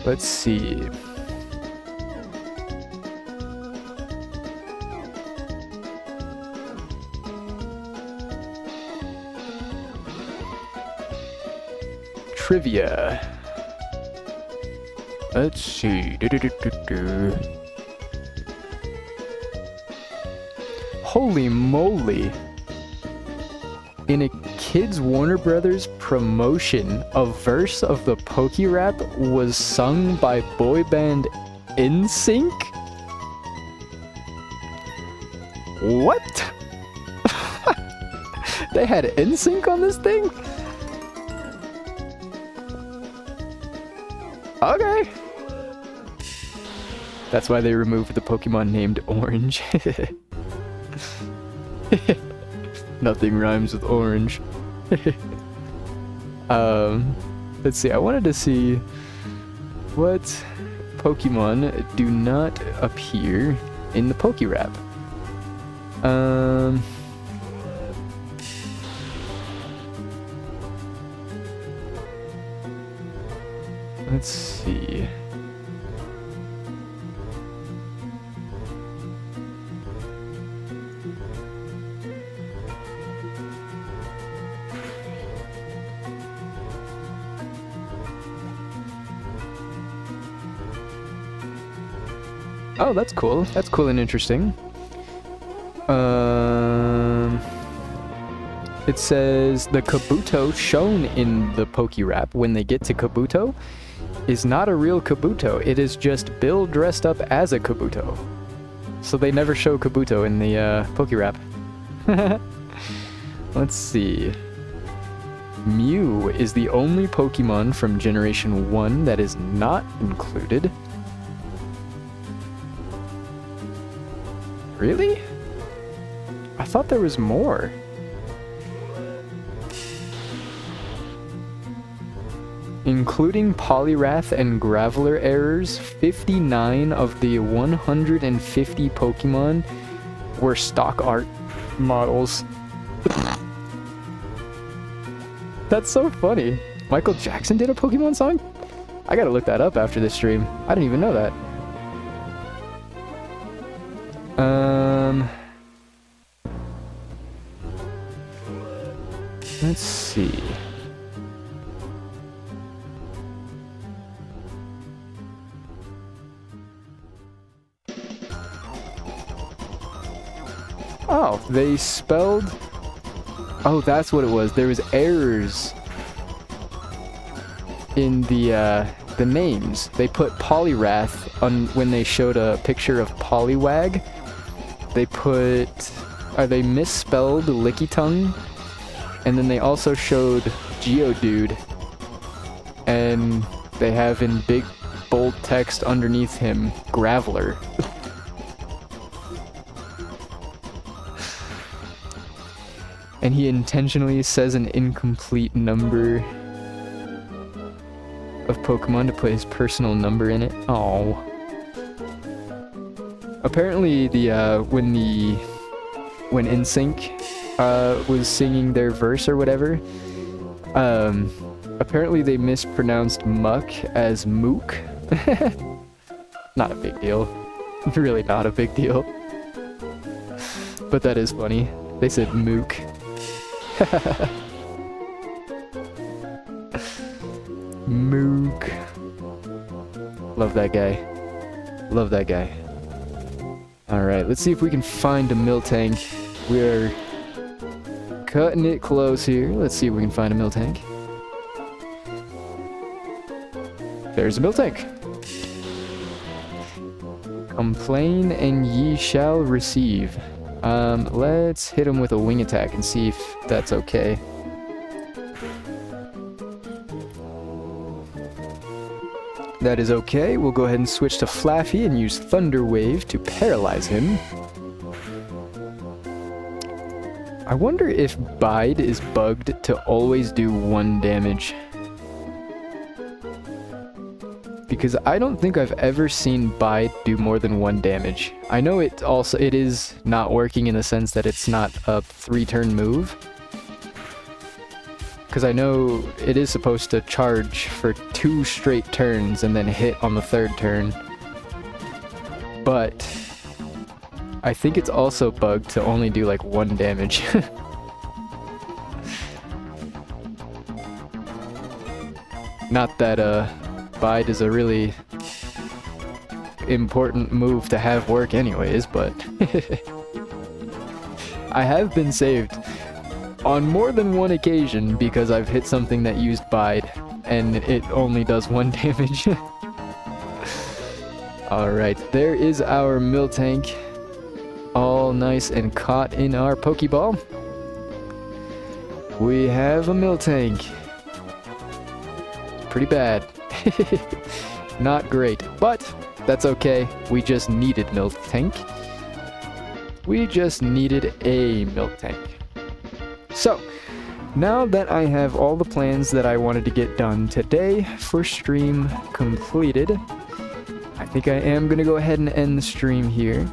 Let's see. Trivia. Let's see. Holy moly. In a Kids Warner Brothers promotion, a verse of the Pokerap was sung by boy band NSYNC? What? They had NSYNC on this thing? Okay. That's why they removed the Pokemon named Orange. Nothing rhymes with orange. Let's see, I wanted to see what Pokemon do not appear in the Pokerap. Let's see. Oh, that's cool. That's cool and interesting. It says the Kabuto shown in the Pokerap when they get to Kabuto is not a real Kabuto. It is just Bill dressed up as a Kabuto. So they never show Kabuto in the Pokerap. Let's see. Mew is the only Pokemon from Generation 1 that is not included. Really? I thought there was more. Including Poliwrath and Graveler errors, 59 of the 150 Pokemon were stock art models. That's so funny. Michael Jackson did a Pokemon song? I gotta look that up after this stream. I didn't even know that. Let's see. Oh, they spelled... Oh, that's what it was. There was errors in the names. They put Poliwrath on when they showed a picture of Poliwag. They put... they misspelled Licky Tongue. And then they also showed Geodude. And they have in big, bold text underneath him, Graveler. And he intentionally says an incomplete number of Pokemon to put his personal number in it. Oh. Apparently when NSYNC was singing their verse or whatever, apparently they mispronounced muck as mook. Not a big deal. Really not a big deal. But that is funny. They said mook. Mook. Love that guy. Love that guy. Alright, let's see if we can find a Miltank. We're cutting it close here. Let's see if we can find a Miltank. There's a Miltank. Complain and ye shall receive. Let's hit him with a wing attack and see if that's okay. That is okay. We'll go ahead and switch to Flaffy and use Thunder Wave to paralyze him. I wonder if Bide is bugged to always do 1 damage. Because I don't think I've ever seen Bide do more than 1 damage. I know it is not working in the sense that it's not a 3-turn move. Because I know it is supposed to charge for 2 straight turns and then hit on the 3rd turn. But I think it's also bugged to only do like 1 damage. Not that Bide is a really important move to have work anyways, but I have been saved on more than 1 occasion because I've hit something that used Bide and it only does 1 damage. Alright, there is our Miltank, all nice and caught in our Pokeball. We have a Miltank. Pretty bad. Not great, but that's okay. We just needed Miltank. We just needed a Miltank. So, now that I have all the plans that I wanted to get done today for stream completed, I think I am going to go ahead and end the stream here.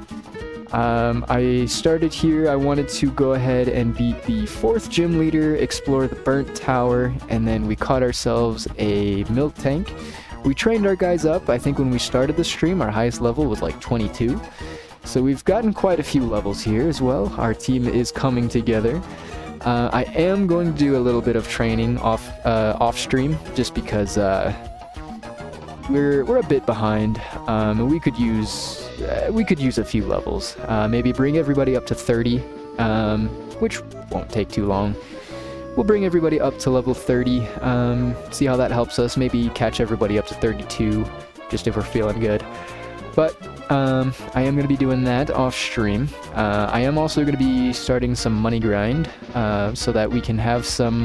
I started here, I wanted to go ahead and beat the 4th gym leader, explore the burnt tower, and then we caught ourselves a Miltank, we trained our guys up. I think when we started the stream, our highest level was like 22. So we've gotten quite a few levels here as well. Our team is coming together. I am going to do a little bit of training off stream, just because we're a bit behind. We could use a few levels. Maybe bring everybody up to 30, which won't take too long. We'll bring everybody up to level 30. See how that helps us. Maybe catch everybody up to 32, just if we're feeling good. But I am going to be doing that off stream. I am also going to be starting some money grind, so that we can have some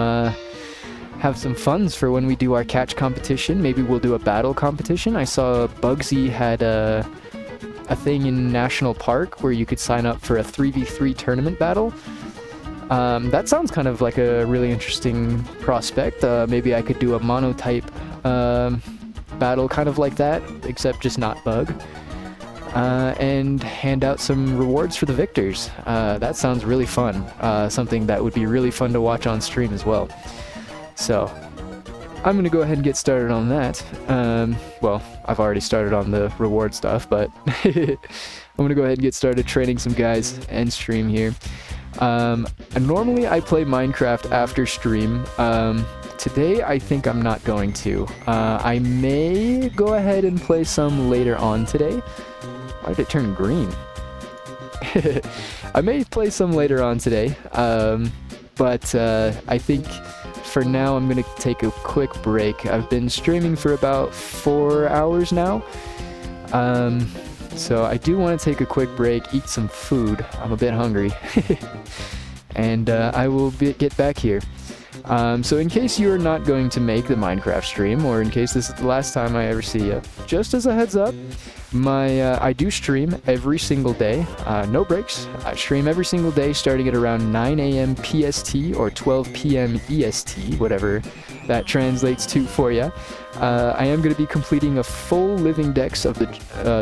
funds for when we do our catch competition. Maybe we'll do a battle competition. I saw Bugsy had a thing in National Park where you could sign up for a 3v3 tournament battle. That sounds kind of like a really interesting prospect. Maybe I could do a monotype battle kind of like that, except just not bug. And hand out some rewards for the victors. That sounds really fun. Something that would be really fun to watch on stream as well. So, I'm going to go ahead and get started on that. Well, I've already started on the reward stuff, but I'm going to go ahead and get started training some guys and stream here. Normally I play Minecraft after stream. Today I think I'm not going to. I may go ahead and play some later on today. Why did it turn green? I may play some later on today, but I think for now I'm going to take a quick break. I've been streaming for about 4 hours now, so I do want to take a quick break, eat some food. I'm a bit hungry, and I will get back here. So in case you are not going to make the Minecraft stream, or in case this is the last time I ever see you, just as a heads up, I do stream every single day, no breaks. I stream every single day starting at around 9 a.m. PST or 12 p.m. EST, whatever that translates to for you. I am going to be completing a full Living-Dex of the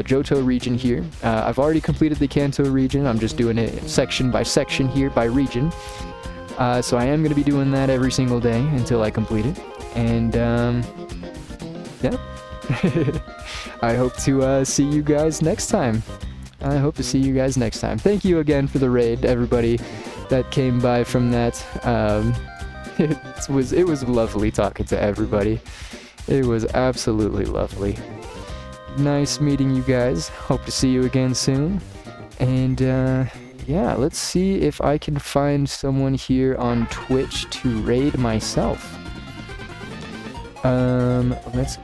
Johto region here. I've already completed the Kanto region. I'm just doing it section by section here by region. So I am going to be doing that every single day until I complete it. And yeah. I hope to see you guys next time. Thank you again for the raid, everybody that came by from that. It was lovely talking to everybody. It was absolutely lovely. Nice meeting you guys. Hope to see you again soon. And yeah, let's see if I can find someone here on Twitch to raid myself. Let's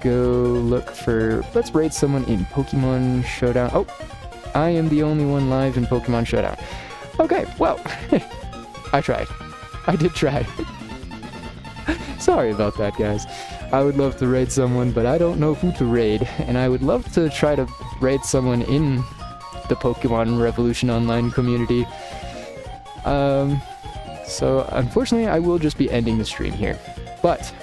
raid someone in Pokemon Showdown. Oh, I am the only one live in Pokemon Showdown. Okay, well, I did try. Sorry about that, guys. I would love to raid someone, but I don't know who to raid, and I would love to try to raid someone in the Pokemon Revolution Online community. So unfortunately, I will just be ending the stream here. But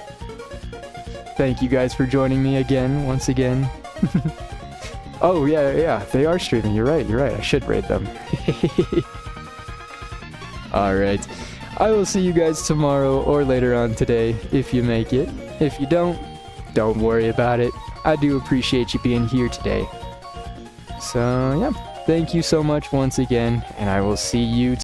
thank you guys for joining me once again. Oh, yeah, they are streaming. You're right. I should raid them. Alright. I will see you guys tomorrow or later on today, if you make it. If you don't worry about it. I do appreciate you being here today. So, yeah. Thank you so much once again, and I will see you